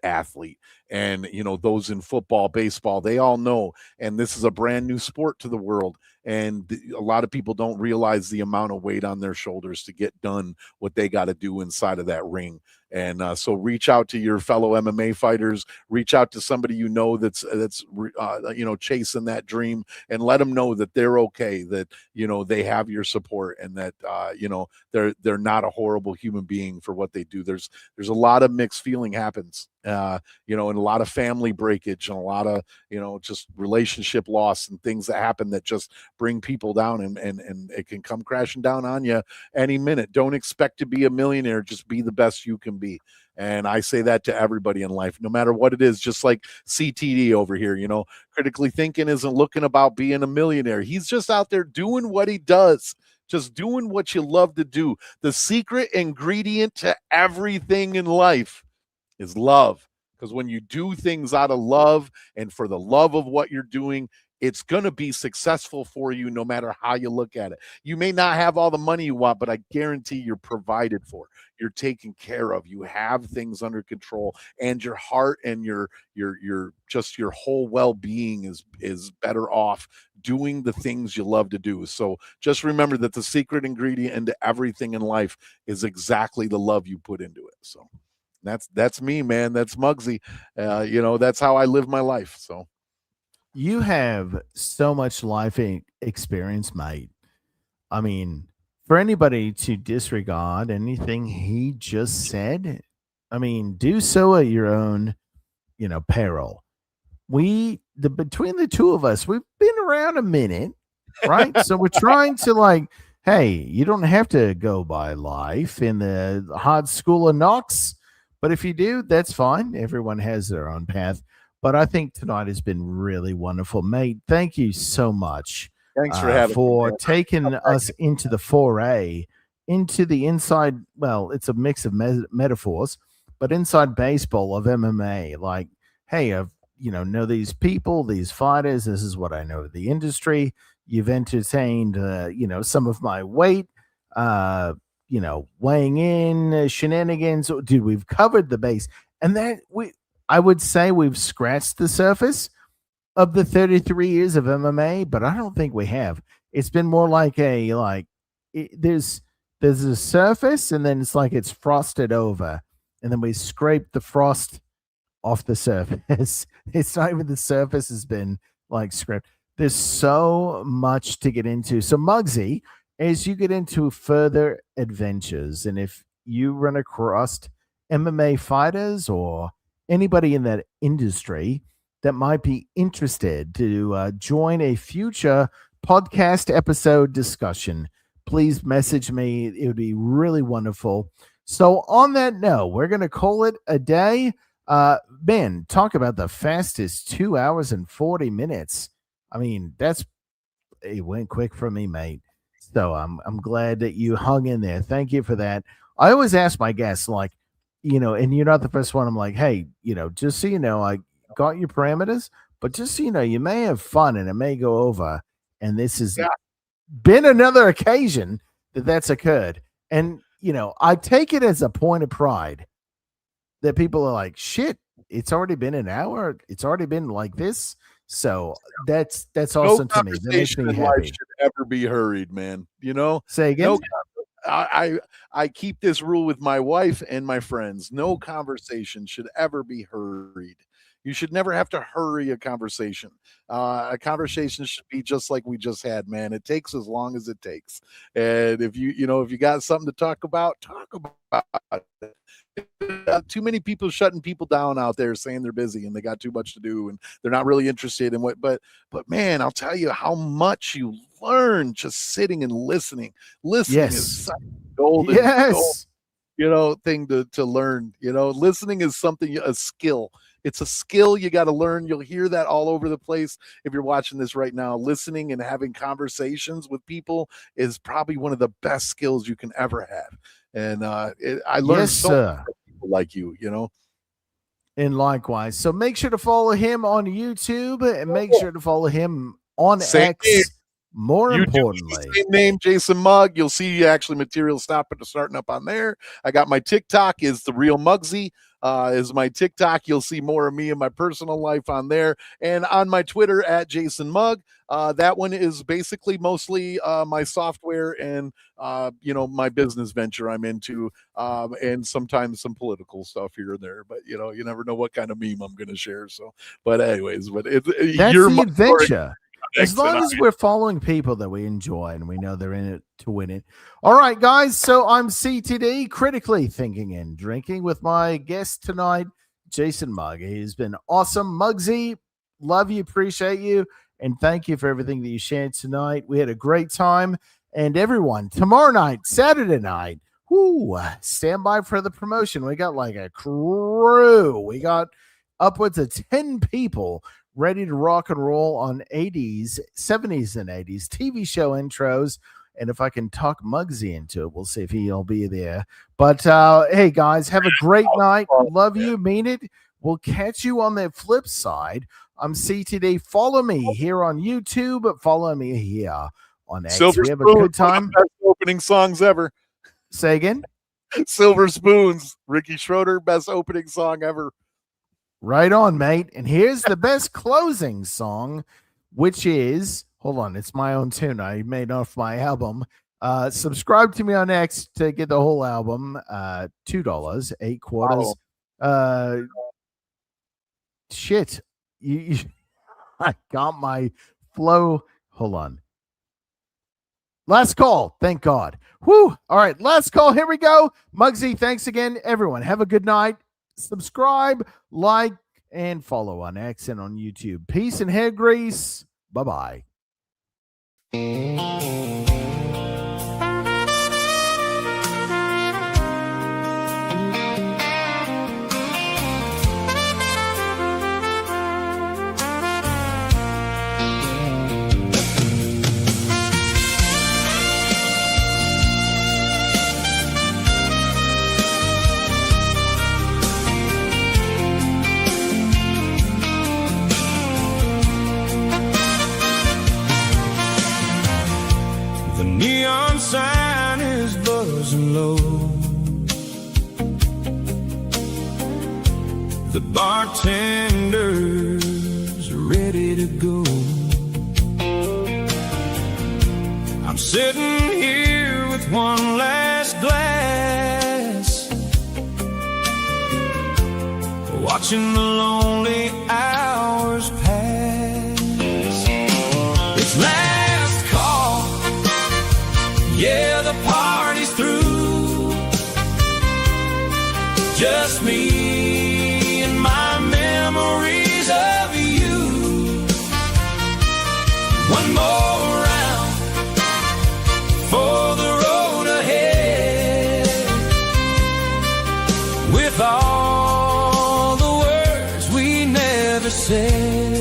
athlete. And those in football, baseball, they all know, and this is a brand new sport to the world, and a lot of people don't realize the amount of weight on their shoulders to get done what they got to do inside of that ring. And so reach out to your fellow MMA fighters, reach out to somebody that's chasing that dream, and let them know that they're okay, that they have your support, and that they're not a horrible human being for what they do. There's a lot of mixed feeling happens, and a lot of family breakage, and a lot of just relationship loss and things that happen that just bring people down, and it can come crashing down on you any minute. Don't expect to be a millionaire, just be the best you can be. And I say that to everybody in life, no matter what it is. Just like CTD over here, critically thinking isn't looking about being a millionaire. He's just out there doing what he does, just doing what you love to do. The secret ingredient to everything in life is love. Because when you do things out of love and for the love of what you're doing, it's going to be successful for you no matter how you look at it. You may not have all the money you want, but I guarantee you're provided for. You're taken care of. You have things under control, and your heart and your whole well-being is better off doing the things you love to do. So just remember that the secret ingredient into everything in life is exactly the love you put into it. So that's me, man. That's Muggsy. That's how I live my life. So you have so much life experience, mate. I mean, for anybody to disregard anything he just said, I mean, do so at your own, peril. Between the two of us, we've been around a minute, right? So we're trying to hey, you don't have to go by life in the hard school of knocks, but if you do, that's fine. Everyone has their own path. But I think tonight has been really wonderful, mate. Thank you so much Thanks for having me, for man. taking us into the foray into the inside. Well, it's a mix of metaphors, but inside baseball of MMA. Like, hey, I've know these people, these fighters. This is what I know of the industry. You've entertained, some of my weight. Weighing in shenanigans. Dude, we've covered the base, and I would say we've scratched the surface of the 33 years of MMA, but I don't think we have. It's been more like there's a surface, and then it's like it's frosted over, and then we scrape the frost off the surface. It's not even the surface has been like scraped. There's so much to get into. So Muggsy, as you get into further adventures, and if you run across MMA fighters or anybody in that industry that might be interested to join a future podcast episode discussion, please message me. It would be really wonderful. So on that note, we're going to call it a day. Ben, talk about the fastest 2 hours and 40 minutes. I mean, it went quick for me, mate. So I'm glad that you hung in there. Thank you for that. I always ask my guests, like, and you're not the first one. I'm like, hey, just so you know, I got your parameters, but just so you know, you may have fun and it may go over. And this has been another occasion that's occurred. And, I take it as a point of pride that people are like, shit, it's already been an hour. It's already been like this. So that's awesome to me. That makes me happy. Life should ever be hurried, man. Say again. I keep this rule with my wife and my friends. No conversation should ever be hurried. You should never have to hurry a conversation. A conversation should be just like we just had, man. It takes as long as it takes. And if you got something to talk about, talk about it. Too many people shutting people down out there saying they're busy and they got too much to do and they're not really interested in what, but man, I'll tell you how much you learn just sitting and listening. Listening is such a golden, thing to learn. Listening is a skill. It's a skill you got to learn. You'll hear that all over the place if you're watching this right now. Listening and having conversations with people is probably one of the best skills you can ever have. And I learned so much from people like you, And likewise. So make sure to follow him on YouTube and make sure to follow him on X. More importantly, same name, Jason Mugg. You'll see actually material starting up on there. I got my TikTok is the real Muggsy. Is my TikTok. You'll see more of me in my personal life on there, and on my Twitter at Jason Mugg. That one is basically mostly my software and my business venture I'm into, and sometimes some political stuff here and there. But you never know what kind of meme I'm going to share. So, but anyways, that's the adventure. As long as we're following people that we enjoy and we know they're in it to win it. All right, guys. So I'm CTD, critically thinking and drinking, with my guest tonight, Jason Mugg. He's been awesome. Muggsy, love you, appreciate you, and thank you for everything that you shared tonight. We had a great time. And everyone, tomorrow night, Saturday night, stand by for the promotion. We got like a crew. We got upwards of 10 people ready to rock and roll on 80s, 70s, and 80s TV show intros. And if I can talk Muggsy into it, we'll see if he'll be there. But hey, guys, have a great night. Love you. Mean it. We'll catch you on the flip side. I'm CTD. Follow me here on YouTube. Follow me here on X. Silver we have a Spoons, good time. best opening songs ever. Say again. Silver Spoons, Ricky Schroeder, best opening song ever. Right on, mate. And here's the best closing song, which is, hold on, it's my own tune I made off my album. Subscribe to me on X to get the whole album. $2, 8 quarters. Shit. I got my flow. Hold on. Last call. Thank God. Whoo. All right. Last call. Here we go. Muggsy, thanks again, everyone. Have a good night. Subscribe, like, and follow on X and on YouTube. Peace and hair grease. Bye-bye. neon sign is buzzing low. The bartender's ready to go. I'm sitting here with one last glass, watching the lonely hours pass. It's last call, yeah, the party's through. Just me and my memories of you. One more round for the road ahead, with all the words we never said.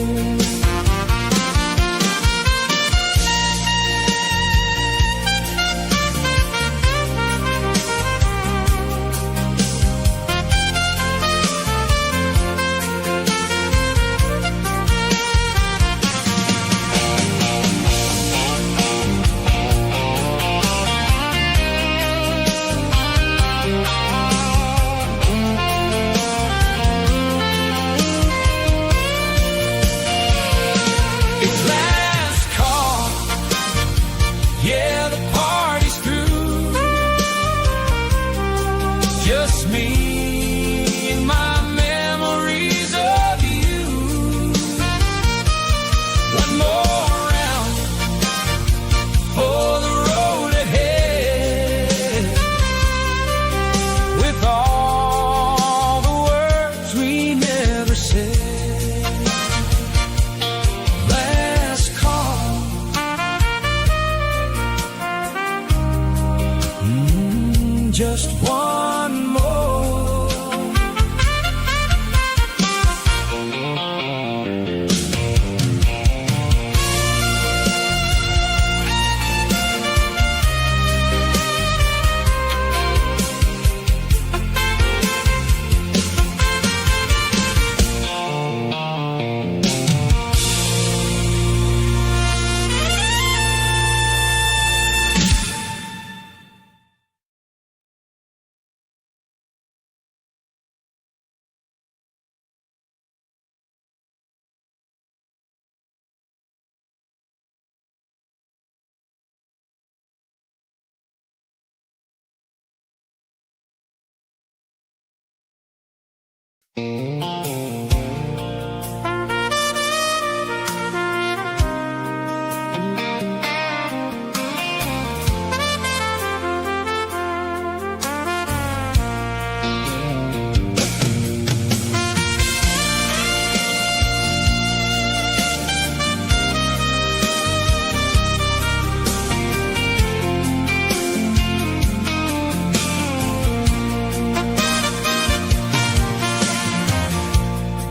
Just one more.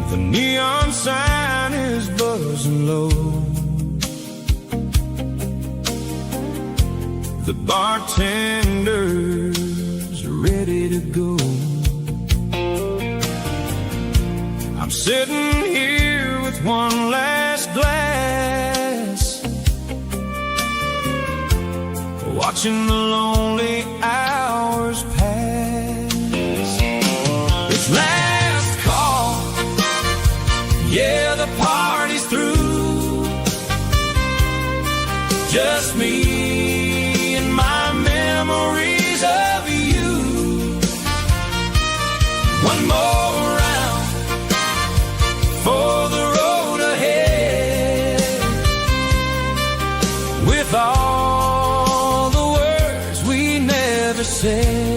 The neon sign is buzzing low. The bartender's ready to go. I'm sitting here with one last glass, watching the lonely hours pass. It's last call, yeah, the party's through. Just me and my memories of you. One more round for the road ahead, with all the words we never said.